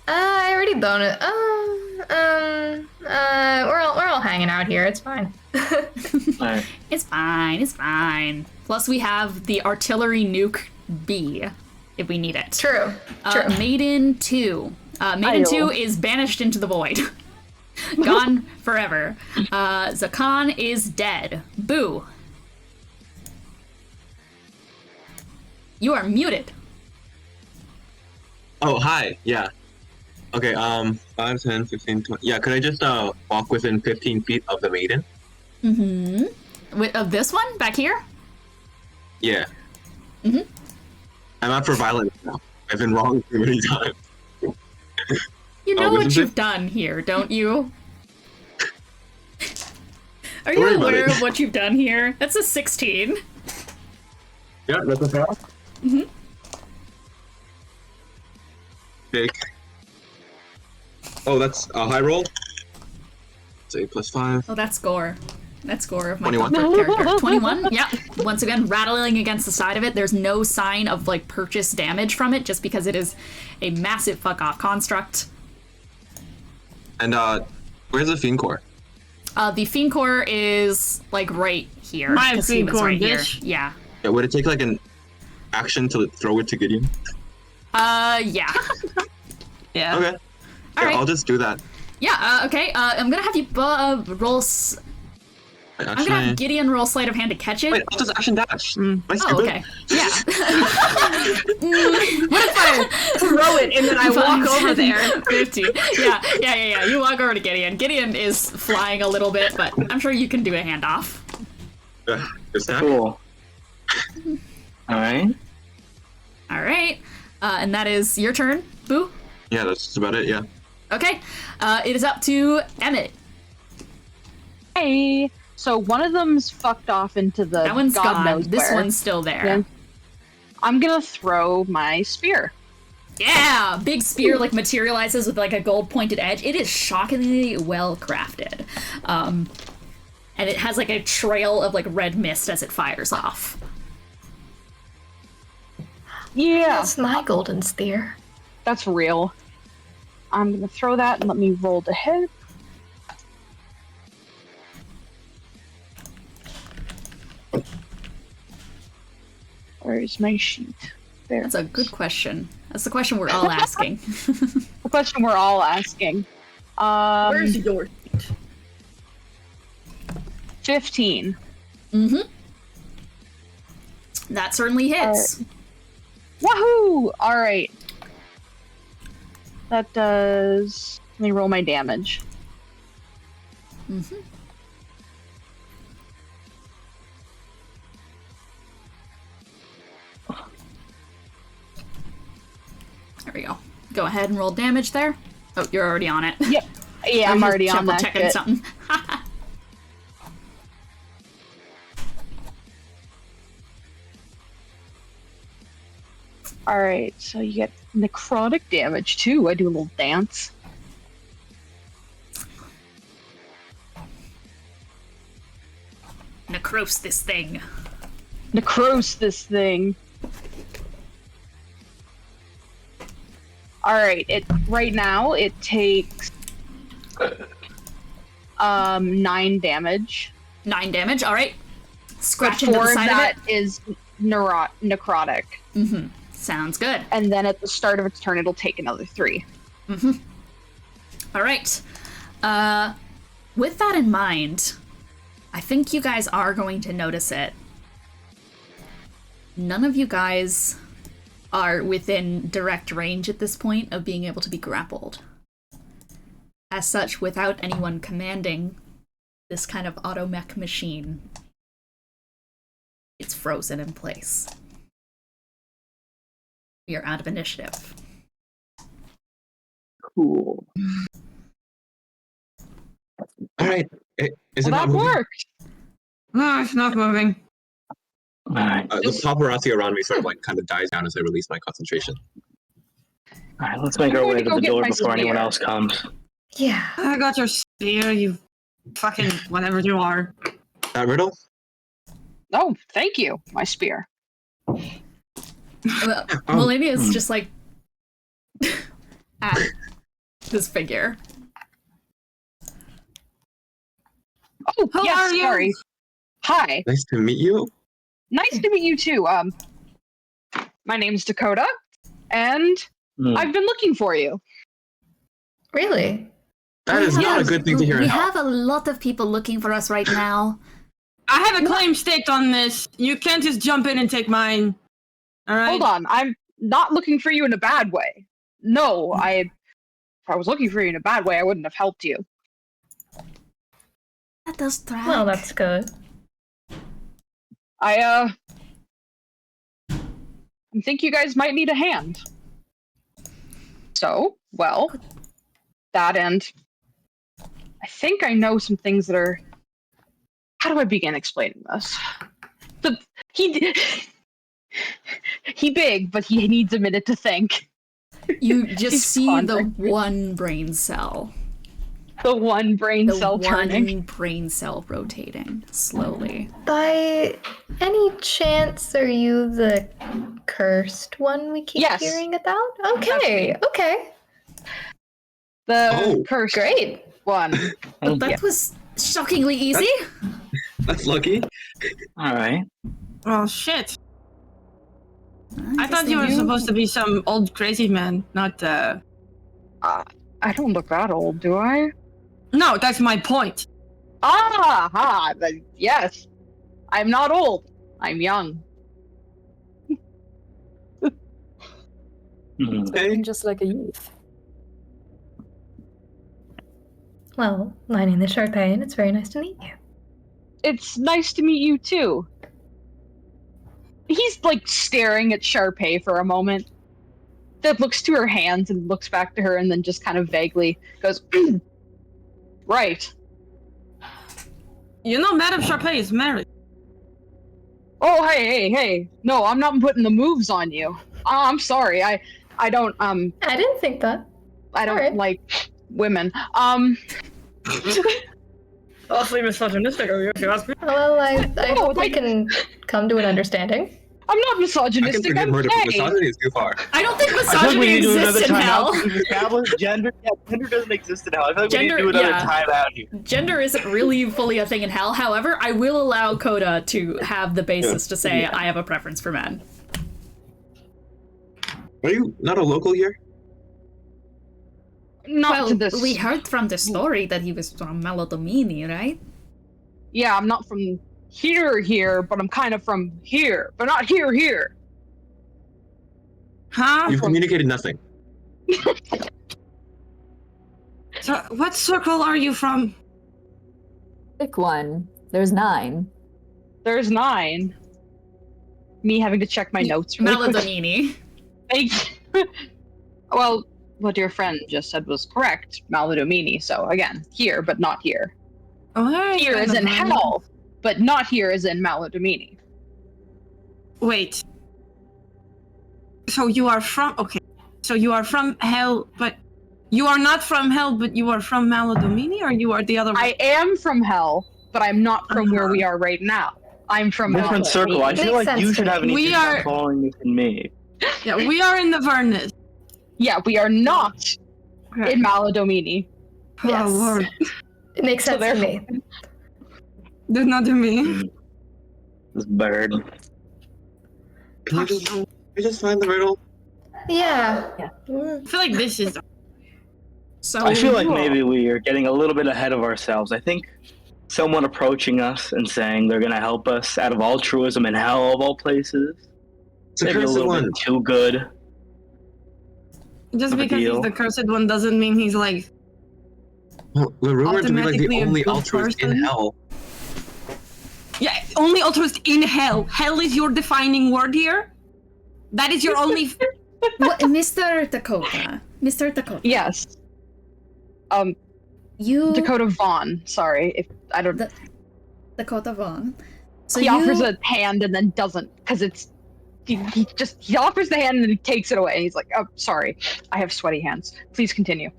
I already bonus. We're all hanging out here. It's fine. Alright. It's fine. Plus, we have the artillery nuke B, if we need it. True. Maiden 2. Maiden 2 is banished into the void. Gone forever. Zakan is dead. Boo. You are muted. Oh, hi. Yeah. Okay, 5, 10, 15, 20. Yeah, could I just walk within 15 feet of the maiden? Mm-hmm. Of this one? Back here? Yeah. Mm-hmm. I'm out for violence now. I've been wrong too many times. You know what you've done here, don't you? Are you aware of what you've done here? That's a 16. Yeah, that's a fail. Mm-hmm. Big. Oh, that's a high roll. Say +5. Oh, that's gore. That's gore of my 21. character. 21? Yeah. Once again, rattling against the side of it. There's no sign of, like, purchase damage from it, just because it is a massive fuck-off construct. And, where's the Fiend Core? The Fiend Core is, like, right here. My Fiend Core, right bitch. Here. Yeah. Yeah, would it take, like, an action to throw it to Gideon? Yeah. Yeah. Okay. All right. I'll just do that. Yeah, okay. I'm gonna have you roll... Wait, I'm gonna have Gideon roll sleight of hand to catch it. Wait, I'll just action dash. Oh, okay. Yeah. What if I throw it and then I walk over there? 50. Yeah. You walk over to Gideon. Gideon is flying a little bit, but I'm sure you can do a handoff. Cool. Alright. Alright. And that is your turn, Boo? Yeah, that's just about it, yeah. Okay. It is up to Emmet. Hey. So one of them's fucked off into the That one's God gone. knows This where. one's still there. Yeah. I'm gonna throw my spear. Yeah! Big spear like materializes with like a gold pointed edge. It is shockingly well crafted. And it has like a trail of like red mist as it fires off. Yeah. That's my golden spear. That's real. I'm gonna throw that and let me roll to hit. Where's my sheet? There. That's a good question. That's the question we're all asking. The question we're all asking. Where's your 15. Mm-hmm. That certainly hits. Woohoo! Alright. That does... Let me roll my damage. Mm-hmm. There we go. Go ahead and roll damage there. Oh, you're already on it. Yep. Yeah, I'm already on that checking shit. something. Alright, so you get necrotic damage too. I do a little dance. Necrose this thing. Necrose this thing. Alright, right now it takes 9 damage. 9 damage, alright. Scratch But into 4 the of side that of it. is necrotic. Mm-hmm. Sounds good. And then at the start of its turn it'll take another 3. Mm-hmm. Alright. With that in mind, I think you guys are going to notice it. None of you guys are within direct range at this point of being able to be grappled. As such, without anyone commanding this kind of automech machine, it's frozen in place. We are out of initiative. Cool. Alright. Is it Well, not that moving? worked! No, it's not moving. Alright. The paparazzi around me sort of like kind of dies down as I release my concentration. Alright, let's make I'm our going way to to go the get door my before anyone spear. else comes. Yeah. I got your spear, you fucking whatever you are. That riddle? Oh, thank you, my spear. Well, maybe it's just like at this figure. Oh, How yes, are you? sorry. Hi. Nice to meet you. Nice to meet you too. My name's Dakota, and I've been looking for you. Really? That is not a good thing to hear. We have a lot of people looking for us right now. I have a claim staked on this. You can't just jump in and take mine. Alright? Hold on, I'm not looking for you in a bad way. No, if I was looking for you in a bad way, I wouldn't have helped you. That does track. Well, that's good. I think you guys might need a hand. So, well, that end. I think I know some things that are... How do I begin explaining this? He big, but he needs a minute to think. You just He's see pondering. the one brain cell. The one brain cell The turning. one brain cell rotating slowly. By any chance, are you the cursed one we keep Yes. hearing about? Okay, okay. The cursed Great. one. But that was shockingly easy. That's lucky. Alright. Oh, shit. I guess thought they you were knew. supposed to be some old crazy man, not, I don't look that old, do I? No, that's my point. Yes. I'm not old. I'm young. Looking just like a youth. Well, my name is Charpay, and it's very nice to meet you. It's nice to meet you too. He's like staring at Charpay for a moment. That looks to her hands and looks back to her and then just kind of vaguely goes, right. You know, Madame Charpay is married. Oh, hey. No, I'm not putting the moves on you. I'm sorry. I don't, I didn't think that. I don't like women. Awfully misogynistic of you, if you ask me. Well, I hope we can come to an understanding. I'm not misogynistic. I'm gay. Misogyny is too far. I don't think I feel like misogyny we need to do another exists in time hell. out. Establish gender. Yeah, gender doesn't exist in hell. I feel like we need to do another time out here. Gender isn't really fully a thing in hell. However, I will allow Coda to have the basis to say I have a preference for men. Are you not a local here? Not to this. We heard from the story that he was from Maladomini, right? Yeah, I'm not from here, but I'm kind of from here, but not here. Huh? You've communicated nothing. So, what circle are you from? Pick one. There's 9. There's 9. Me having to check my notes really quick. Maladomini. Thank you. Well, what your friend just said was correct. Maladomini. So again, here, but not here. Oh, Here is in hell, but not here is in Maladomini. Wait. So you are from... Okay. So you are from hell, but... You are not from hell, but you are from Maladomini, or you are the other one? I am from hell, but I'm not from where we are right now. I'm from different circle. I feel like you should have an easier time following this than me. Yeah, we are in the Vernus. Yeah, we are not in Maladomini. Oh, Lord. It makes sense to me. Does not to me. This bird. Can I just find the riddle? Yeah. I feel like this is... So I feel like maybe we are getting a little bit ahead of ourselves. I think someone approaching us and saying they're going to help us out of altruism in hell of all places. It's a maybe a cursed little one. bit too good. Just of a because he's deal. the cursed one doesn't mean he's like... Well, we're rumored to be like the automatically a only good altruist in person. hell. Yeah, only altruist in hell. Hell is your defining word here? That is your only... What, Mr. Dakota? Mr. Dakota. Yes. You... Dakota Vaughn. Sorry, if I don't... Dakota Vaughn. So he you... offers a hand and then doesn't, because it's... He offers the hand and then he takes it away. And he's like, oh, sorry. I have sweaty hands. Please continue.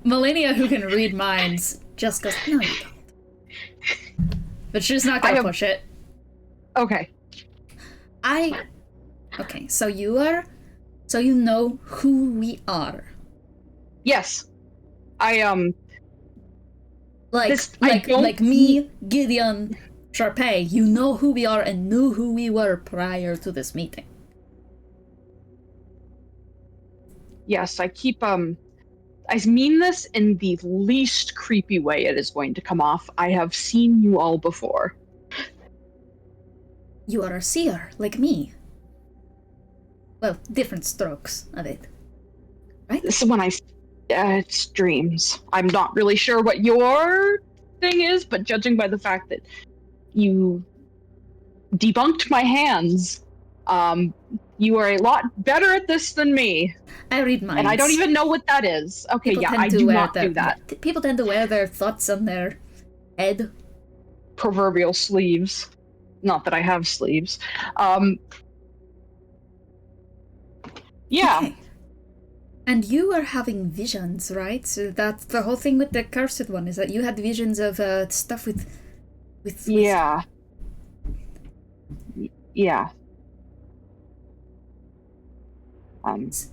Melania, who can read minds, just goes, no, you don't. But she's not gonna push it. Okay. Okay, so you are... So you know who we are. Yes. Like me, Gideon, Charpay, you know who we are and knew who we were prior to this meeting. Yes, I keep, I mean this in the least creepy way it is going to come off. I have seen you all before. You are a seer, like me. Well, different strokes of it. Right? This is when it's dreams. I'm not really sure what your thing is, but judging by the fact that you debunked my hands, you are a lot better at this than me. I read minds. And I don't even know what that is. Okay, People yeah, tend I to do wear not do that. People tend to wear their thoughts on their head. Proverbial sleeves. Not that I have sleeves. Yeah. Okay. And you are having visions, right? So that's the whole thing with the cursed one, is that you had visions of stuff with Yeah. Yeah.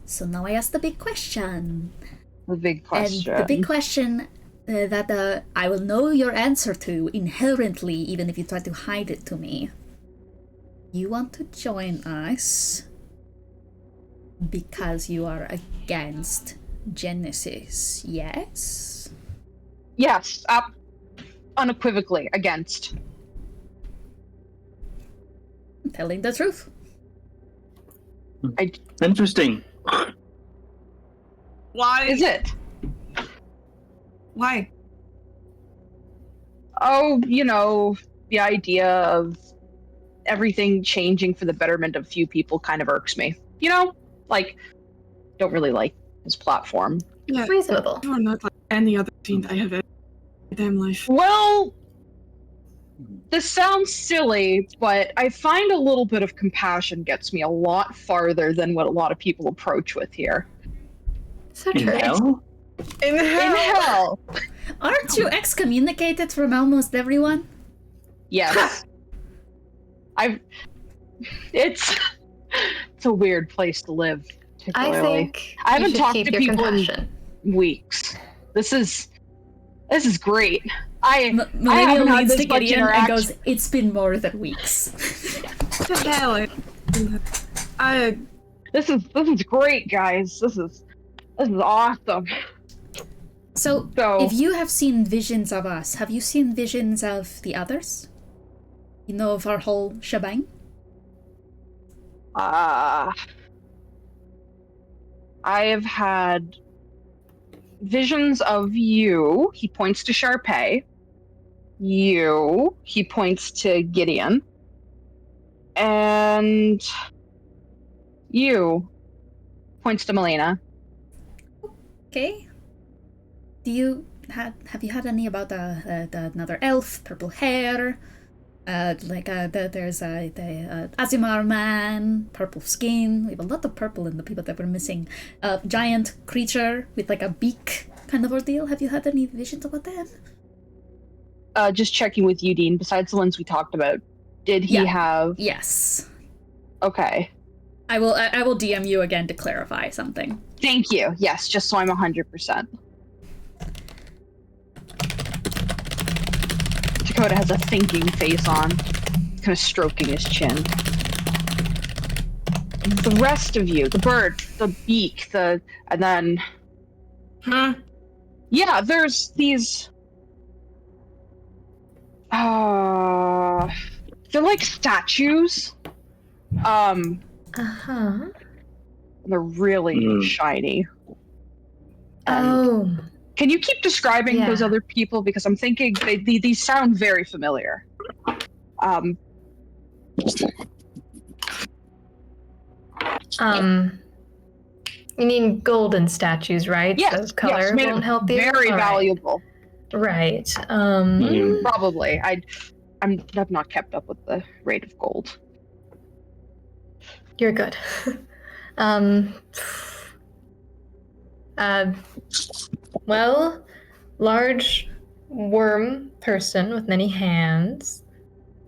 So now I ask the big question. The big question. And the big question that I will know your answer to inherently, even if you try to hide it to me. You want to join us because you are against Genesis, yes? Yes. unequivocally against. Telling the truth. Interesting. Why Is it? Why? Oh, the idea of everything changing for the betterment of few people kind of irks me. Don't really like his platform. Yeah, Reasonable. you are not like any other fiend I have ever in my damn life. Well, this sounds silly, but I find a little bit of compassion gets me a lot farther than what a lot of people approach with here. So In true. hell? In hell. Aren't you excommunicated from almost everyone? Yes. It's a weird place to live. I Particularly. think I haven't you should talked keep to your people compassion. in weeks. This is great. I Millennial haven't had leads this to much Gideon and interaction. goes, "It's been more than weeks." What the hell? This is great, guys. This is awesome. So, if you have seen visions of us, have you seen visions of the others? You know, of our whole shebang? I have had visions of you. He points to Charpay. You. He points to Gideon. And you. Points to Melina. Okay. Have you had any about another elf, purple hair? There's the Azimar man, purple skin. We have a lot of purple in the people that we're missing. Giant creature with like a beak kind of ordeal. Have you had any visions about that? Just checking with you, Dean. Besides the ones we talked about, did he have? Yes. Okay. I will DM you again to clarify something. Thank you. Yes, just so I'm 100%. Dakota has a thinking face on, kind of stroking his chin. The rest of you, the bird, the beak, and then... Huh? Yeah, there's these... they're like statues. Uh-huh. They're really shiny. Oh. Can you keep describing those other people? Because I'm thinking these sound very familiar. You mean golden statues, right? Yes, So color won't help you? Very All right. valuable. Right. Probably. I've not kept up with the rate of gold. You're good. Well, large worm person with many hands.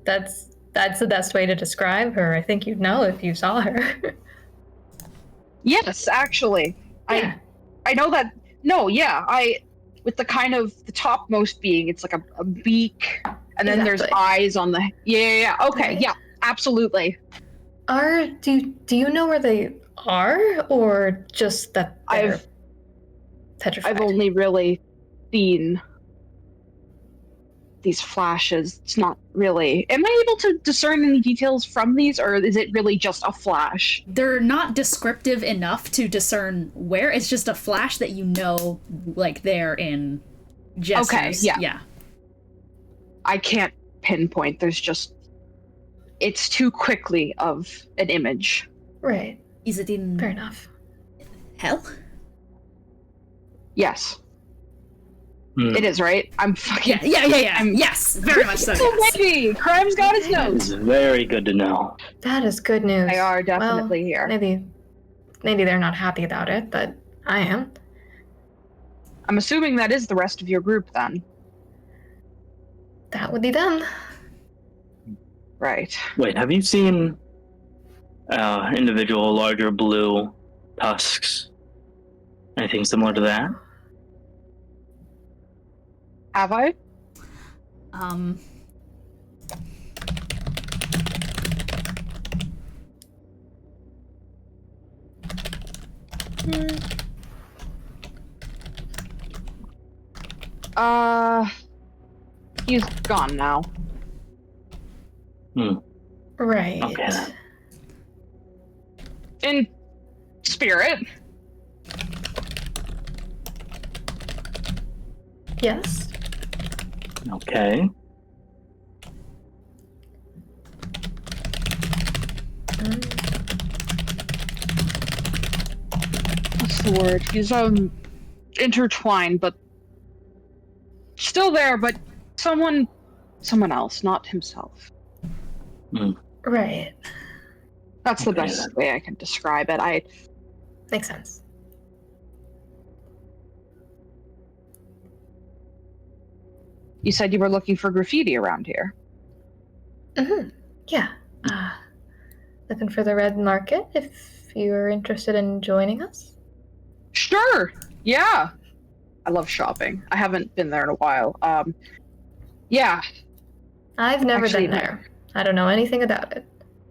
That's the best way to describe her. I think you'd know if you saw her. Yes, actually. Yeah. I know that. No, yeah. With the kind of the topmost being, it's like a beak, and then there's eyes on the. Yeah. Okay. Right. Yeah. Absolutely. Do you know where they are, or just that they're petrified? I've only really seen these flashes. It's not really. Am I able to discern any details from these, or is it really just a flash? They're not descriptive enough to discern where. It's just a flash that you know, like they're in gestures. Okay, yeah. I can't pinpoint. There's just. It's too quickly of an image. Right. Is it in Fair enough. hell? Yes. It is, right? I'm fucking. Yeah. Yes, very much so. Yes. Maybe crime's got its That nose. is very good to know. That is good news. They are definitely here. Maybe they're not happy about it, but I am. I'm assuming that is the rest of your group then. That would be them. Right. Wait, have you seen individual larger blue tusks? Anything similar to that? Have I? He's gone now. Right. Okay. In spirit. Yes. Okay. What's the word? He's intertwined, but still there, but someone else, not himself. Right. That's the Okay, best then. way I can describe it. Makes sense. You said you were looking for graffiti around here. Yeah. Looking for the red market if you're interested in joining us. Sure. Yeah. I love shopping. I haven't been there in a while. Yeah. I've never Actually, been there. I don't know anything about it.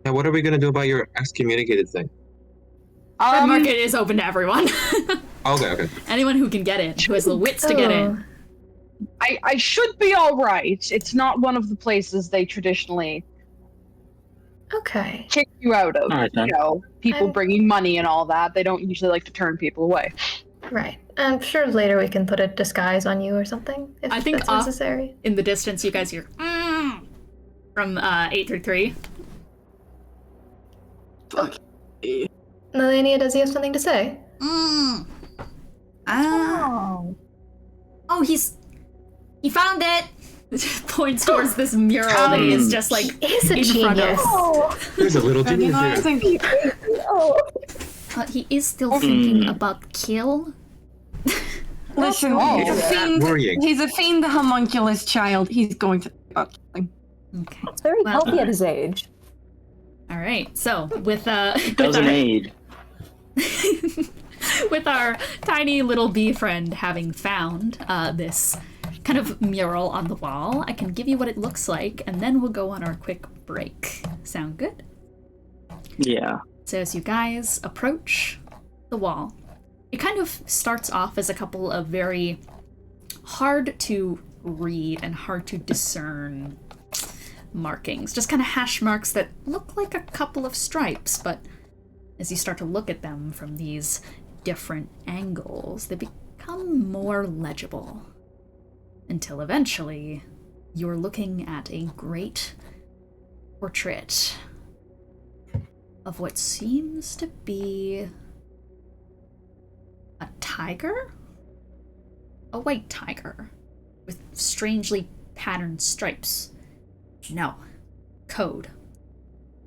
Now, what are we gonna do about your excommunicated thing? Red market is open to everyone. Okay. Anyone who can get in, who has the wits to get in. I should be all right. It's not one of the places they traditionally kick you out of. All right, then. You know, people bringing money and all that. They don't usually like to turn people away. Right. I'm sure later we can put a disguise on you or something if I think that's necessary. In the distance, you guys hear from 833. Fuck. Melania, does he have something to say? Oh, he found it. Points towards this mural that he is just like He's a in front genius. of. There's a little genius I here. think But he is still thinking about kill. Listen, Worrying. he's a fiend homunculus child. He's going to think about killing. Okay. It's very healthy at his age. All right. So with Doesn't aid. with our tiny little bee friend having found this kind of mural on the wall, I can give you what it looks like, and then we'll go on our quick break. Sound good? Yeah. So as you guys approach the wall, it kind of starts off as a couple of very hard to read and hard to discern markings. Just kind of hash marks that look like a couple of stripes, but as you start to look at them from these different angles, they become more legible. Until eventually, you're looking at a great portrait of what seems to be a tiger? A white tiger with strangely patterned stripes. No. Code.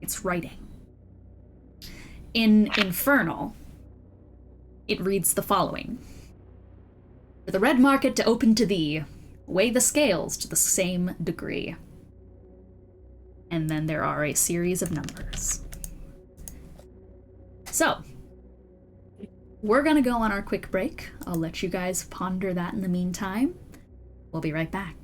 It's writing. In Infernal, it reads the following. For the red market to open to thee, weigh the scales to the same degree. And then there are a series of numbers. So, we're gonna go on our quick break. I'll let you guys ponder that in the meantime. We'll be right back.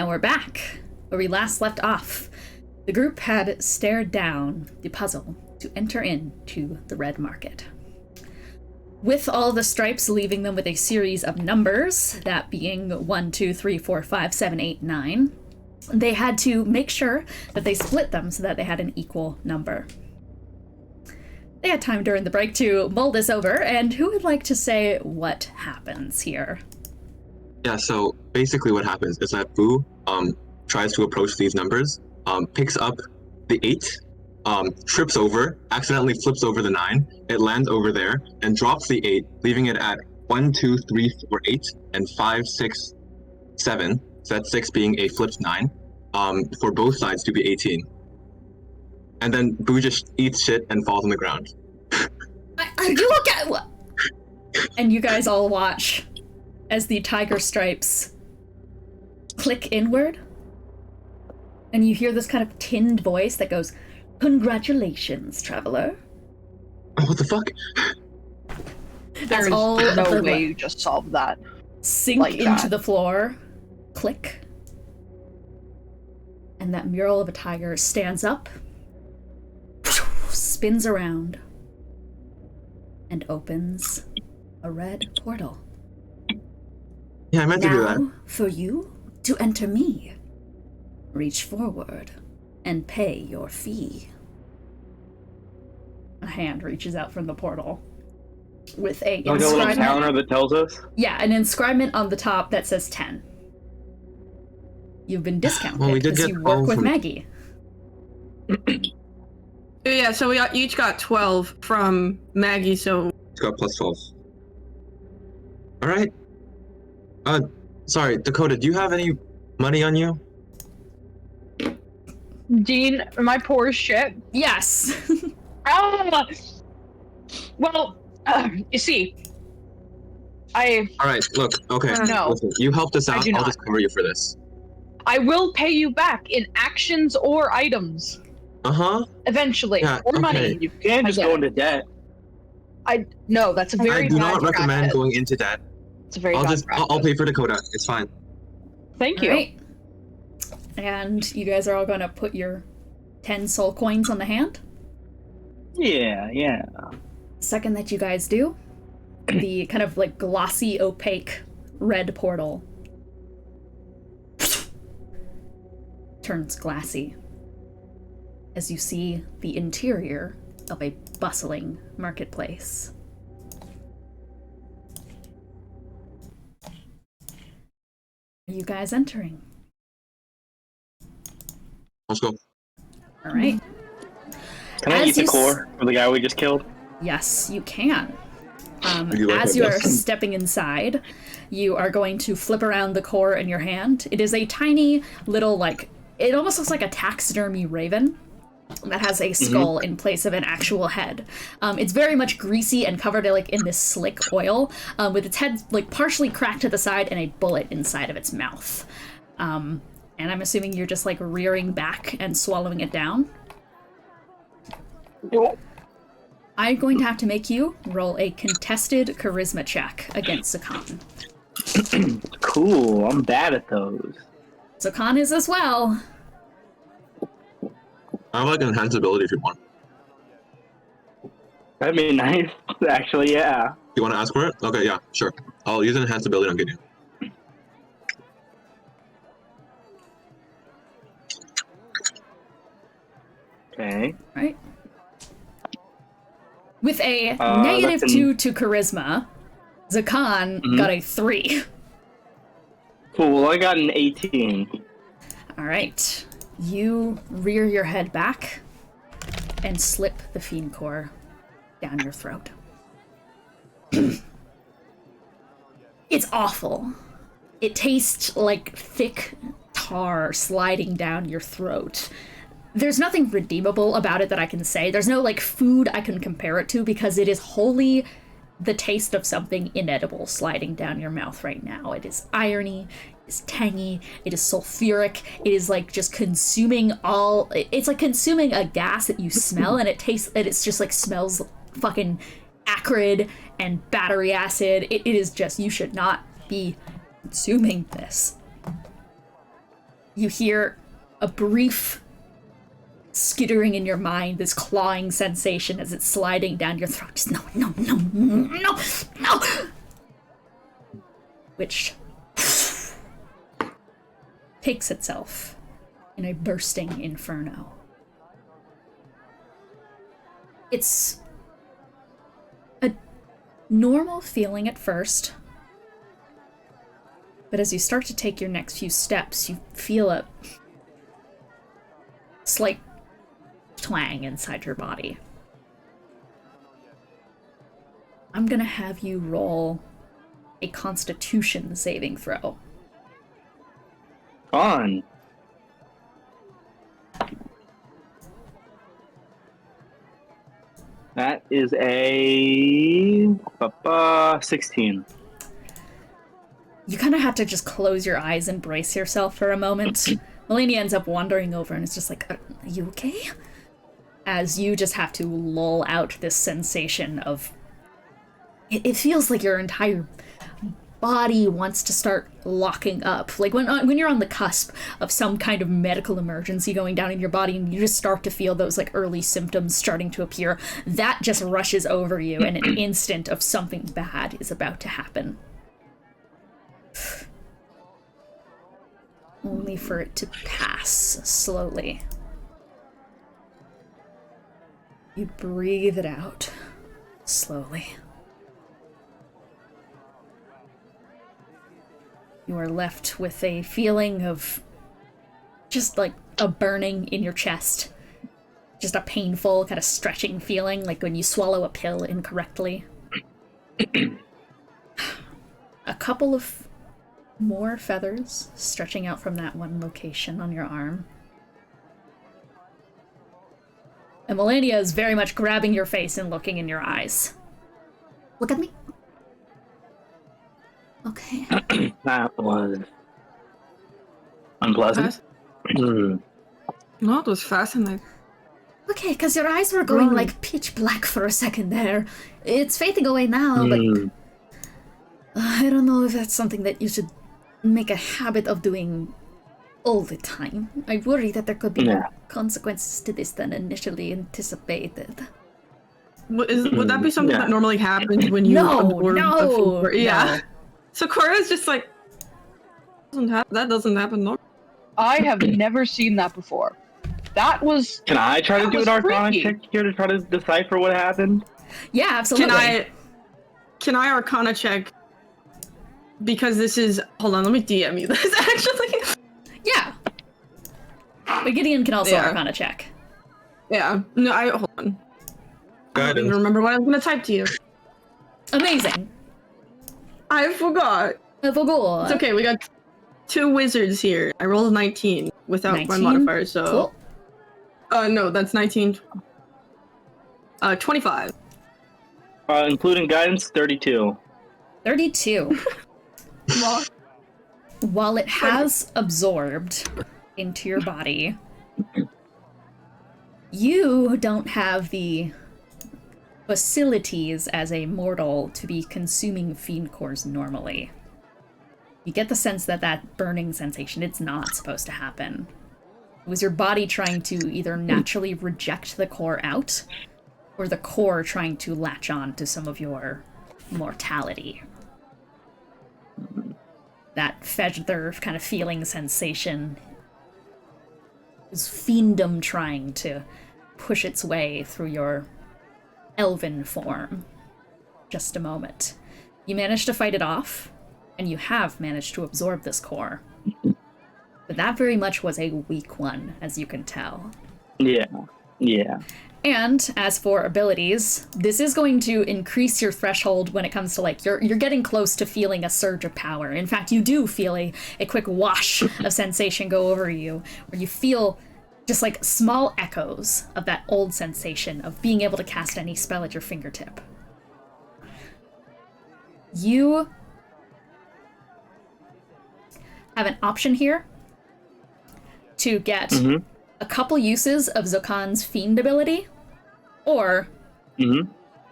And we're back, where we last left off. The group had stared down the puzzle to enter into the red market. With all the stripes leaving them with a series of numbers, that being 1, 2, 3, 4, 5, 7, 8, 9, they had to make sure that they split them so that they had an equal number. They had time during the break to mull this over, and who would like to say what happens here? Yeah, so basically what happens is that Boo tries to approach these numbers, picks up the 8, trips over, accidentally flips over the 9, it lands over there, and drops the 8, leaving it at 1, 2, 3, 4, 8, and 5, 6, 7. So that's 6 being a flipped 9, for both sides to be 18. And then Boo just eats shit and falls on the ground. You look at what? And you guys all watch as the tiger stripes click inward, and you hear this kind of tinned voice that goes, "Congratulations, traveler." Oh, what the fuck? There's all no the way you just solved that. Sink like into that. the floor, click, and that mural of a tiger stands up, spins around, and opens a red portal. Yeah, I meant to do that. Now, for you to enter me, reach forward and pay your fee. A hand reaches out from the portal with a Like a little inscribement. counter that tells us? Yeah, an inscribment on the top that says 10. You've been discounted Well, we did because get you work 12 with from- Maggie. Yeah, so we each got 12 from Maggie, so... It's got plus 12. Alright. Sorry, Dakota, do you have any money on you? Dean, am I poor as shit? Yes. Well, you see, Alright, look, okay. No. Listen, you helped us I out, do I'll not. just cover you for this. I will pay you back in actions or items Uh-huh. eventually, Yeah, or okay. money. You can't just I get go it. into debt. No, that's a very I do bad not recommend practice. going into debt. It's a very I'll bad just, I'll practice. pay for Dakota, it's fine. Thank you. Alright. And you guys are all gonna put your 10 soul coins on the hand. Yeah. Second that you guys do, the kind of like glossy, opaque red portal turns glassy as you see the interior of a bustling marketplace. Are you guys entering? Let's go. All right. Can I As eat the you core for the guy we just killed? Yes, you can. Would you like As that you are blessing? stepping inside, you are going to flip around the core in your hand. It is a tiny little, like, it almost looks like a taxidermy raven that has a skull in place of an actual head. It's very much greasy and covered like in this slick oil, with its head like partially cracked to the side and a bullet inside of its mouth. And I'm assuming you're just like rearing back and swallowing it down. I'm going to have to make you roll a contested charisma check against Zakan. Cool, I'm bad at those. Zakan is as well. I have like an enhanced ability if you want. That'd be nice, actually, yeah. You want to ask for it? Okay, yeah, sure. I'll use an enhanced ability on Gideon. Okay. Right? With a that's an- -2 to charisma, Zakan got a 3. Cool, I got an 18. Alright. You rear your head back and slip the fiend core down your throat. It's awful. It tastes like thick tar sliding down your throat. There's nothing redeemable about it that I can say. There's no, like, food I can compare it to because it is wholly the taste of something inedible sliding down your mouth right now. It is irony, it is tangy, it is sulfuric, it is, like, just consuming all... It's like consuming a gas that you smell, and it tastes... And it's just, like, smells fucking acrid and battery acid. It is just... You should not be consuming this. You hear a brief skittering in your mind, this clawing sensation as it's sliding down your throat. Just no. Which takes itself in a bursting inferno. It's a normal feeling at first, but as you start to take your next few steps, you feel a slight twang inside your body. I'm gonna have you roll a Constitution saving throw. On. That is a 16. You kind of have to just close your eyes and brace yourself for a moment. Melania ends up wandering over and it's just like, are you okay? As you just have to lull out this sensation of... It feels like your entire body wants to start locking up. Like when you're on the cusp of some kind of medical emergency going down in your body and you just start to feel those like early symptoms starting to appear, that just rushes over you in an instant of something bad is about to happen. Only for it to pass slowly. You breathe it out slowly. You are left with a feeling of just like a burning in your chest. Just a painful kind of stretching feeling, like when you swallow a pill incorrectly. A couple of more feathers stretching out from that one location on your arm. And Melania is very much grabbing your face and looking in your eyes. Look at me. Okay. That was unpleasant. No, it was fascinating. Okay, because your eyes were going like pitch black for a second there. It's fading away now, but I don't know if that's something that you should make a habit of doing all the time. I worry that there could be more consequences to this than initially anticipated. Would that be something that normally happens when you absorb the food? Yeah. So Korah's just like, that doesn't happen normally. I have never seen that before. That was. Can I try to do an Arcana freaky. check here to try to decipher what happened? Yeah, absolutely. Can I Arcana check? Because this is. Hold on, let me DM you this actually. Yeah. But Gideon can also Arcana check. Yeah. No, hold on. I don't even remember what I was gonna type to you. Amazing. I forgot. It's okay, we got 2 wizards here. I rolled 19 without 19? my modifier, so... Cool. No, that's 19. 25. Including guidance, 32. 32. While it has absorbed into your body, you don't have the facilities as a mortal to be consuming fiend cores normally. You get the sense that that burning sensation, it's not supposed to happen. It was your body trying to either naturally reject the core out, or the core trying to latch on to some of your mortality. That feather kind of feeling sensation is fiendom trying to push its way through your elven form. Just a moment. You managed to fight it off, and you have managed to absorb this core. But that very much was a weak one, as you can tell. Yeah. And as for abilities, this is going to increase your threshold when it comes to like, you're getting close to feeling a surge of power. In fact, you do feel a quick wash of sensation go over you, where you feel just like small echoes of that old sensation of being able to cast any spell at your fingertip. You have an option here to get a couple uses of Zokan's Fiend ability, or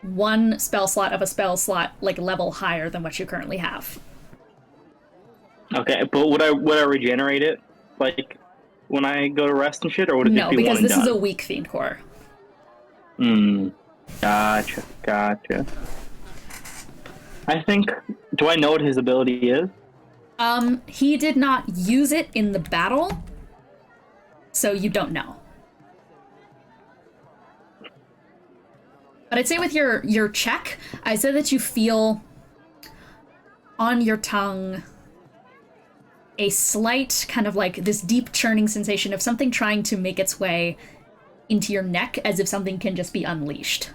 one spell slot of a spell slot like level higher than what you currently have. Okay, but would I regenerate it? like when I go to rest and shit, or would it No, just be because one and this is a done? weak fiend core. Gotcha. I think. Do I know what his ability is? He did not use it in the battle, so you don't know. But I'd say with your check, I said that you feel on your tongue a slight kind of like this deep churning sensation of something trying to make its way into your neck, as if something can just be unleashed.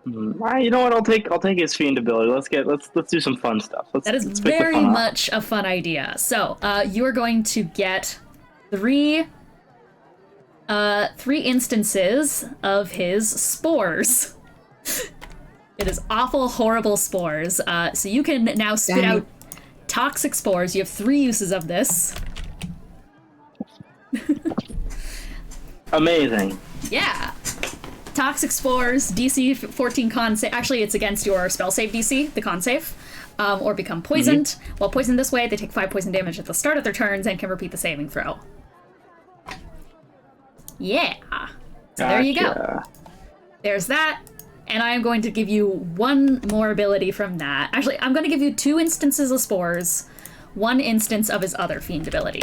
You know what? I'll take his fiend ability. Let's do some fun stuff. That is very much a fun idea. So you are going to get three instances of his spores. It is awful, horrible spores. So you can now spit out toxic spores. You have 3 uses of this. Amazing. Yeah. Toxic spores, DC 14 con save. Actually, it's against your spell save DC, the con save. Or become poisoned. While poisoned this way, they take 5 poison damage at the start of their turns and can repeat the saving throw. Yeah. So there you go. There's that. And I am going to give you 1 more ability from that. Actually, I'm going to give you 2 instances of spores, 1 instance of his other fiend ability.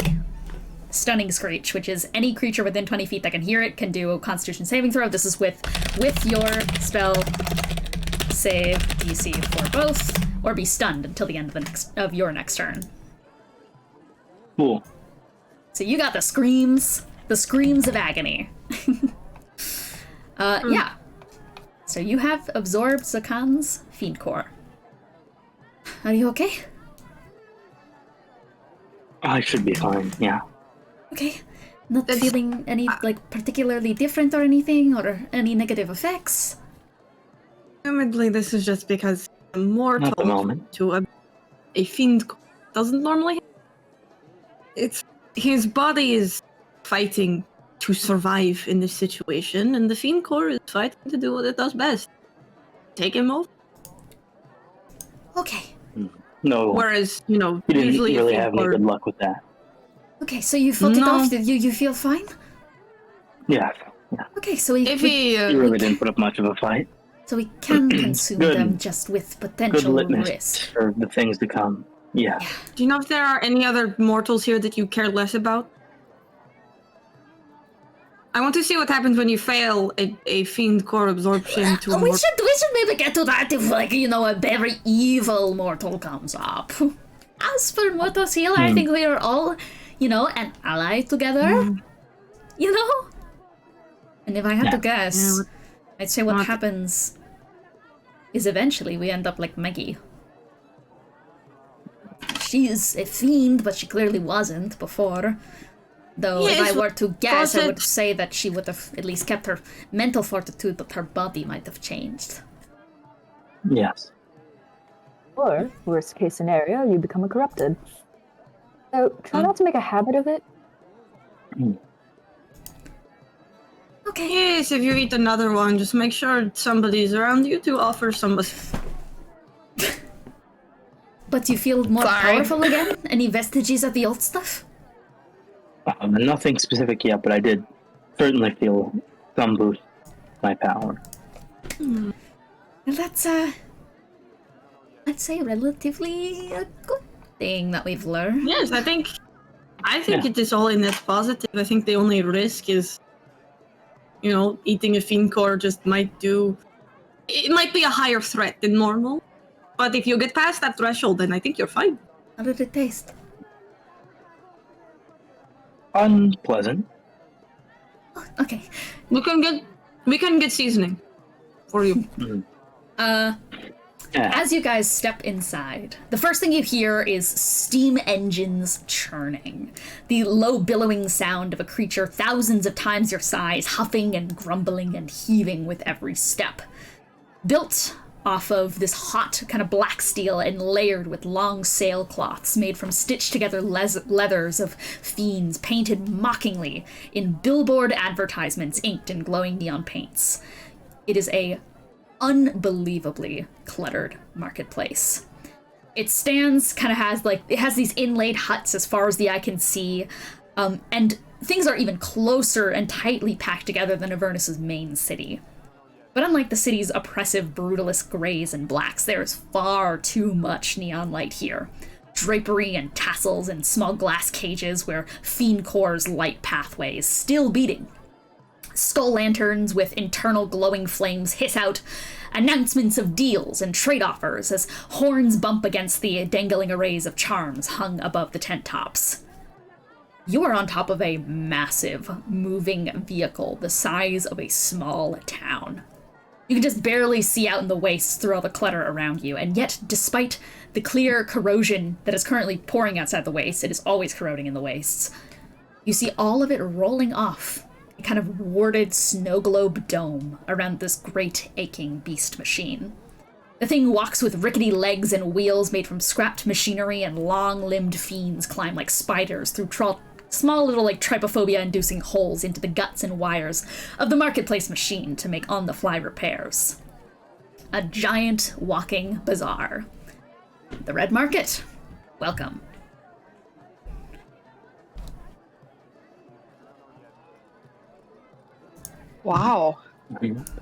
Stunning Screech, which is any creature within 20 feet that can hear it can do a Constitution saving throw. This is with your spell save DC for both, or be stunned until the end of your next turn. Cool. So you got the screams of agony. Yeah. So you have absorbed Zakan's fiend core. Are you okay? I should be fine. Yeah. Okay. Not feeling any, particularly different or anything, or any negative effects? Presumably this is just because a mortal Not the moment. to a fiend doesn't normally happen. It's his body is fighting to survive in this situation, and the fiend core is fighting to do what it does best. Take him over. Okay. No. Whereas, He didn't usually really a have fiend any core... good luck with that. Okay, so you fought it off. Did you feel fine? Yeah. Okay, so He really didn't put up much of a fight. So we can consume them just with Good potential litmus risk. for the things to come. Yeah. Do you know if there are any other mortals here that you care less about? I want to see what happens when you fail a fiend core absorption to a We mortal. should maybe get to that if, a very evil mortal comes up. As for Mortos here, I think we are all, an ally together. And if I had to guess, I'd say what happens is eventually we end up like Maggie. She's a fiend, but she clearly wasn't before. Though if I were to guess, I would say that she would have at least kept her mental fortitude, but her body might have changed. Yes. Or, worst case scenario, you become a corrupted. So try not to make a habit of it. Okay. Yes, if you eat another one, just make sure somebody's around you to offer somebody. But you feel more powerful again? Any vestiges of the old stuff? Nothing specific yet, but I did certainly feel some boost to my power. Well, that's, I'd say relatively a good thing that we've learned. Yes, I think it is all in net positive. I think the only risk is, eating a fiend core just might be a higher threat than normal. But if you get past that threshold, then I think you're fine. How did it taste? Unpleasant. Oh, okay. We can get seasoning for you. As you guys step inside, the first thing you hear is steam engines churning. The low billowing sound of a creature thousands of times your size, huffing and grumbling and heaving with every step. Built off of this hot kind of black steel and layered with long sailcloths made from stitched together leathers of fiends painted mockingly in billboard advertisements inked in glowing neon paints. It is a unbelievably cluttered marketplace. It stands, it has these inlaid huts as far as the eye can see, And things are even closer and tightly packed together than Avernus's main city. But unlike the city's oppressive, brutalist grays and blacks, there's far too much neon light here. Drapery and tassels and small glass cages where Fiend Core's light pathways still beating. Skull lanterns with internal glowing flames hiss out announcements of deals and trade offers as horns bump against the dangling arrays of charms hung above the tent tops. You are on top of a massive, moving vehicle the size of a small town. You can just barely see out in the wastes through all the clutter around you, and yet, despite the clear corrosion that is currently pouring outside the wastes, it is always corroding in the wastes, you see all of it rolling off, a kind of warded snow globe dome around this great, aching beast machine. The thing walks with rickety legs and wheels made from scrapped machinery, and long-limbed fiends climb like spiders through small little, trypophobia-inducing holes into the guts and wires of the marketplace machine to make on-the-fly repairs. A giant walking bazaar. The Red Market. Welcome. Wow.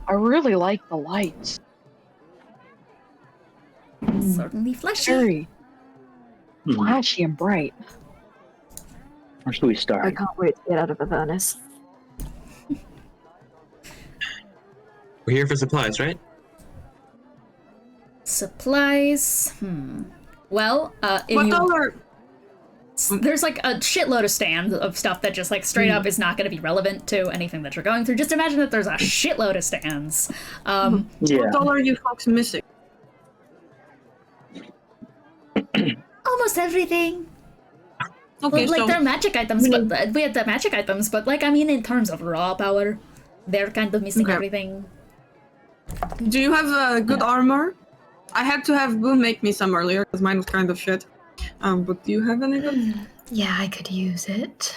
I really like the lights. Certainly fleshy. Very flashy and bright. Where should we start? I can't wait to get out of Avernus. We're here for supplies, right? Supplies. Well, What color? There's a shitload of stands of stuff that just straight up is not going to be relevant to anything that you're going through. Just imagine that there's a shitload of stands. What color are you folks missing? Almost everything. Okay, Well, so they're magic items, but we had the magic items, but in terms of raw power, they're kind of missing everything. do you have good armor? I had to have Boo make me some earlier because mine was kind of shit. But do you have any good? Yeah, I could use it.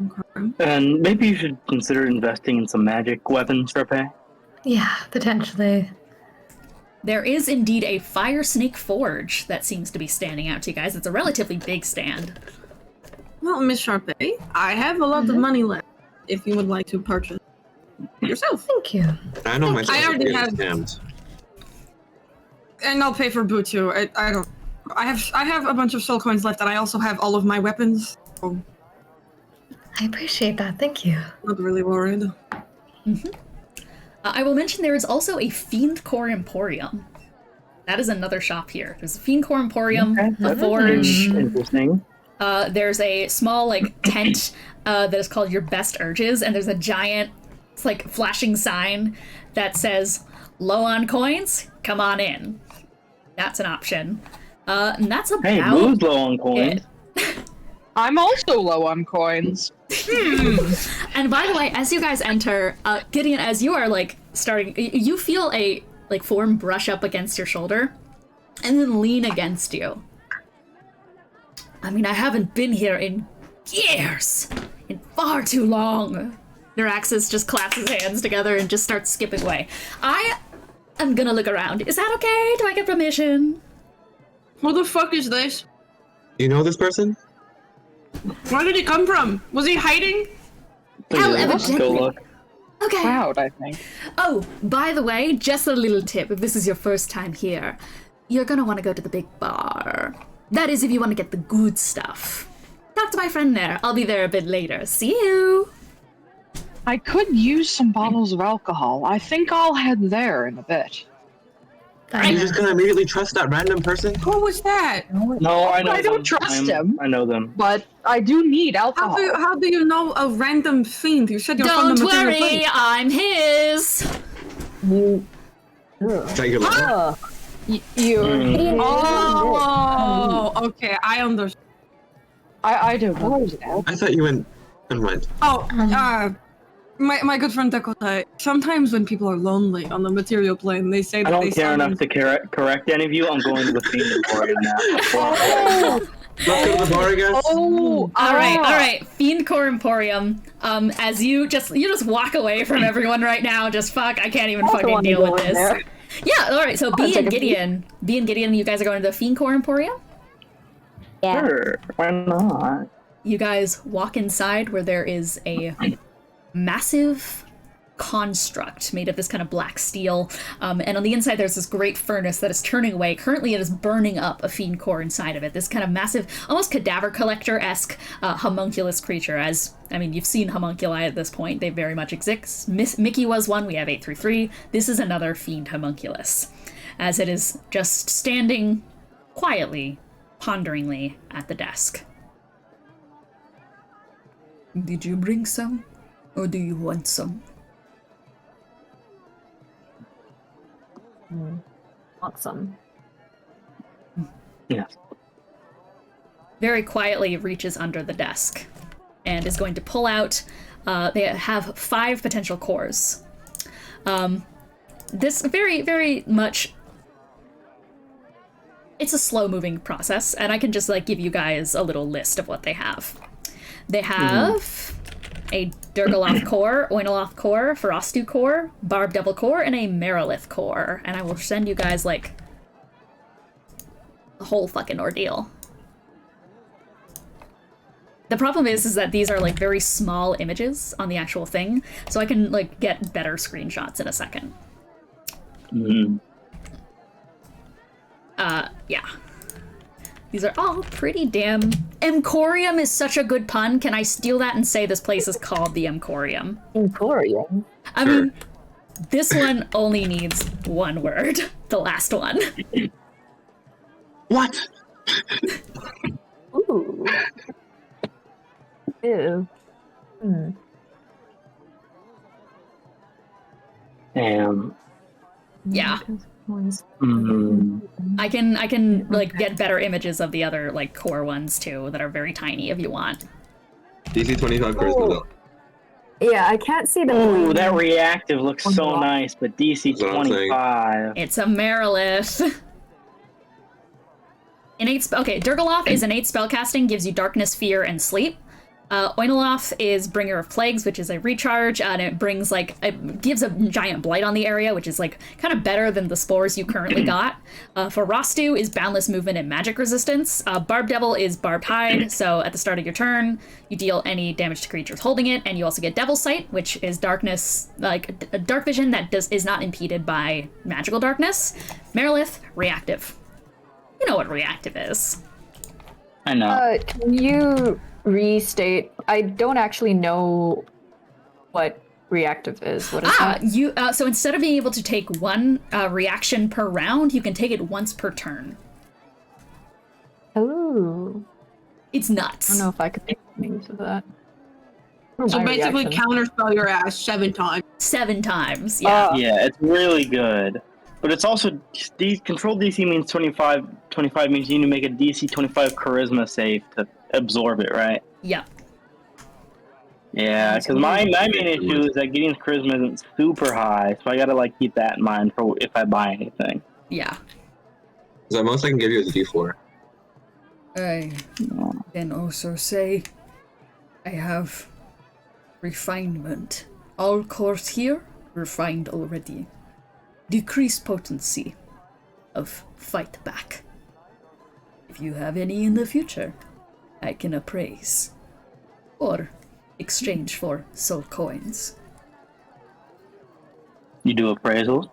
Okay. And maybe you should consider investing in some magic weapons, Charpay. Yeah, potentially. There is indeed a fire snake forge that seems to be standing out to you guys. It's a relatively big stand. Well, Miss Charpay, I have a lot of money left if you would like to purchase yourself. Thank you. I know myself. I already have- scammed. And I'll pay for Boo too. I have a bunch of soul coins left, and I also have all of my weapons. So I appreciate that. Thank you. not really worried. I will mention there is also a Fiend Core Emporium. That is another shop here. There's a Fiend Core Emporium, a forge. Interesting. There's a small tent that is called Your Best Urges, and there's a giant flashing sign that says "Low on coins? Come on in." That's an option. And that's about Hey, Boo's low on coins. I'm also low on coins. And by the way, as you guys enter, Gideon, as you are starting, you feel a form brush up against your shoulder, and then lean against you. I mean, I haven't been here in years, in far too long. Neuraxis just claps his hands together and just starts skipping away. I am gonna look around. Is that okay? Do I get permission? Who the fuck is this? You know this person? Where did he come from? Was he hiding? Hell, Let's go evidently. look. Okay. Proud, I think. Oh, by the way, just a little tip. If this is your first time here, you're gonna want to go to the big bar. That is if you want to get the good stuff. Talk to my friend there. I'll be there a bit later. See you! I could use some bottles of alcohol. I think I'll head there in a bit. You're just gonna immediately trust that random person? Who was that? No, I know I them. don't trust him. I know them. But I do need alcohol. How do you know a random fiend? You said you're from the Don't material worry, plane. I'm his! Regular. Oh, okay, I understand. I don't know. I thought you went and went. Oh, my good friend Dakota, sometimes when people are lonely on the material plane, they say I that don't they care summon... enough to correct any of you. I'm going to the Fiend Emporium now. Let's go to the bar, I guess. Alright. Fiend Core Emporium. As you just walk away from everyone right now, just fuck, I can't even fucking deal with this. There. Yeah, alright, so B and Gideon, you guys are going to the Fiend Core Emporium? Yeah. Sure, why not? You guys walk inside where there is a massive construct made of this kind of black steel, and on the inside there's this great furnace that is turning away. Currently it is burning up a fiend core inside of it, this kind of massive, almost cadaver collector-esque homunculus creature. As I mean, you've seen homunculi at this point, they very much exist. Mickey was one, we have 833. This is another fiend homunculus, as it is just standing quietly, ponderingly at the desk. Did you bring some, or do you want some? Want some. Yes. Very quietly reaches under the desk and is going to pull out, they have 5 potential cores. This very, very much, it's a slow-moving process, and I can just like give you guys a little list of what they have. They have a Durgaloth core, Oinoloth core, Ferostu core, Barb Devil core, and a Merilith core. And I will send you guys, like, the whole fucking ordeal. The problem is that these are, like, very small images on the actual thing, so I can, like, get better screenshots in a second. Yeah. These are all pretty damn... Emporium is such a good pun. Can I steal that and say this place is called the Emporium? Emporium? I mean, this one only needs one word. The last one. What? Ooh. Ew. Yeah. I can like get better images of the other like core ones too that are very tiny if you want. DC 25 charisma though. Yeah, I can't see the. Ooh, that reactive looks so nice, but DC 25. It's a Merilith. Okay, Durgaloth is innate spellcasting, gives you darkness, fear, and sleep. Oinoloth is Bringer of Plagues, which is a recharge, and it brings like it gives a giant blight on the area, which is like kind of better than the spores you currently got. Ferostu is boundless movement and magic resistance. Barb Devil is barbed hide, so at the start of your turn, you deal any damage to creatures holding it, and you also get Devil Sight, which is darkness, like a dark vision that is not impeded by magical darkness. Merilith, reactive. You know what reactive is. I know. Can you restate? I don't actually know what reactive is. What is that? So instead of being able to take one reaction per round, you can take it once per turn. Oh. It's nuts. I don't know if I could think of names of that. So basically counterspell your ass 7 times. 7 times, yeah. Yeah, it's really good. But it's also, control DC means 25. 25 means you need to make a DC 25 charisma save to absorb it, right? Yep. Yeah, because my main issue is that Gideon's charisma isn't super high, so I gotta like keep that in mind for if I buy anything. Yeah. So the most I can give you is a D4. I can also say I have refinement. All cores here refined already. Decreased potency of fight back. If you have any in the future, I can appraise. Or exchange for soul coins. You do appraisals?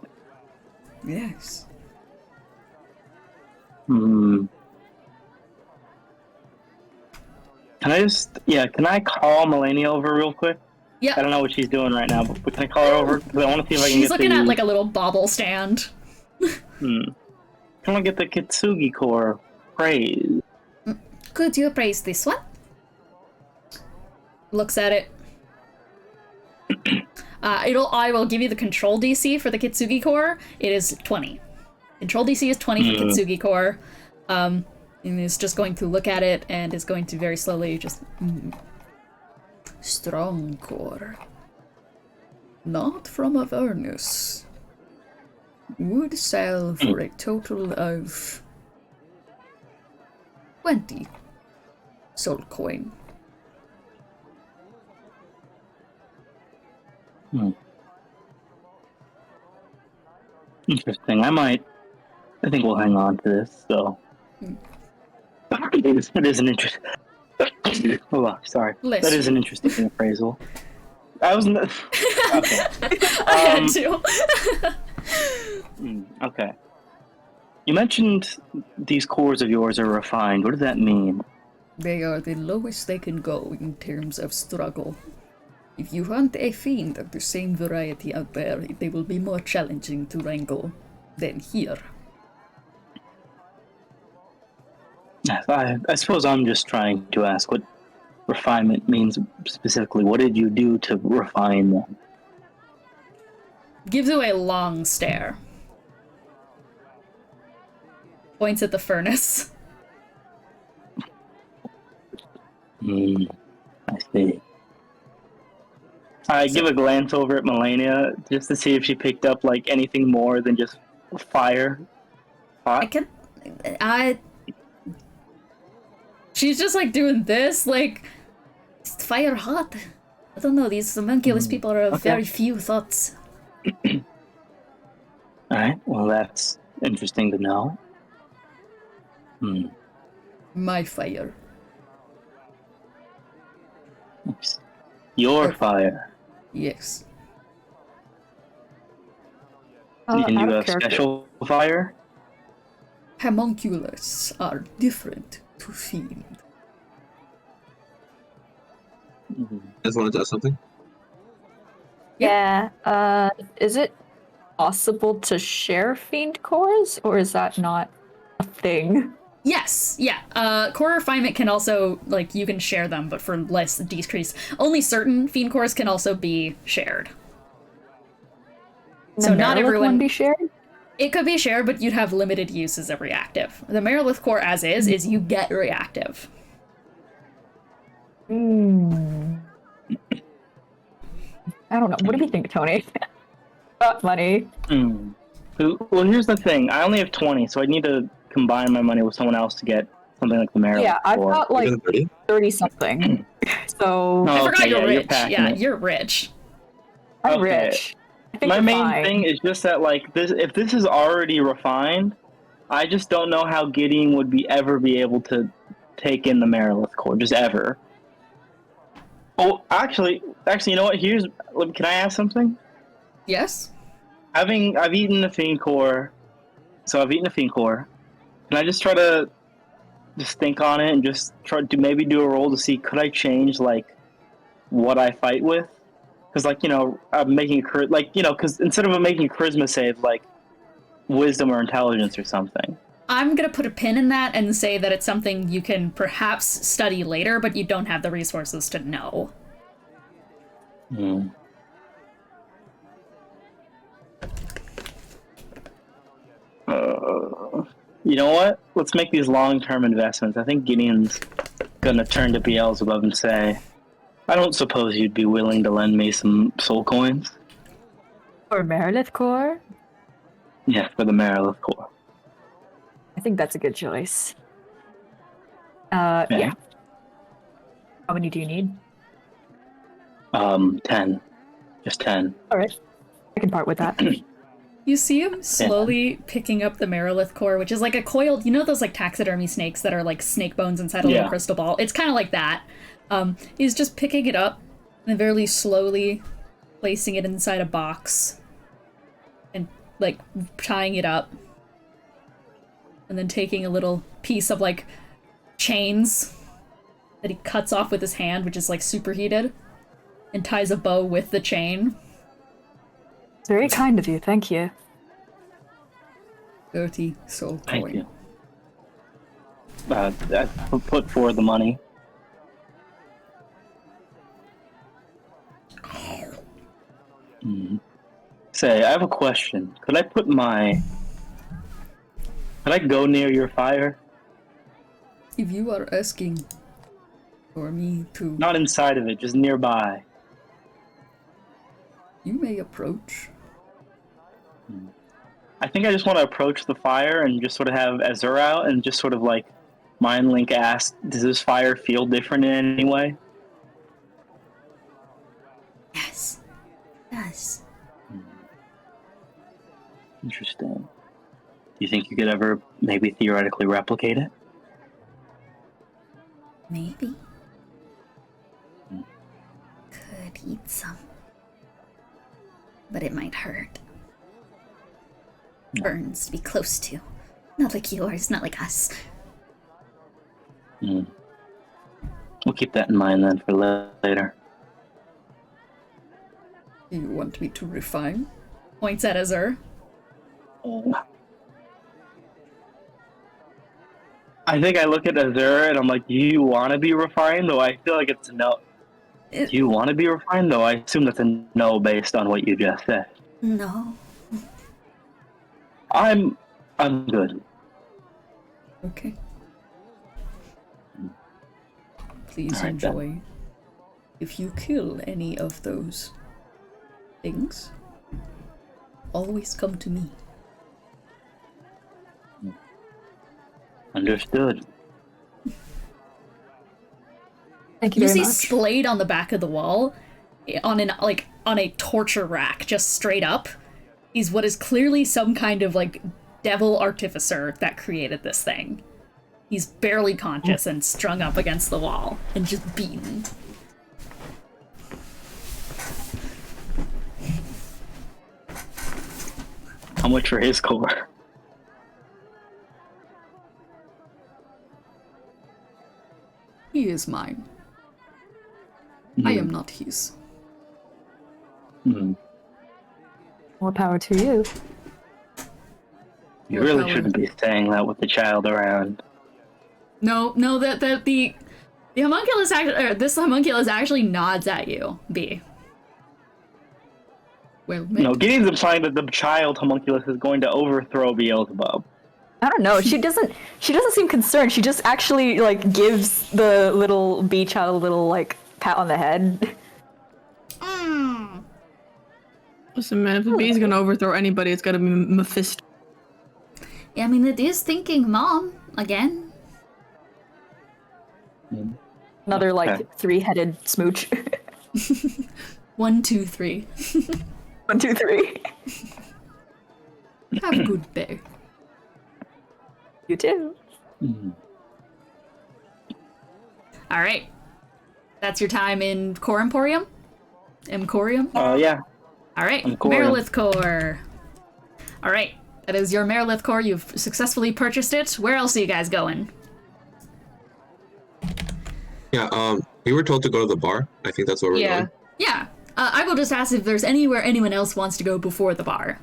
Yes. Can I call Melania over real quick? Yeah. I don't know what she's doing right now, but can I call her over? Because I want to see if I can She's get looking at like a little bauble stand. Can I get the Kitsugi core praise? Could you appraise this one? Looks at it. I will give you the control DC for the Kitsugi core. It is 20. Control DC is 20 for Kitsugi core. And is just going to look at it and is going to very slowly just... Strong core. Not from Avernus. Would sell for a total of 20 soul coin. Interesting. I think we'll hang on to this, so. It is an Hold on, sorry. Bless That is you. an interesting appraisal. I was okay. I had to. Okay. You mentioned these cores of yours are refined. What does that mean? They are the lowest they can go in terms of struggle. If you hunt a fiend of the same variety out there, they will be more challenging to wrangle than here. I suppose I'm just trying to ask what refinement means specifically. What did you do to refine them? Gives you a long stare. Points at the furnace. I see. I give a glance over at Melania just to see if she picked up like anything more than just fire. Hot. She's just like doing this, like it's fire hot. I don't know, these homunculus people are of very few thoughts. Alright, well that's interesting to know. My fire. Oops. Your fire. Yes. And you out of have character. special fire? Homunculus are different to fiend. Just wanted to ask something. Yeah. Is it possible to share fiend cores, or is that not a thing? Yes, yeah. Core refinement can also, like, you can share them, but for less decrease. Only certain fiend cores can also be shared. Can So the not Merilith everyone one be shared? It could be shared, but you'd have limited use as a reactive. The Merilith core as is you get reactive. I don't know. What do you think, Tony? Money. Well, here's the thing. I only have 20, so I need to combine my money with someone else to get something like the Maryland. Yeah, I've got like 30 something. So I forgot you're rich. You're You're rich. I'm rich. I think My you're main fine. thing is just that, like, this. If this is already refined, I just don't know how Gideon would ever be able to take in the Merilith core, just ever. Oh, actually, you know what? Can I ask something? Yes. I've eaten the Fiend core, so I've eaten the Fiend core. Can I just try to just think on it and just try to maybe do a roll to see could I change like what I fight with? Because I'm making because instead of making a charisma save, like wisdom or intelligence or something. I'm gonna put a pin in that and say that it's something you can perhaps study later, but you don't have the resources to know. You know what? Let's make these long-term investments. I think Gideon's gonna turn to Beelzebub and say, I don't suppose you'd be willing to lend me some soul coins? For Merilith core? Yeah, for the Merilith core. I think that's a good choice. Yeah. How many do you need? 10. Just 10. Alright. I can part with that. You see him slowly picking up the Merilith core, which is like a coiled, those like taxidermy snakes that are like snake bones inside a little crystal ball? It's kind of like that. He's just picking it up and very slowly placing it inside a box and like tying it up. And then taking a little piece of like chains that he cuts off with his hand, which is like superheated, and ties a bow with the chain. It's very kind of you, thank you. 30 soul coin. Thank you. I put forward the money. Say, I have a question. Could I go near your fire? If you are asking for me to... Not inside of it, just nearby. You may approach. I think I just want to approach the fire and just sort of have Azur out and just sort of like mind link ask, does this fire feel different in any way? Yes. Yes. Interesting. Do you think you could ever maybe theoretically replicate it? Maybe. try to eat some. But it might hurt. Burns to be close to. Not like yours, not like us. We'll keep that in mind then for later. You want me to refine? Points at Azur. I think I look at Azur and I'm like, do you want to be refined? Though I feel like it's a no. Do you want to be refined? Though I assume that's a no based on what you just said. No. I'm good. Okay. Please All right, enjoy. then. If you kill any of those things, always come to me. Understood. Thank you You very see much. splayed on the back of the wall, on a torture rack, just straight up. He's what is clearly some kind of like devil artificer that created this thing. He's barely conscious and strung up against the wall and just beaten. How much for his core? He is mine. I am not his. More power to you. You More really power. shouldn't be saying that with the child around. No, the homunculus this homunculus actually nods at you, B. Well, No, Gideon's implying that the child homunculus is going to overthrow Beelzebub. I don't know. She doesn't seem concerned. She just actually like gives the little bee child a little like pat on the head. Listen, man, if the bee's gonna overthrow anybody, it's gotta be Mephisto. Yeah, I mean, it is thinking mom again. Another like Okay. 3-headed smooch. 1, 2, 3. 1, 2, 3. Have a good day. You too. All right, that's your time in Core Emporium. Emporium. Yeah. All right, Emporium. Merilith Core. All right, that is your Merilith Core. You've successfully purchased it. Where else are you guys going? Yeah, we were told to go to the bar. I think that's where we're going. Yeah, I will just ask if there's anywhere anyone else wants to go before the bar.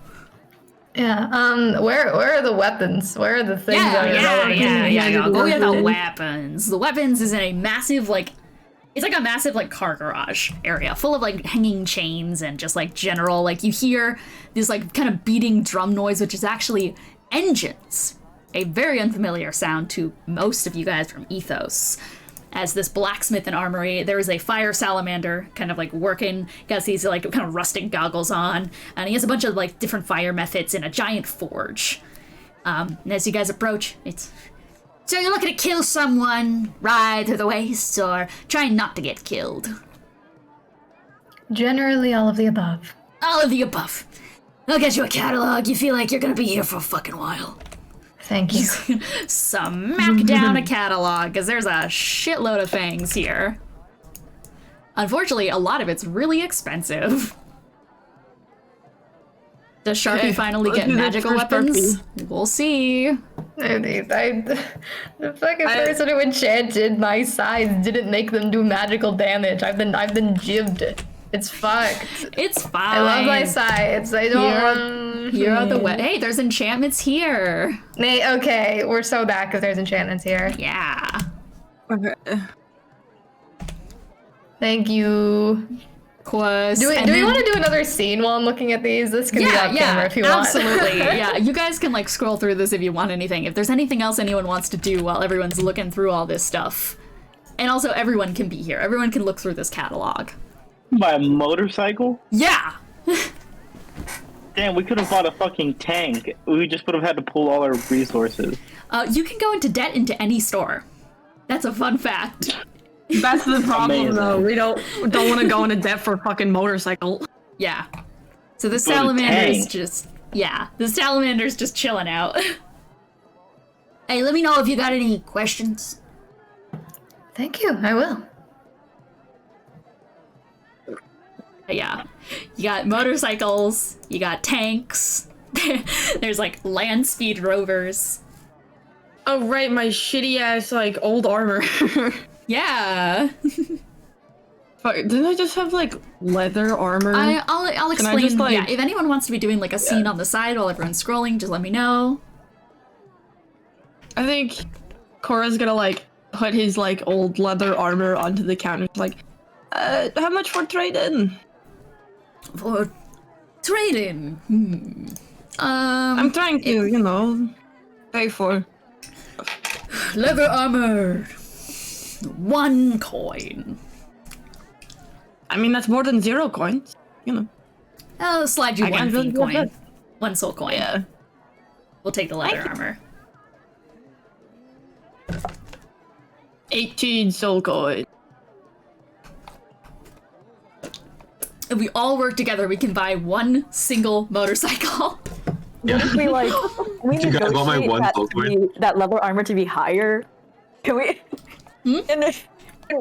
Yeah. Where are the weapons? Where are the things? that are Yeah. relevant? Go get the weapons. The weapons is in a massive, like, it's like a massive, like, car garage area full of, like, hanging chains and just, like, general, like, you hear this, like, kind of beating drum noise, which is actually engines. A very unfamiliar sound to most of you guys from Ethos. As this blacksmith and armory, there is a fire salamander kind of like working. He has these like kind of rusting goggles on, and he has a bunch of like different fire methods in a giant forge. And as you guys approach, it's, so you're looking to kill someone, ride through the waste, or trying not to get killed? Generally, all of the above. All of the above. I'll get you a catalog. You feel like you're gonna be here for a fucking while. Thank you. Smack down a catalog, because there's a shitload of things here. Unfortunately, a lot of it's really expensive. Does Sharpay finally let's get do that magical first, weapons? We'll see. The fucking person who enchanted my sides didn't make them do magical damage. I've been jibbed. It's fucked. It's fine. I love my sides. I don't. You're on the way. Hey, there's enchantments here. Okay, we're so back if there's enchantments here. Yeah. Thank you. Quas. Do we want to do another scene while I'm looking at these? This can be off camera if you want. Absolutely. Yeah, you guys can like scroll through this if you want anything. If there's anything else anyone wants to do while everyone's looking through all this stuff. And also everyone can be here. Everyone can look through this catalog. Buy a motorcycle? Yeah! Damn, we could have bought a fucking tank. We just would have had to pull all our resources. You can go into debt into any store. That's a fun fact. That's the problem, Amazing. though. We don't want to go into debt for a fucking motorcycle. Yeah. So the Go to salamander's tank. just... Yeah, the salamander's just chilling out. Hey, let me know if you got any questions. Thank you. I will. Yeah. You got motorcycles, you got tanks, there's like land speed rovers. Oh right, my shitty ass like old armor. Yeah. Fuck, didn't I just have like leather armor? I'll explain. just, like- Yeah, if anyone wants to be doing like a scene on the side while everyone's scrolling, just let me know. I think Korah's gonna like put his like old leather armor onto the counter. Like, how much for trade-in? For trading. I'm trying to, you know, pay for. Leather armor. 1 coin. I mean, that's more than 0 coins. You know. I'll slide you I 1 can't fiend really coin. do 1 soul coin. Yeah. We'll take the leather armor. 18 soul coins. If we all work together, we can buy 1 single motorcycle. What if we like we You guys want my negotiate one that, soul coin? that leather armor to be higher? Can we? And if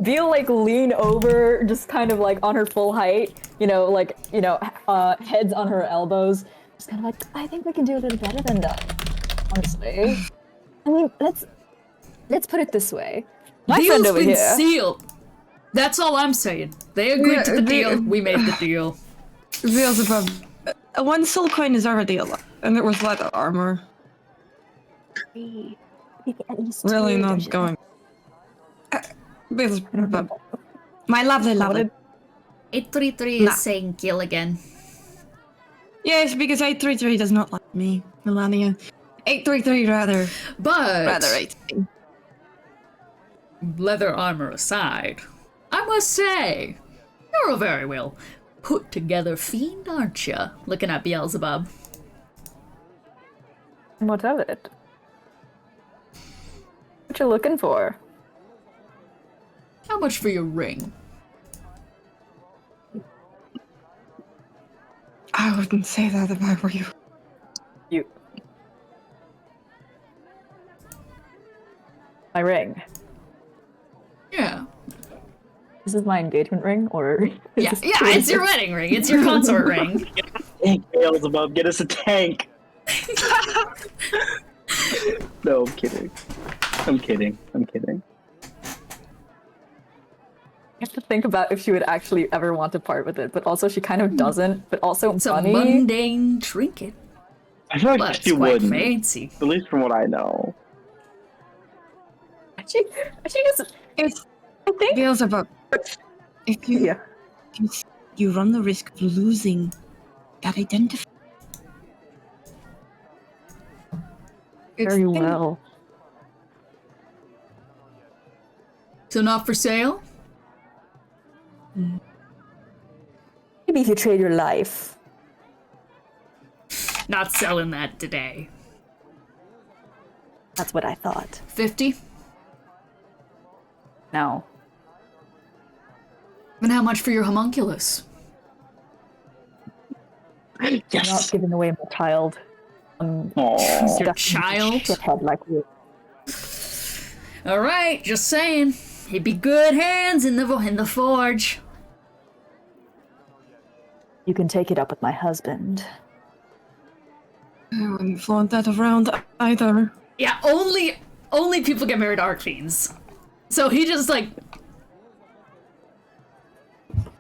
Beel like lean over, just kind of like on her full height, heads on her elbows, just kind of like, I think we can do a little better than that. Honestly, I mean, let's put it this way. My friend Deal's over been here. sealed. That's all I'm saying. They agreed to the deal. We made the deal. Beelzebub. 1 soul coin is already a lot, and it was leather armor. We can at least Really trade, not don't you going. Beelzebub. My lovely. 833 Nah. is saying kill again. Yes, because 833 does not like me, Melania. 833 rather But 18. leather armor aside, I must say, you're a very well put together fiend, aren't you? Looking at Beelzebub. What of it? What you looking for? How much for your ring? I wouldn't say that if I were you. You. My ring. Yeah. This is my engagement ring, or Yeah, it's your wedding ring. It's your consort ring. Tank Beelzebub, get us a tank. No, I'm kidding. I'm kidding. I have to think about if she would actually ever want to part with it, but also she kind of doesn't. But also It's money. a mundane trinket, I feel but like it's she quite wouldn't. fancy. At least from what I know. She just. It's I think. Beelzebub. If you, Yeah. you run the risk of losing that identity. Very well. So not for sale? Maybe if you trade your life. Not selling that today. That's what I thought. 50? No. And how much for your homunculus? I'm not Yes. giving away my child. Aww. Your child? Shithead like you. Alright, just saying. He'd be good hands in the forge. You can take it up with my husband. I wouldn't flaunt that around either. Yeah, only people get married to Archfiends. So he just like,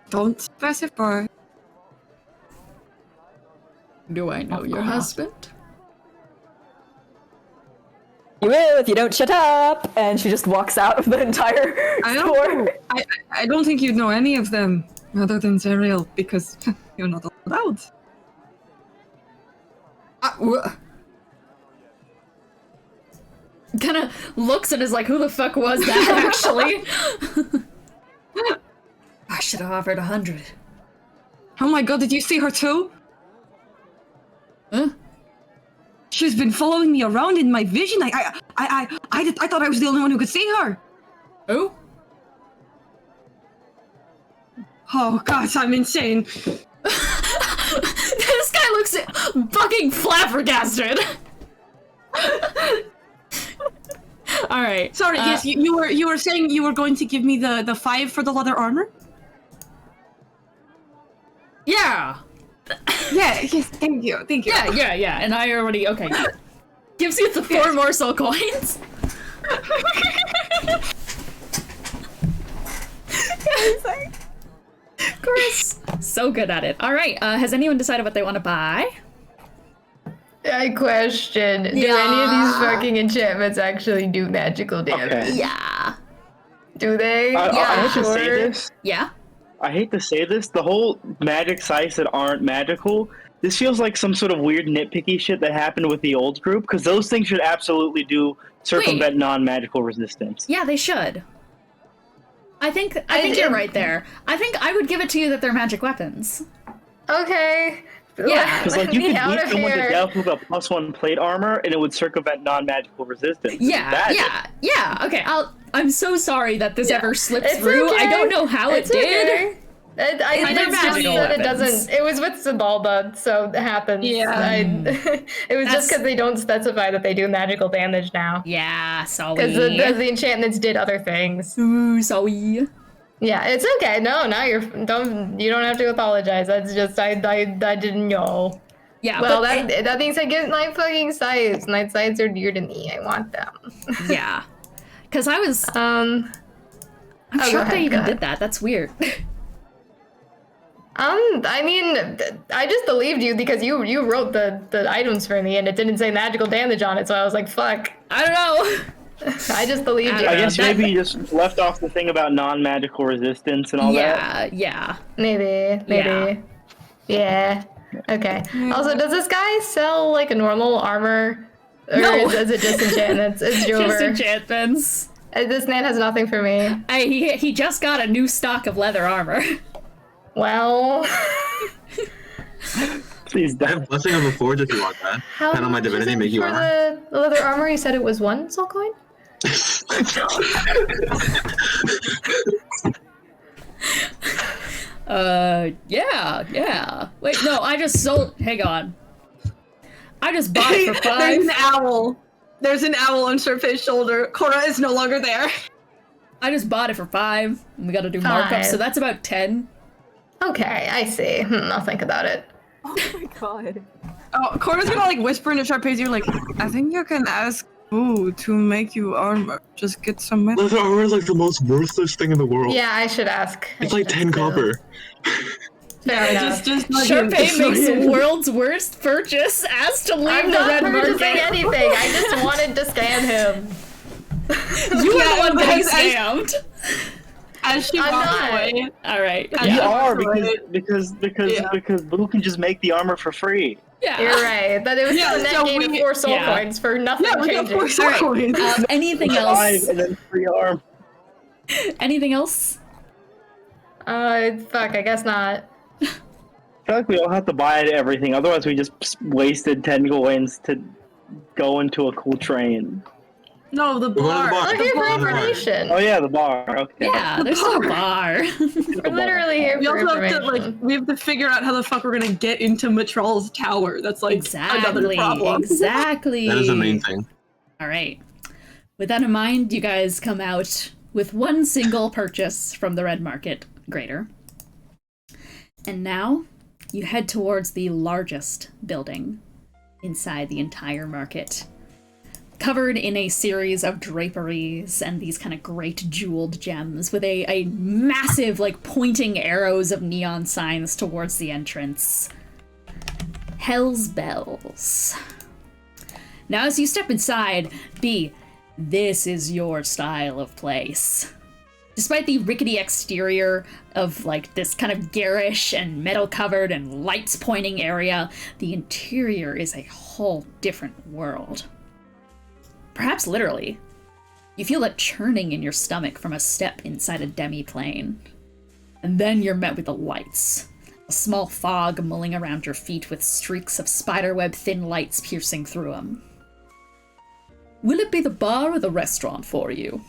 Don't specify. do I know your husband? You will if you don't shut up! And she just walks out of the entire store. I don't think you'd know any of them other than Zerial because you're not allowed. Kind of looks and is like, who the fuck was that actually? I should have offered 100. Oh my god, did you see her too? Huh? She's been following me around in my vision. I thought I was the only one who could see her. Who? Oh gosh, I'm insane. This guy looks fucking flabbergasted. All right. Sorry, yes, you were saying you were going to give me the 5 for the leather armor? Yeah. Yeah, yes, thank you. Yeah, and I already, okay. Gives you the 4 morsel coins. Chris, so good at it. All right, has anyone decided what they want to buy? I question, do any of these fucking enchantments actually do magical damage? Okay. Yeah. Do they? I hate to say this. Yeah? I hate to say this. The whole magic sites that aren't magical, this feels like some sort of weird nitpicky shit that happened with the old group, because those things should absolutely do circumvent non-magical resistance. Yeah, they should. I think you're right there. I think I would give it to you that they're magic weapons. Okay. Yeah. Because like you could beat someone to death with a +1 plate armor, and it would circumvent non-magical resistance. Yeah. Okay, I'm so sorry that this ever slipped through. Okay. I don't know how it did. I think it's just that it doesn't. It was with Zabalba, so it happens. Yeah. It was just because they don't specify that they do magical damage now. Yeah, sorry. Because the enchantments did other things. Ooh, sorry. Yeah, it's okay. No, you don't have to apologize. That's just I didn't know. Yeah. Well, that being said, get night fucking sights. Night sights are dear to me. I want them. Yeah. Because I was I'm shocked they even did that. That's weird. I mean, I just believed you because you wrote the items for me and it didn't say magical damage on it, so I was like, fuck. I don't know. I just believed you. I guess maybe you just left off the thing about non-magical resistance and all that. Yeah. Maybe. Yeah. Okay. Also, does this guy sell like a normal armor? Or is it just enchantments? It's Jover. Just enchantments. This man has nothing for me. He just got a new stock of leather armor. Well. Please, I have Blessing of a Forge if you want that. Pen on my divinity, make you armor. The leather armor, you said it was 1 soul coin? Yeah. Wait, no, I just sold. Hang on. I just bought it for 5. There's an owl. There's an owl on Charpay's shoulder. Korah is no longer there. I just bought it for 5. And we gotta do 5. markup, so that's about 10. Okay, I see. I'll think about it. Oh my god. Oh, Korah's gonna like whisper into Charpay's ear, like, I think you can ask Boo to make you armor. Just get some money. Leather armor is like the most worthless thing in the world. Yeah, I should ask. It's like 10 copper. Fair enough. Just Charpay makes the world's worst purchase as to leave the red market. I'm not purchasing anything. I just wanted to scam him. You are the one getting scammed. As she walks away. All right. You are because Boo can just make the armor for free. Yeah. You're right. But it was still a net gain of 4 soul coins for nothing changing. 4 soul coins. Anything else? 5 and then free arm. Anything else? Fuck, I guess not. I feel like we all have to buy everything, otherwise we just wasted 10 coins to go into a cool train. No, the bar. We're here for information. Oh yeah, the bar. Okay. Yeah, there's no bar. We're literally here We for also have information. to we have to figure out how the fuck we're gonna get into Matral's tower. That's like another problem. Exactly. That is the main thing. All right. With that in mind, you guys come out with 1 single purchase from the Red Market Greater. And now you head towards the largest building inside the entire market, covered in a series of draperies and these kind of great jeweled gems with a massive, like, pointing arrows of neon signs towards the entrance. Hell's Bells. Now, as you step inside, this is your style of place. Despite the rickety exterior of, like, this kind of garish and metal-covered and lights-pointing area, the interior is a whole different world. Perhaps literally. You feel a churning in your stomach from a step inside a demi-plane. And then you're met with the lights. A small fog mulling around your feet with streaks of spiderweb thin lights piercing through them. Will it be the bar or the restaurant for you?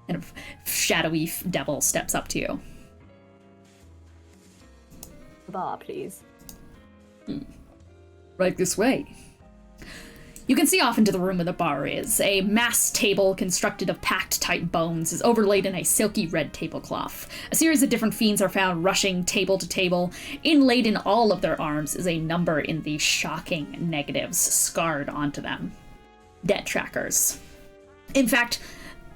And a shadowy devil steps up to you. Bar, please. Right this way. You can see off into the room where the bar is. A mass table constructed of packed tight bones is overlaid in a silky red tablecloth. A series of different fiends are found rushing table to table. Inlaid in all of their arms is a number in the shocking negatives scarred onto them. Debt trackers. In fact,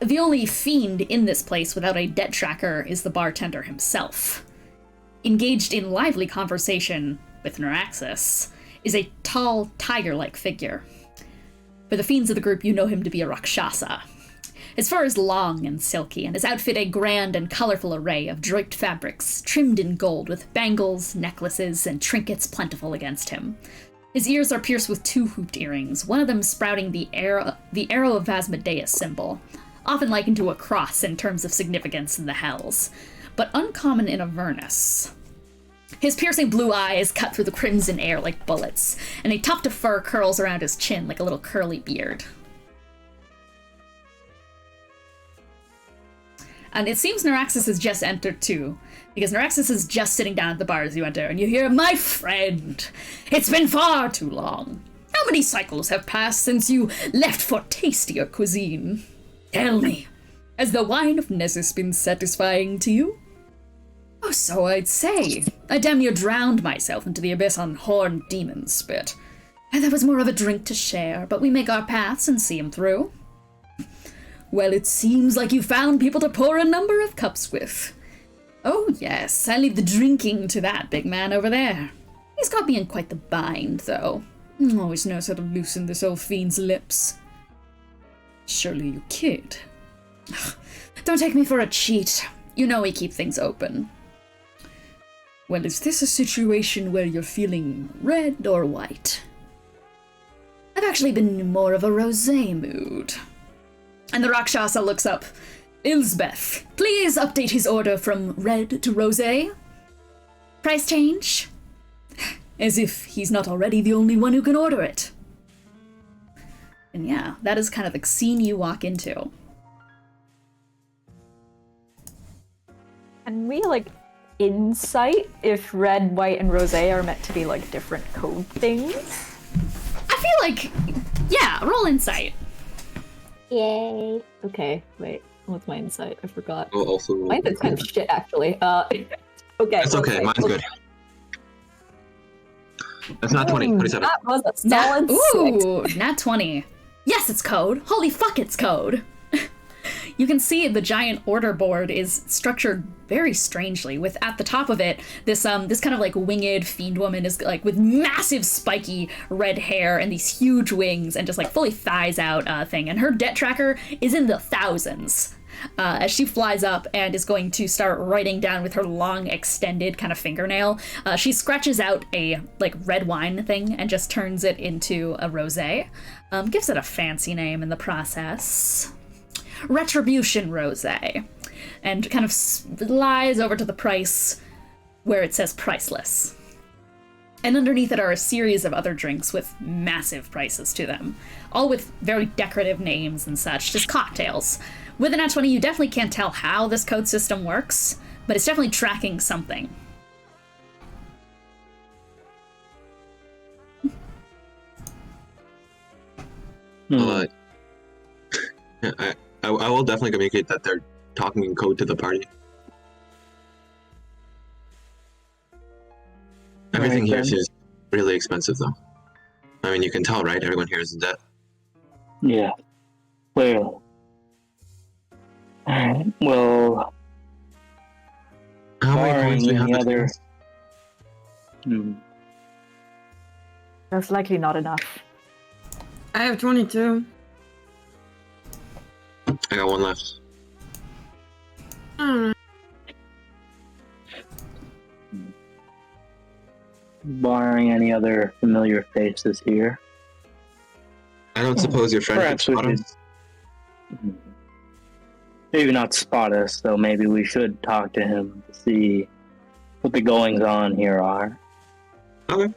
the only fiend in this place without a debt tracker is the bartender himself. Engaged in lively conversation with Nereid-Ashes is a tall, tiger-like figure. For the fiends of the group, you know him to be a Rakshasa. His fur is long and silky, and his outfit a grand and colorful array of draped fabrics, trimmed in gold, with bangles, necklaces, and trinkets plentiful against him. His ears are pierced with 2 hooped earrings, one of them sprouting the arrow of Asmodeus symbol, often likened to a cross in terms of significance in the Hells, but uncommon in Avernus. His piercing blue eyes cut through the crimson air like bullets, and a tuft of fur curls around his chin like a little curly beard. And it seems Nereid-Ashes has just entered too, because Nereid-Ashes is just sitting down at the bar as you enter, and you hear, "My friend, it's been far too long. How many cycles have passed since you left for tastier cuisine? Tell me, has the wine of Nessus been satisfying to you?" "Oh, so I'd say. I damn near drowned myself into the abyss on horned demon spit. And that was more of a drink to share, but we make our paths and see 'em through." "Well, it seems like you found people to pour a number of cups with." "Oh, yes, I leave the drinking to that big man over there. He's got me in quite the bind, though. Always knows how to loosen this old fiend's lips." "Surely you kid." "Don't take me for a cheat. You know we keep things open." "Well, is this a situation where you're feeling red or white?" "I've actually been in more of a rosé mood." And the Rakshasa looks up. "Ilsbeth, please update his order from red to rosé." "Price change?" As if he's not already the only one who can order it. And yeah, that is kind of the scene you walk into. Can we, insight if red, white, and rosé are meant to be, different code things? I feel like, yeah, roll insight. Yay. Okay, wait. What's my insight? I forgot. I'll also roll. Mine's kind of shit, actually. Okay. That's okay, mine's good. That's not 20, 27. That was a solid Ooh, 6. nat 20. Yes, it's code. Holy fuck, it's code. You can see the giant order board is structured very strangely, with at the top of it this kind of winged fiend woman is with massive spiky red hair and these huge wings and just fully thighs out thing, and her debt tracker is in the thousands. As she flies up and is going to start writing down with her long extended kind of fingernail, she scratches out a red wine thing and just turns it into a rosé. Gives it a fancy name in the process. Retribution Rosé, and kind of lies over to the price where it says priceless. And underneath it are a series of other drinks with massive prices to them, all with very decorative names and such, just cocktails. With an Nat 20, you definitely can't tell how this code system works, but it's definitely tracking something. I will definitely communicate that they're talking in code to the party. Everything here is really expensive, though. I mean, you can tell, right? Everyone here is in debt. Yeah. Well. Alright, well. How many coins do you have? Other... That's likely not enough. I have 22. I got one left. Barring any other familiar faces here. I don't suppose your friend Perhaps could we spot could... Maybe not spot us, though maybe we should talk to him to see what the goings on here are. Okay.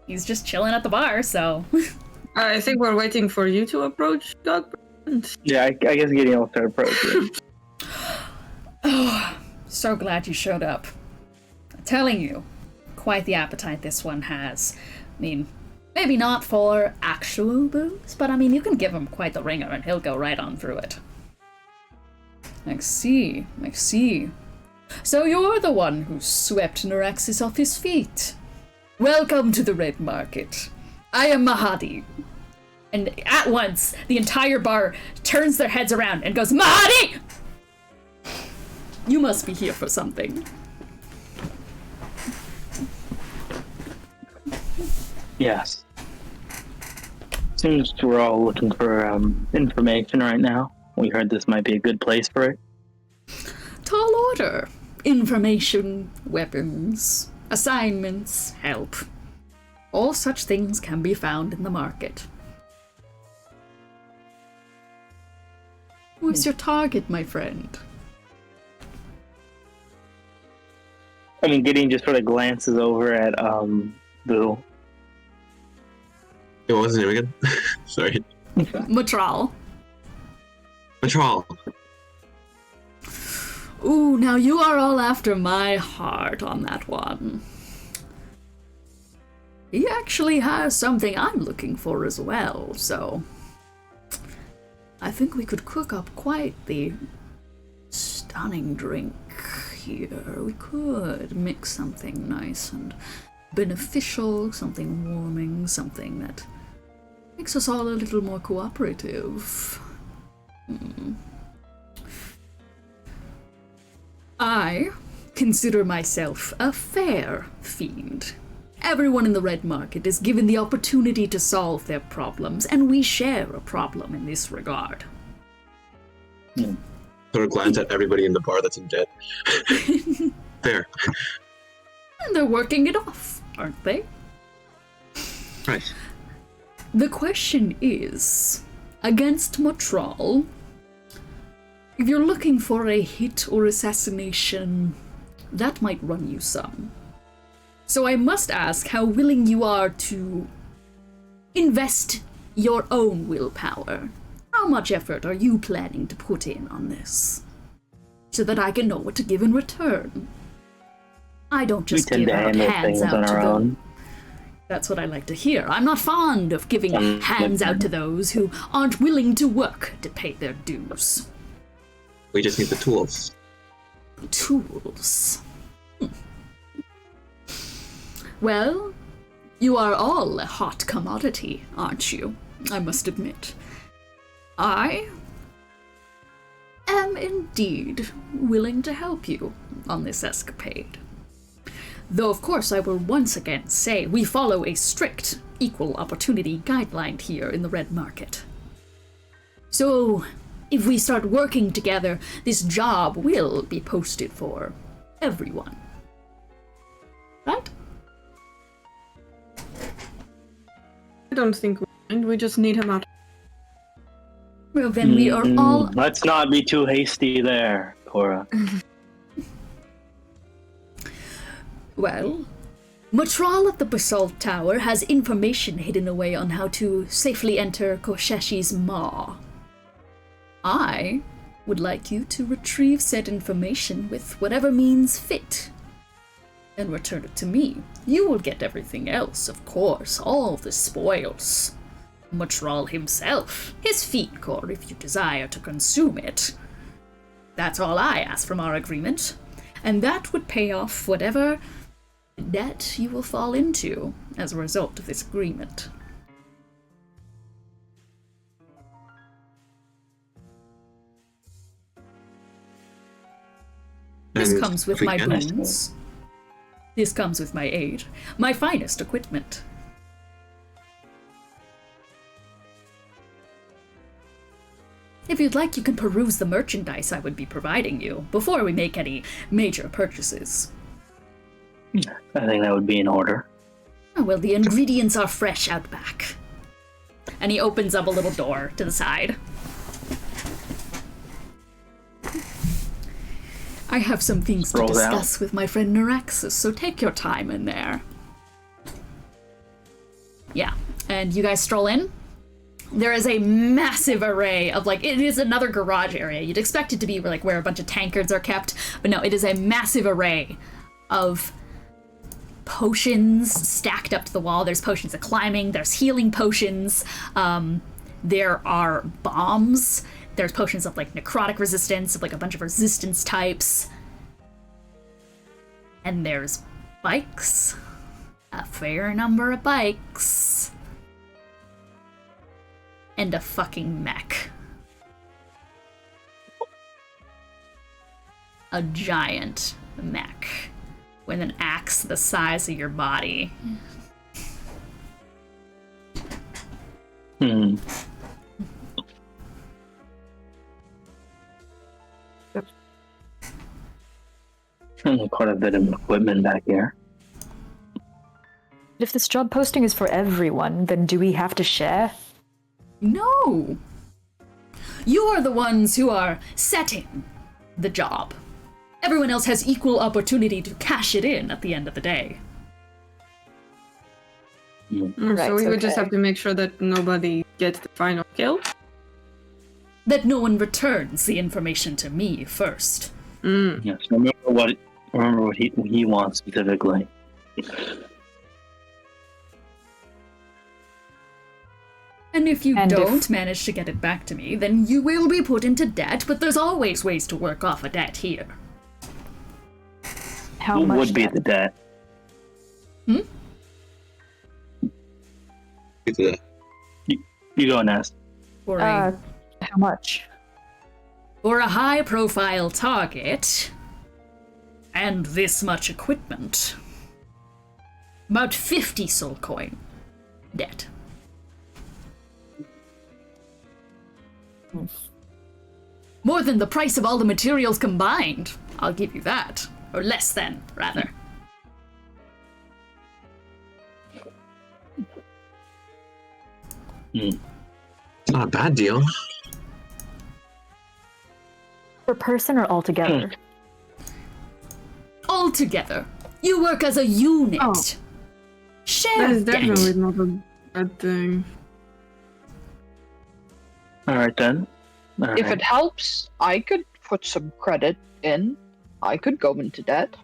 He's just chilling at the bar, so... I think we're waiting for you to approach Godbrand. Yeah, I guess Gideon will start approaching. Oh, so glad you showed up. I'm telling you, quite the appetite this one has. I mean, maybe not for actual booze, but I mean, you can give him quite the ringer and he'll go right on through it. I see. So you're the one who swept Nereid-Ashes off his feet. Welcome to the Red Market. I am Mahadi. And at once, the entire bar turns their heads around and goes, Mahadi! You must be here for something. Yes. Seems we're all looking for information right now. We heard this might be a good place for it. Tall order. Information, weapons, assignments, help. All such things can be found in the market. Who's your target, my friend? I mean, Gideon just sort of glances over at Boo. What was his name again? Sorry. Matral. Matral. Ooh, now you are all after my heart on that one. He actually has something I'm looking for as well, so I think we could cook up quite the stunning drink here. We could mix something nice and beneficial, something warming, something that makes us all a little more cooperative. I consider myself a fair fiend. Everyone in the Red Market is given the opportunity to solve their problems, and we share a problem in this regard. Sort of glance at everybody in the bar that's in debt. There. And they're working it off, aren't they? Right. The question is, against Matral, if you're looking for a hit or assassination, that might run you some. So I must ask how willing you are to invest your own willpower. How much effort are you planning to put in on this? So that I can know what to give in return. I don't just give out hands out to them. That's what I like to hear. I'm not fond of giving hands out to those who aren't willing to work to pay their dues. We just need the tools. Tools? Well, you are all a hot commodity, aren't you? I must admit. I am indeed willing to help you on this escapade. Though, of course, I will once again say we follow a strict equal opportunity guideline here in the Red Market. So, if we start working together, this job will be posted for everyone. Right? I don't think we just need him out. Well, then we are all... Let's not be too hasty there, Korah. Well, Matral at the Basalt Tower has information hidden away on how to safely enter Kosheshi's maw. I would like you to retrieve said information with whatever means fit, and return it to me. You will get everything else, of course, all the spoils. Matral himself, his feet core if you desire to consume it. That's all I ask from our agreement, and that would pay off whatever debt you will fall into as a result of this agreement. This comes with my boons. This comes with my aid, my finest equipment. If you'd like, you can peruse the merchandise I would be providing you before we make any major purchases. I think that would be in order. Oh, well, the ingredients are fresh out back. And he opens up a little door to the side. I have some things to discuss with my friend Nereid-Ashes, so take your time in there. Yeah, and you guys stroll in? There is a massive array of, like, it is another garage area. You'd expect it to be like where a bunch of tankards are kept, but no, it is a massive array of potions stacked up to the wall. There's potions of climbing, there's healing potions, there are bombs, there's potions of, like, necrotic resistance, of, like, a bunch of resistance types. And there's bikes. A fair number of bikes. And a fucking mech. A giant mech with an axe the size of your body. Hmm. Only quite a bit of equipment back here. If this job posting is for everyone, then do we have to share? No! You are the ones who are setting the job. Everyone else has equal opportunity to cash it in at the end of the day. Right, So we would just okay. have to make sure that nobody gets the final kill. That no one returns the information to me first. Yes. Remember what he wants specifically. And if you And don't manage to get it back to me, then you will be put into debt, but there's always ways to work off a debt here. How What much? would be the debt? You go, Ness. For a, How much? for a high-profile target, and this much equipment, about 50 soul coin debt. More than the price of all the materials combined, I'll give you that. Or less than, rather. It's not a bad deal. Per person or altogether? All together. You work as a unit. Oh. Share That is debt. definitely not a bad thing. Alright then. If it helps, I could put some credit in. I could go into debt.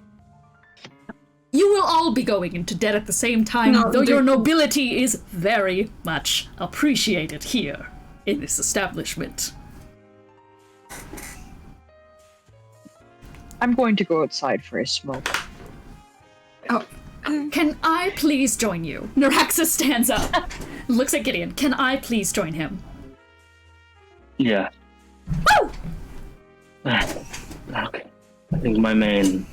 You will all be going into debt at the same time, No, though your they- nobility is very much appreciated here in this establishment. I'm going to go outside for a smoke. Oh, Can I please join you? Naraxa stands up, looks at Gideon. Can I please join him? Yeah. Woo! Okay. I think my main.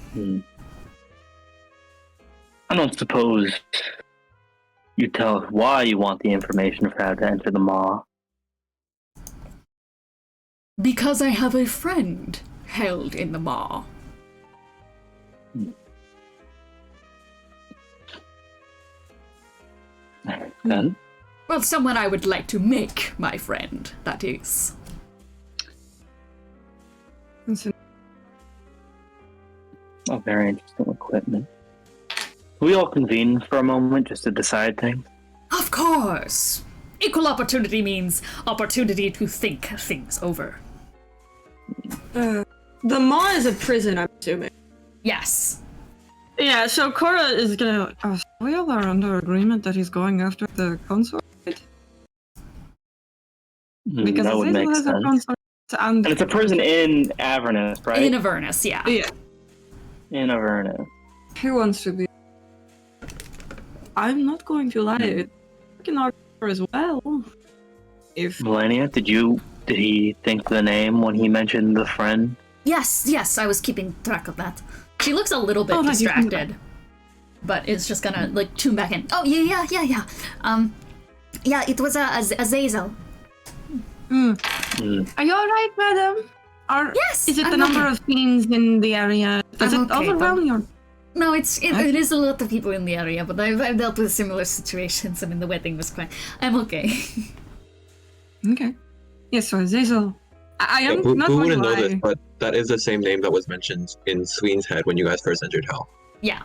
I don't suppose you tell us why you want the information for how to enter the maw. Because I have a friend held in the maw. Then Well, someone I would like to make my friend, that is. oh, very interesting equipment. We all convene for a moment just to decide things. Of course! Equal opportunity means opportunity to think things over. the maw is a prison, I'm assuming. Yes. Yeah, so Korah is gonna. We all are under agreement that he's going after the consort. Because That would Azazel make has a sense. consort, and And it's a prison in Avernus, right? In Avernus, yeah. yeah, In Avernus. who wants to be? I'm not going to lie. It's fucking hardcore as well. If Melania, did he think the name when he mentioned the friend? Yes, I was keeping track of that. She looks a little bit Oh, right, you can- distracted, but it's just gonna, like, tune back in. Oh, yeah. Yeah, it was Azazel. Are you alright, madam? Or Yes, is it the I'm number okay. of fiends in the area? Does I'm it okay, overwhelm you? No, it is a lot of people in the area, but I've dealt with similar situations. I mean, the wedding was quite... I'm okay. Okay. Yes, so Azazel. I am Who not going to wouldn't know this, lie. but that is the same name that was mentioned in Sween's head when you guys first entered Hell. Yeah.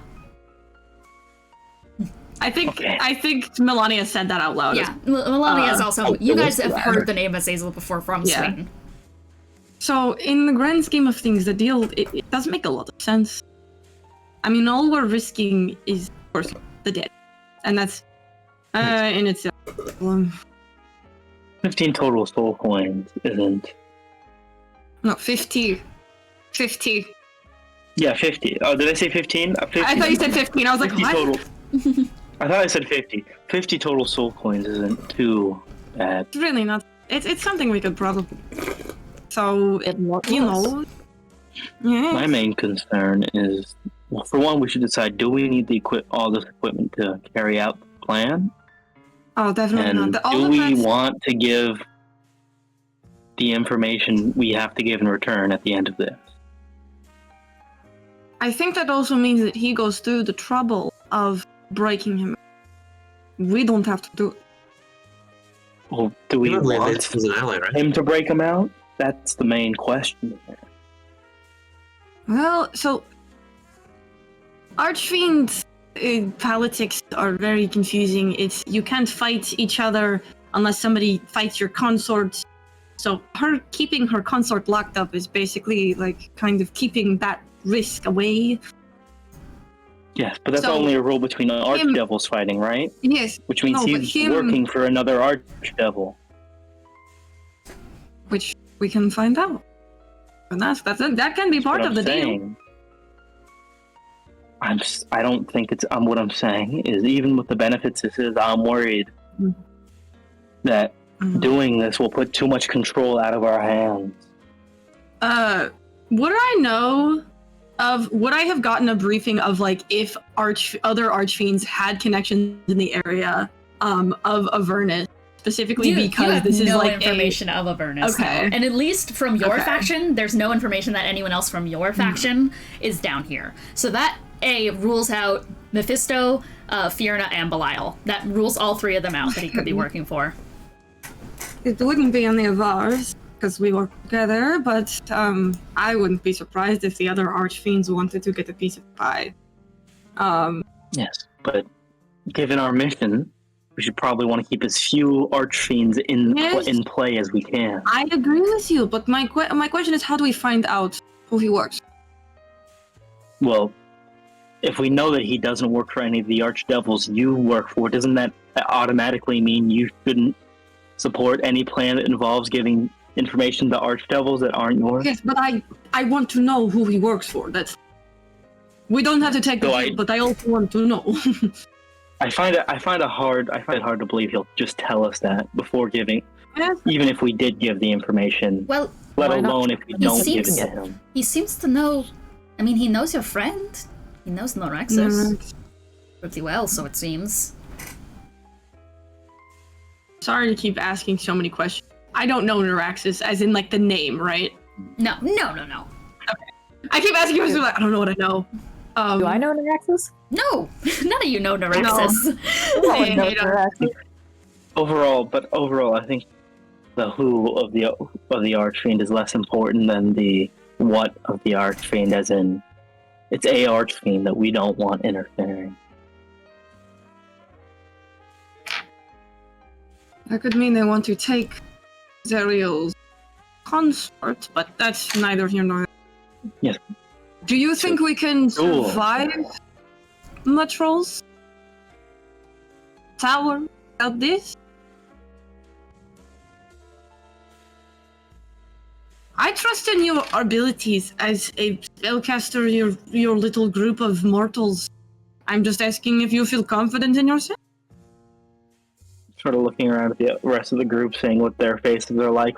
I think Melania said that out loud. Yeah, Melania is also. You guys have heard the name Azazel before from Sween. So, in the grand scheme of things, the deal it does make a lot of sense. I mean, all we're risking is, of course, the dead, and that's in itself. 15 total soul coins isn't. No, 50. 50. Yeah, 50. Oh, did I say 15? 50. I thought you said 15. I was like, what? Total. I thought I said 50. 50 total soul coins isn't too bad. It's really not. It's something we could probably. So, you know. Yeah. My main concern is, well, for one, we should decide: do we need all this equipment to carry out the plan? Oh, definitely and not. Do we want to give the information we have to give in return at the end of this? I think that also means that he goes through the trouble of breaking him. We don't have to do it. Well, do we want an ally, right? him to break him out? That's the main question here. Well, so Archfiends politics are very confusing. It's you can't fight each other unless somebody fights your consort. So her keeping her consort locked up is basically like kind of keeping that risk away. Yes, but that's only a rule between archdevils fighting, right? Yes. Which means he's working for another archdevil. Which we can find out. And that can be part of the deal. I don't think it's. What I'm saying is, even with the benefits this is, I'm worried that doing this will put too much control out of our hands. Would I know of? Would I have gotten a briefing of like if other archfiends had connections in the area of Avernus? Specifically because this is like information of Avernus. Okay. And at least from your faction, there's no information that anyone else from your faction is down here. So that rules out Mephisto, Fierna, and Belial. That rules all three of them out that he could be working for. It wouldn't be any of ours because we work together, but I wouldn't be surprised if the other archfiends wanted to get a piece of pie. Yes, but given our mission, we should probably want to keep as few archfiends in play as we can. I agree with you, but my question is, how do we find out who he works? Well, if we know that he doesn't work for any of the archdevils you work for, doesn't that automatically mean you shouldn't support any plan that involves giving information to archdevils that aren't yours? Yes, but I want to know who he works for. We don't have to take the deal, but I also want to know. I find it hard to believe he'll just tell us that before giving, even if we did give the information. Well, let alone if we don't give it to him. He seems to know. I mean, he knows your friend. He knows Noraxis pretty well, so it seems. Sorry to keep asking so many questions. I don't know Noraxis, as in like the name, right? No. Okay. I keep asking you, like, I don't know what I know. Do I know Noraxis? No, none of you know Noraxis. No. Overall, I think the who of the Archfiend is less important than the what of the Archfiend, as in it's a Archfiend that we don't want interfering. That could mean they want to take Zeriel's consort, but that's neither here nor there. Yes. Do you think we can survive Matrol's tower without this? I trust in your abilities as a spellcaster, your little group of mortals. I'm just asking if you feel confident in yourself. Sort of looking around at the rest of the group, seeing what their faces are like.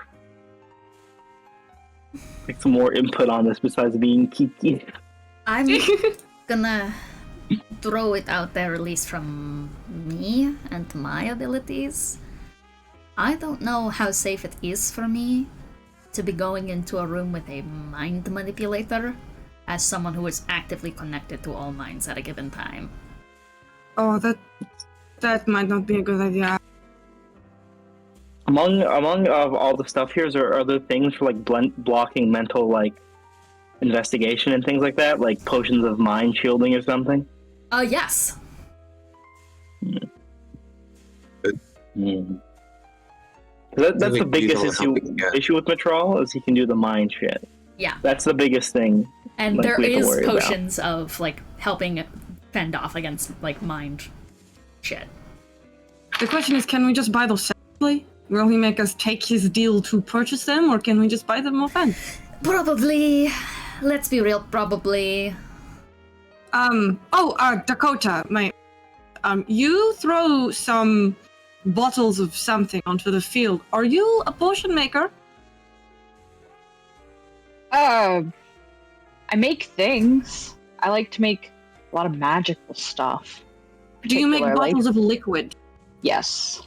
Like some more input on this besides being Kiki. I'm gonna throw it out there, at least from me and my abilities. I don't know how safe it is for me to be going into a room with a mind manipulator as someone who is actively connected to all minds at a given time. Oh, that might not be a good idea. Among all the stuff here, is there other things for like blocking mental like investigation and things like that, like potions of mind shielding or something? Yes. That's the biggest issue with Mitral is he can do the mind shit. Yeah. That's the biggest thing. And there is potions of like helping fend off against like mind shit. The question is, can we just buy those separately? Will he make us take his deal to purchase them, or can we just buy them offhand? Probably. Let's be real, probably. Dakota, you throw some bottles of something onto the field. Are you a potion maker? I make things. I like to make a lot of magical stuff. Do you make bottles of liquid? Yes.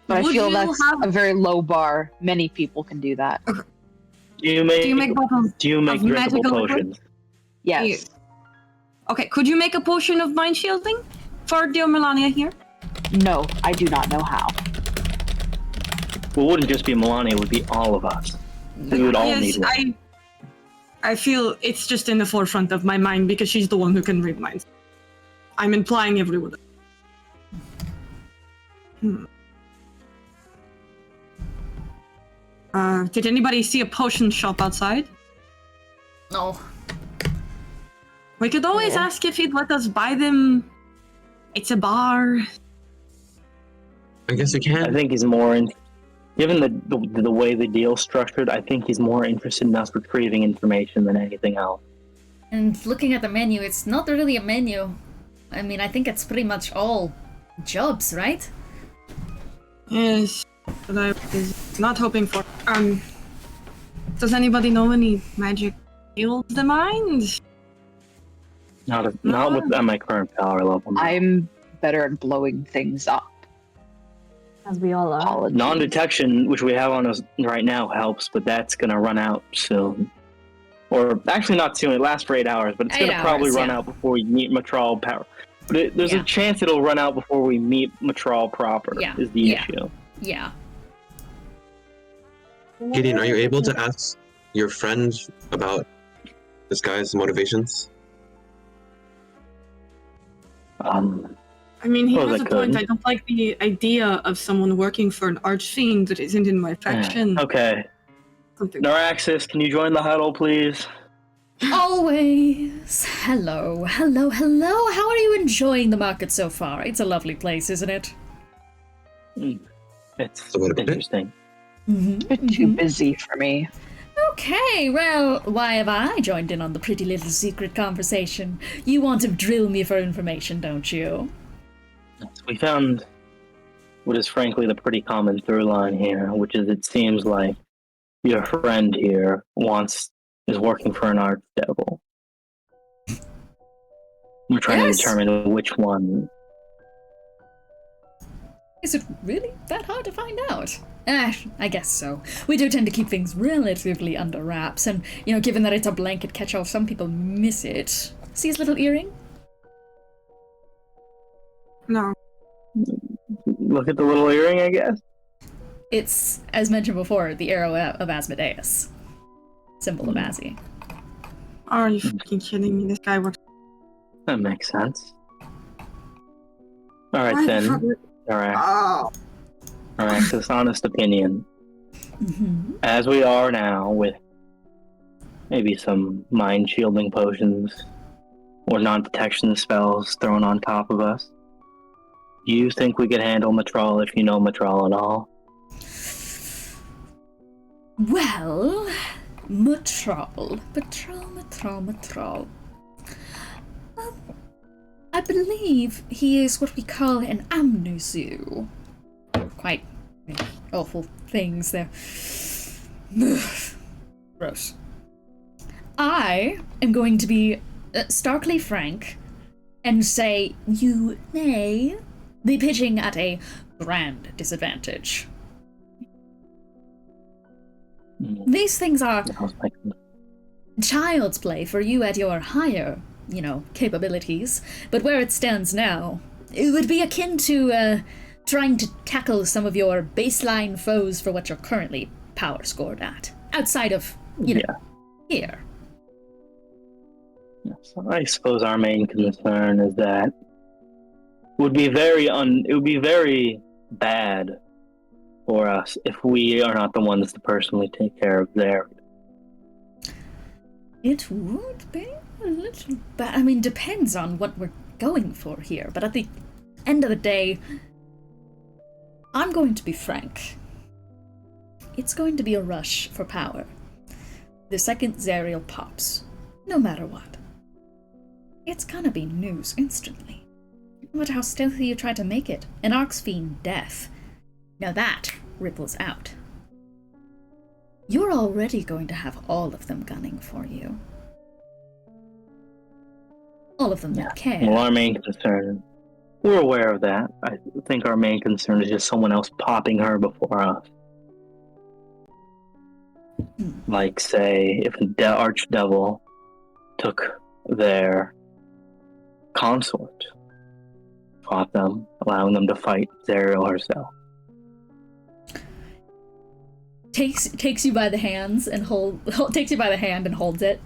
But I feel that's a very low bar. Many people can do that. Do you make drinkable potions? Yes. Okay, could you make a potion of mind shielding for dear Melania here? No, I do not know how. Well, it wouldn't just be Melania, it would be all of us. We would all need one. I feel it's just in the forefront of my mind because she's the one who can read minds. I'm implying everyone. Did anybody see a potion shop outside? No. We could always ask if he'd let us buy them. It's a bar. I guess we can. I think he's more given the way the deal's structured, I think he's more interested in us retrieving information than anything else. And looking at the menu, it's not really a menu. I mean, I think it's pretty much all jobs, right? Yes, but I was not hoping for. Does anybody know any magic heals the mind? Not with my current power level. I'm better at blowing things up. As we all are. Non-detection, which we have on us right now, helps, but that's gonna run out soon. Or actually not soon, it lasts for 8 hours, but it's gonna probably run out before we meet Matral power. But there's a chance it'll run out before we meet Matral proper, is the issue. Yeah. Gideon, are you able to ask your friend about this guy's motivations? I mean, he has a point. I don't like the idea of someone working for an archfiend that isn't in my faction. Okay. Naraxis, can you join the huddle, please? Always. Hello. How are you enjoying the market so far? It's a lovely place, isn't it? It's interesting. It's a bit too busy for me. Okay, well, why have I joined in on the pretty little secret conversation? You want to drill me for information, don't you? We found what is frankly the pretty common through line here, which is it seems like your friend here is working for an archdevil. We're trying to determine which one. Is it really that hard to find out? I guess so. We do tend to keep things relatively under wraps, and, given that it's a blanket catch-all, some people miss it. See his little earring? No. Look at the little earring, I guess. It's, as mentioned before, the arrow of Asmodeus. Symbol of Azzy. Are you fucking kidding me? This guy works... That makes sense. Alright then. Alright. Alright, so this honest opinion. As we are now, with maybe some mind shielding potions or non-detection spells thrown on top of us, do you think we could handle Matral if you know Matral at all? Well, Matral. I believe he is what we call an amnesu. Quite awful things there. Gross. I am going to be starkly frank and say you may be pitching at a grand disadvantage. These things are child's play for you at your higher, capabilities, but where it stands now, it would be akin to trying to tackle some of your baseline foes for what you're currently power scored at, outside of, here. Yes, I suppose our main concern is that would be very bad for us if we are not the ones to personally take care of their. It would be a little bad. I mean, depends on what we're going for here. But at the end of the day, I'm going to be frank. It's going to be a rush for power. The second Zariel pops, no matter what. It's gonna be news instantly. No matter how stealthy you try to make it, an Arxfiend death. Now that ripples out. You're already going to have all of them gunning for you. All of them that care. Well, our main concern, we're aware of that. I think our main concern is just someone else popping her before us. Like, say, if the Archdevil took their consort, fought them, allowing them to fight Zariel herself. Takes you by the hands and takes you by the hand and holds it.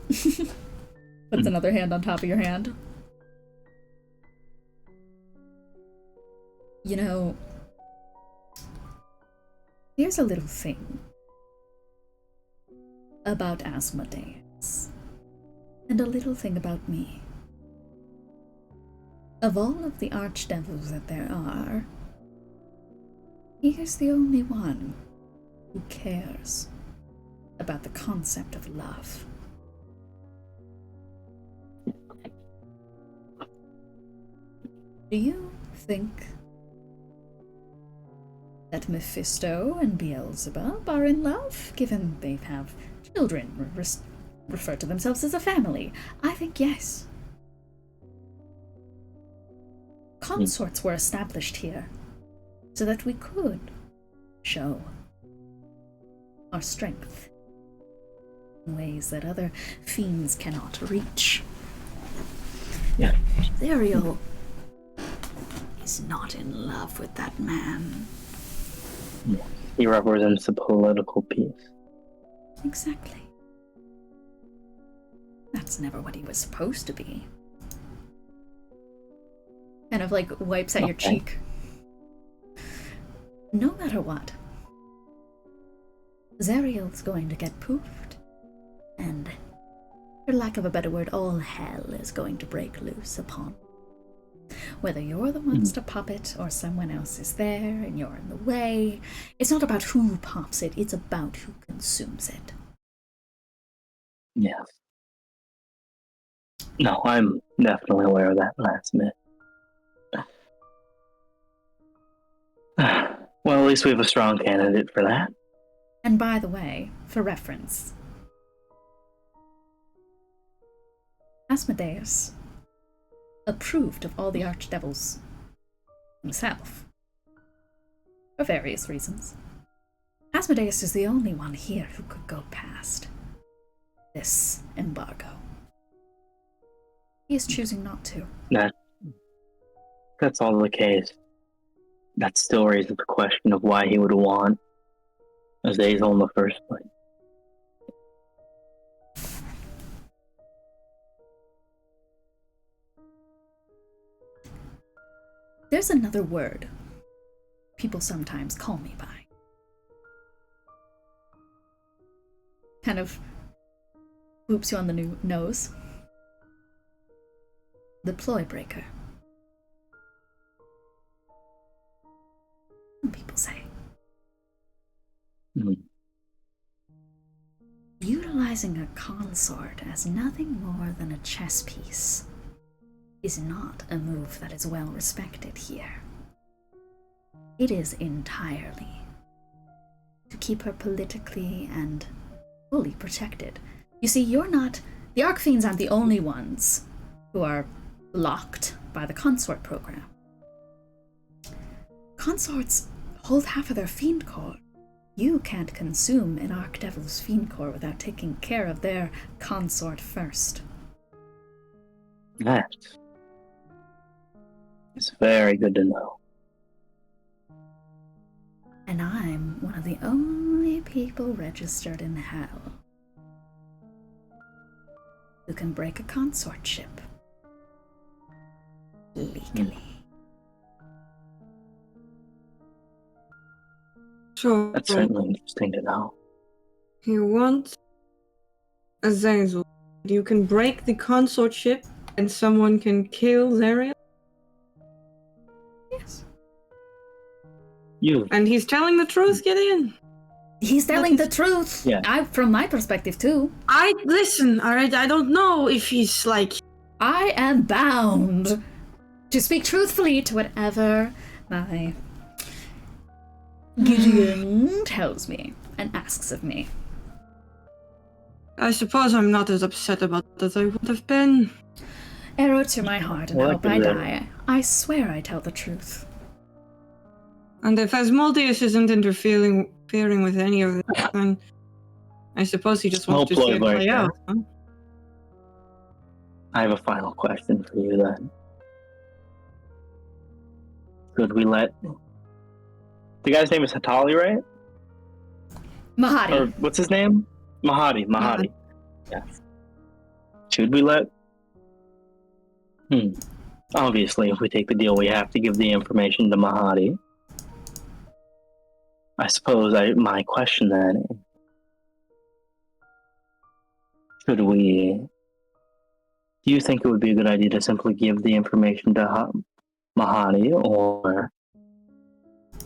Puts another hand on top of your hand. You know, here's a little thing about Asmodeus, and a little thing about me. Of all of the archdevils that there are, he is the only one who cares about the concept of love. Do you think that Mephisto and Beelzebub are in love, given they have children, refer to themselves as a family? I think yes. Consorts were established here so that we could show our strength in ways that other fiends cannot reach. Yeah. Zariel is not in love with that man. He represents a political piece. Exactly. That's never what he was supposed to be. Kind of like wipes at your cheek. No matter what, Zariel's going to get poofed, and, for lack of a better word, all hell is going to break loose upon. Whether you're the ones to pop it or someone else is there and you're in the way, it's not about who pops it, it's about who consumes it. Yes. No, I'm definitely aware of that last myth. Well, at least we have a strong candidate for that. And by the way, for reference, Asmodeus approved of all the archdevils himself, for various reasons. Asmodeus is the only one here who could go past this embargo. He is choosing not to. That's all the case. That still raises the question of why he would want Azazel in the first place. There's another word people sometimes call me by. Kind of whoops you on the nose. The ploy breaker. Some people say. Utilizing a consort as nothing more than a chess piece is not a move that is well respected here. It is entirely to keep her politically and fully protected. You see, the Archfiends aren't the only ones who are locked by the consort program. Consorts hold half of their fiend core. You can't consume an Archdevil's fiend core without taking care of their consort first. That is very good to know. And I'm one of the only people registered in hell who can break a consort ship legally. So That's certainly interesting to know. you want Azazel. You can break the consortship and someone can kill Zariel? Yes. You. And he's telling the truth, Gideon? He's telling the truth. Yeah. From my perspective, too. Listen, alright, I don't know if he's like... I am bound to speak truthfully to whatever my Gideon tells me and asks of me. I suppose I'm not as upset about it as I would have been. Arrow to my heart, and Well, hope I die. I swear I tell the truth. And if Asmodeus isn't interfering with any of it, then I suppose he just wants to see it play out. Huh? I have a final question for you then. Could we let... The guy's name is Hatali, right? Mahadi. Or what's his name? Mahadi. Yes. Should we let... Obviously, if we take the deal, we have to give the information to Mahadi. I suppose my question then is, should we... Do you think it would be a good idea to simply give the information to Mahadi, or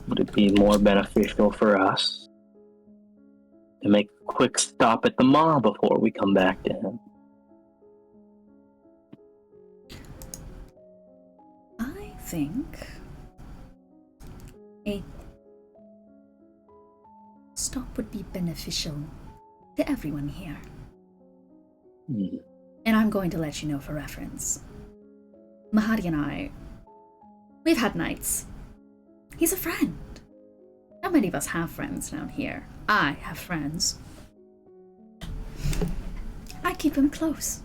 would it be more beneficial for us to make a quick stop at the mall before we come back to him? I think a stop would be beneficial to everyone here. And I'm going to let you know for reference. Mahadi and I, we've had nights. He's a friend. Not many of us have friends down here. I have friends. I keep him close.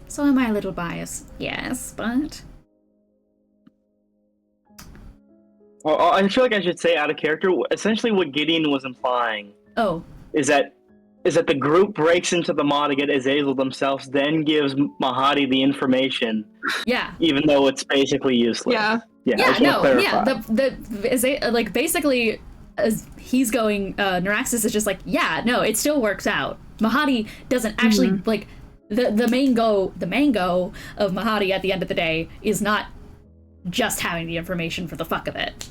So am I a little biased? Yes, but... Well, I feel like I should say out of character, essentially what Gideon was implying is that the group breaks into the mall to get Azazel themselves, then gives Mahadi the information. Yeah. Even though it's basically useless. Basically, as he's going, Nereid-Ashes is just like, yeah, no, it still works out. Mahadi doesn't actually, like, the main goal of Mahadi at the end of the day is not just having the information for the fuck of it.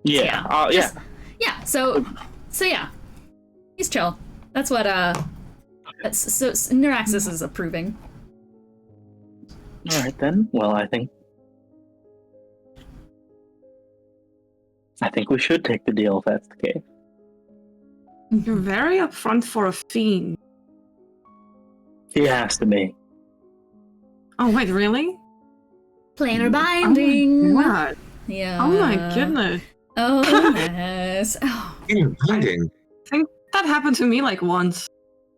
So yeah, he's chill. That's what so Nereid-Ashes is approving. All right then. Well, I think we should take the deal if that's the case. You're very upfront for a fiend. He has to be. Oh wait, really? Planar binding. Oh my God. Yeah. Oh my goodness. Oh yes. Binding. I think that happened to me like once,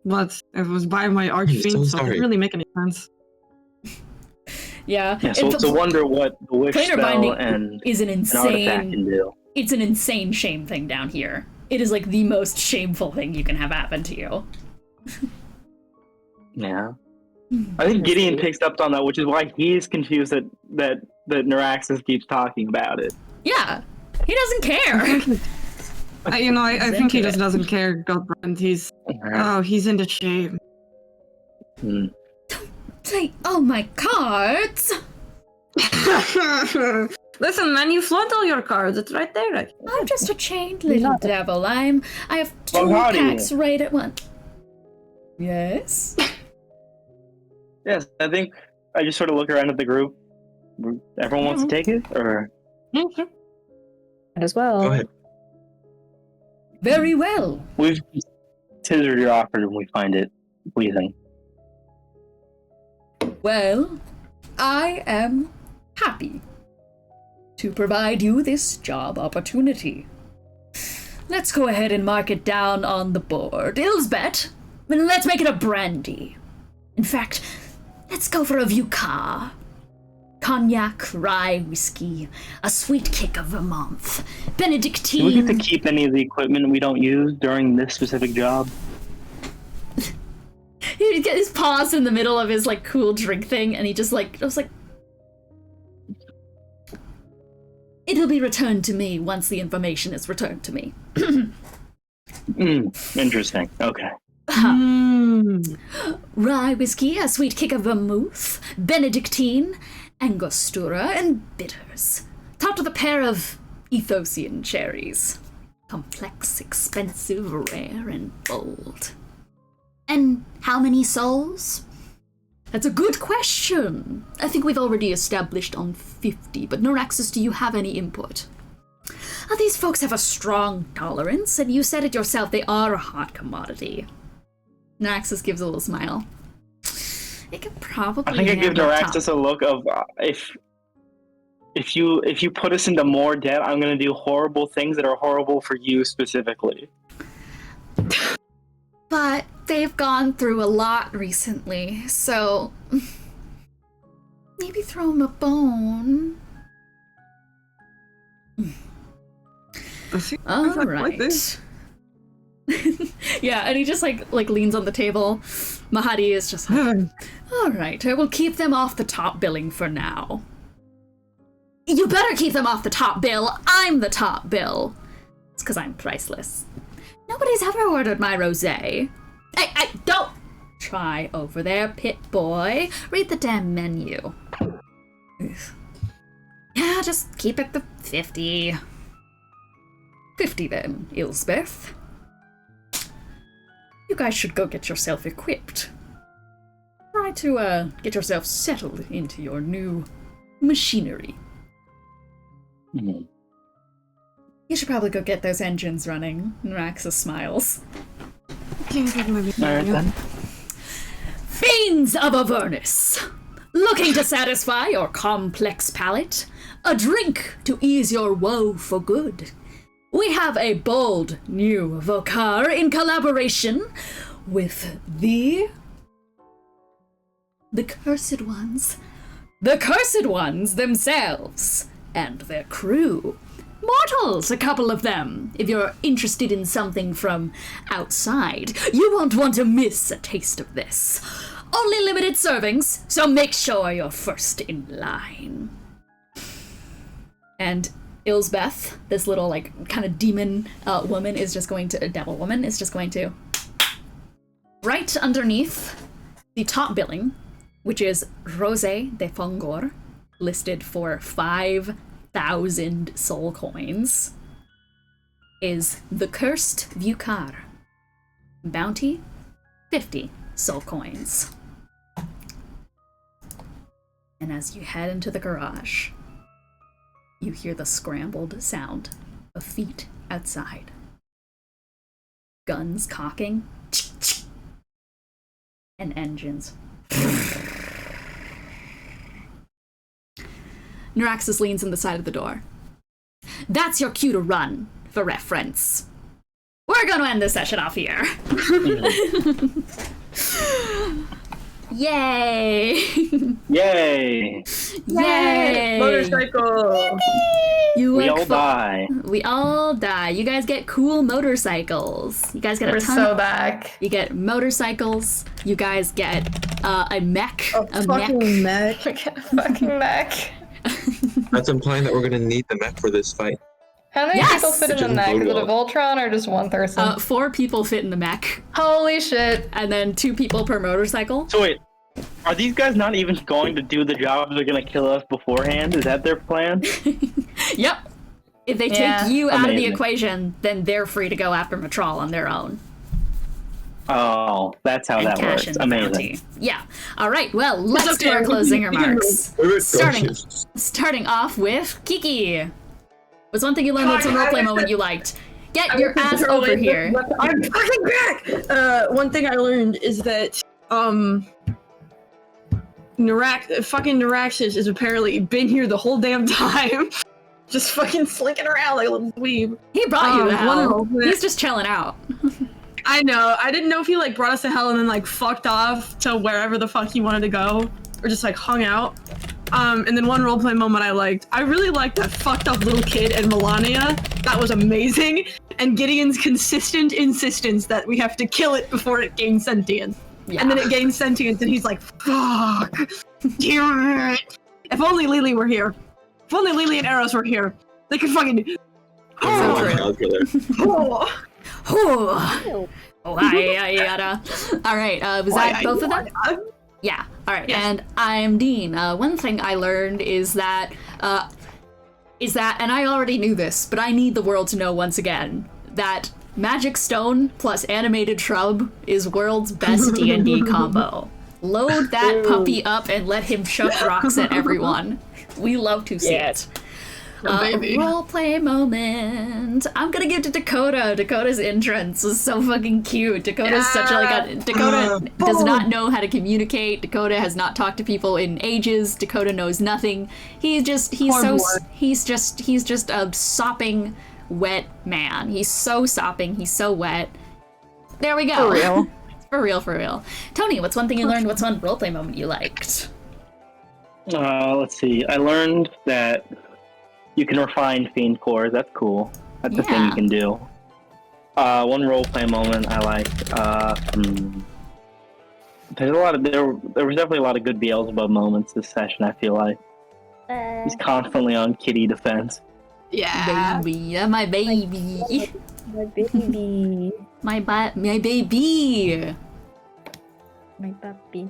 but it was by my archfiend, so it didn't really make any sense. Yeah. So it's a wonder what the wish planar spell binding and is an artifact can do. It's an insane shame thing down here. It is like the most shameful thing you can have happen to you. Yeah. I think Gideon picks up on that, which is why he's confused that Nereid-Ashes keeps talking about it. Yeah. He doesn't care. I think he just doesn't care, Godbrand. He's into shame. Don't play all my cards. Listen, man, you flaunt all your cards. It's right there. I'm just a chained little devil. I have two packs right at once. Yes. Yes, I think I just sort of look around at the group. Everyone wants to take it, or? Might as well. Go ahead. Very well. We've considered your offer and we find it pleasing. Well, I am happy to provide you this job opportunity. Let's go ahead and mark it down on the board. Ilsbet, let's make it a brandy. In fact, let's go for a Vucar. Cognac, rye whiskey, a sweet kick of Vermouth, Benedictine. Do we get to keep any of the equipment we don't use during this specific job? He gets his paws in the middle of his like cool drink thing, and he just like, I was like, It will be returned to me once the information is returned to me. Interesting. Okay. Rye whiskey, a sweet kick of vermouth, Benedictine, Angostura, and bitters. Topped with a pair of Ethosian cherries. Complex, expensive, rare, and bold. And how many souls? That's a good question. I think we've already established on 50, but Nereid-Ashes, do you have any input? These folks have a strong tolerance, and you said it yourself, they are a hot commodity. Nereid-Ashes gives a little smile. It could probably. I think I give Nereid-Ashes a look of if you put us into more debt, I'm gonna do horrible things that are horrible for you specifically. But they've gone through a lot recently, so maybe throw them a bone. All right. Yeah, and he just like leans on the table. Mahadi is just like, all right, I will keep them off the top billing for now. You better keep them off the top bill. I'm the top bill. It's because I'm priceless. Nobody's ever ordered my rosé. Hey, don't try over there, pit boy. Read the damn menu. Yeah, just keep it the 50. 50 then, Ilsbeth. You guys should go get yourself equipped. Try to, get yourself settled into your new machinery. Mm-hmm. You should probably go get those engines running. Nereid-Ashes smiles. Alright then. Fiends of Avernus! Looking to satisfy your complex palate? A drink to ease your woe for good? We have a bold new Vokar in collaboration with the Cursed Ones. The Cursed Ones themselves and their crew. Mortals, a couple of them. If you're interested in something from outside, you won't want to miss a taste of this. Only limited servings, so make sure you're first in line. And Ilsbeth, this little, like, kind of demon woman is just going to, a devil woman is just going to, right underneath the top billing, which is Rosé de Fongor, listed for 5,000 soul coins, is the Cursed Vukar. Bounty, 50 soul coins. And as you head into the garage, you hear the scrambled sound of feet outside. Guns cocking, and engines. Nereid-Ashes leans on the side of the door. That's your cue to run, for reference. We're gonna end this session off here. Yay! Yay! Yay! Motorcycle! We all die. We all die. You guys get cool motorcycles. You guys get We're so back. You get motorcycles. You guys get a mech. A fucking mech. We get a fucking mech. That's implying that we're gonna need the mech for this fight. How many Yes! people fit in the mech? Is it a Voltron or just one person? 4 people fit in the mech. Holy shit. And then 2 people per motorcycle. So wait, are these guys not even going to do the job? They're gonna kill us beforehand? Is that their plan? Yep. If they Yeah. take you out of the Amazing. equation, then they're free to go after Matral on their own. Oh, that's how And that cash works. in the Amazing. bounty. Yeah. All right. Well, let's okay, do our closing we can remarks. Starting off with Kiki. What's one thing you learned about some roleplay moment you liked? Get your ass over here. I'm fucking back! One thing I learned is that, Nereid-Ashes is apparently been here the whole damn time. Just fucking slinking around like a little dweeb. He brought you to hell. one- He's just chilling out. I know. I didn't know if he like brought us to hell and then like fucked off to wherever the fuck he wanted to go, or just like hung out. And then one roleplay moment I liked. I really liked that fucked up little kid and Melania. That was amazing. And Gideon's consistent insistence that we have to kill it before it gains sentience. Yeah. And then it gains sentience and he's like, fuck. Damn it. If only Lily were here. If only Lily and Eros were here. They can fucking. Yada. All right, was that both of them? Yeah. All right. Yes. And I'm Dean. One thing I learned is that, and I already knew this, but I need the world to know once again that Magic Stone plus Animated Shrub is world's best D&D combo. Load that puppy up and let him chuck rocks at everyone. We love to see it. Roleplay moment. I'm gonna give to Dakota. Dakota's entrance was so fucking cute. Dakota's such a Dakota does not know how to communicate. Dakota has not talked to people in ages. Dakota knows nothing. He's just a sopping wet man. He's so sopping. He's so wet. There we go. For real. For real. Tony, what's one thing you learned? What's one roleplay moment you liked? Let's see. I learned that you can refine fiend cores. That's cool. That's a thing you can do. One roleplay moment I liked. There was definitely a lot of good Beelzebub moments this session. I feel like he's constantly on kitty defense. Yeah, baby, my baby, My baby. my baby. My puppy.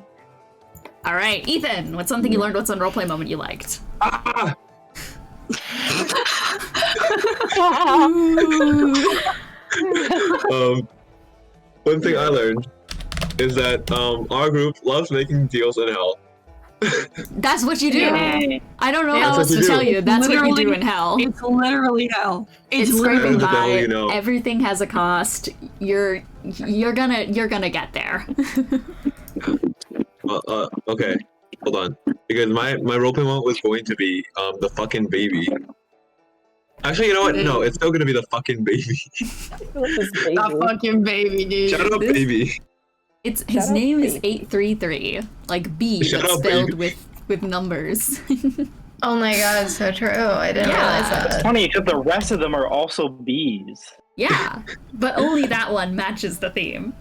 All right, Ethan, what's something you learned? What's one roleplay moment you liked? One thing I learned is that our group loves making deals in hell. That's what you do. Yeah. I don't know how else to tell you. That's what you do in hell. It's literally hell. It's scraping That's by. all you know. Everything has a cost. You're gonna get there. Okay, hold on. Because my roleplay moment was going to be the fucking baby. Actually, you know what? No, it's still gonna be the fucking baby. The fucking baby, dude. Shut up, baby. His name is 833, like B, Shut but up, spelled baby. with numbers. Oh my god, it's so true. I didn't realize It's that. funny because the rest of them are also bees. Yeah, but only that one matches the theme.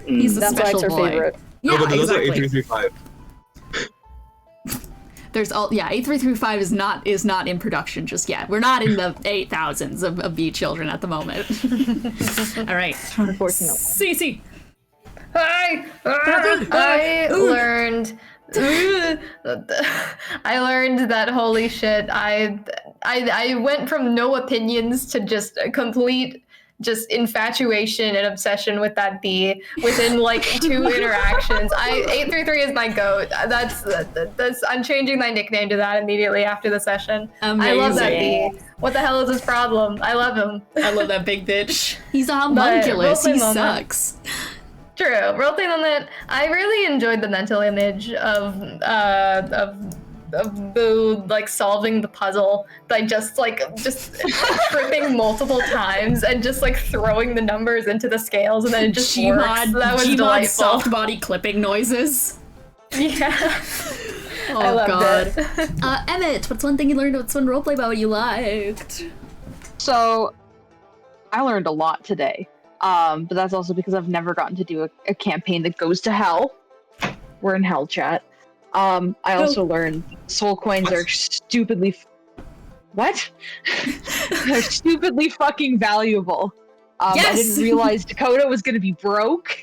He's a That's why special it's her boy. favorite. Yeah, No, but there's also exactly. 8335. There's 8335 is not in production just yet. We're not in the 8,000s of bee children at the moment. All right. Unfortunately. Cece. I learned that holy shit, I went from no opinions to just a complete infatuation and obsession with that bee within like 2 interactions. 833 is my goat. That's I'm changing my nickname to that immediately after the session. Amazing. I love that bee. What the hell is his problem? I love him. I love that big bitch. He's a homunculus. He sucks. True. Roleplay moment. I really enjoyed the mental image of Boo like solving the puzzle by just tripping multiple times and just like throwing the numbers into the scales and then it just works. That was delightful. Soft body clipping noises. Yeah. Oh I loved god. it. Emmet, what's one thing you learned? What's one roleplay about you liked? So, I learned a lot today. But that's also because I've never gotten to do a campaign that goes to hell. We're in hell chat. I also learned soul coins are stupidly they're stupidly fucking valuable. Yes! I didn't realize Dakota was gonna be broke.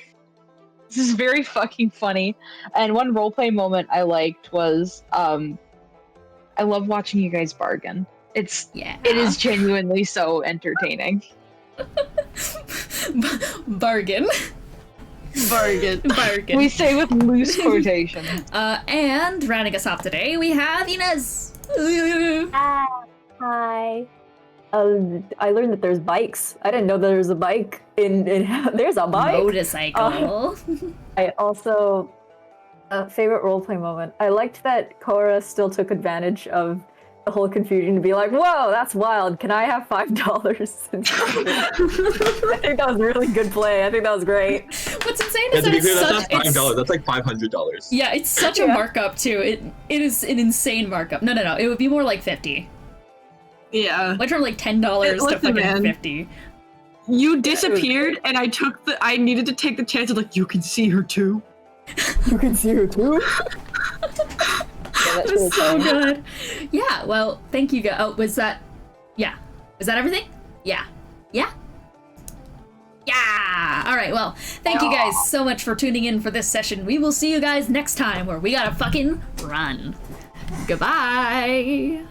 This is very fucking funny. And one roleplay moment I liked was I love watching you guys bargain. It is genuinely so entertaining. Bargain. We say with loose quotations. And rounding us off today, we have Ines. Hi. I learned that there's bikes. I didn't know there was a bike in there's a bike. Motorcycle. I also favorite roleplay moment. I liked that Korah still took advantage of the whole confusion to be like, whoa, that's wild. Can I have $5? I think that was a really good play. I think that was great. What's insane is To that be it's clear, such... that's not $5. That's like $500. Yeah, it's such a markup, too. It is an insane markup. No. It would be more like 50. Yeah. Went from like $10 to fucking 50. You disappeared, and I needed to take the chance of like, you can see her too. You can see her too? Yeah, That's so good. Yeah, well, thank you guys. Oh, was that Yeah. Is that everything? Yeah. Yeah? Yeah! Alright, well, thank you guys so much for tuning in for this session. We will see you guys next time where we gotta fucking run. Goodbye!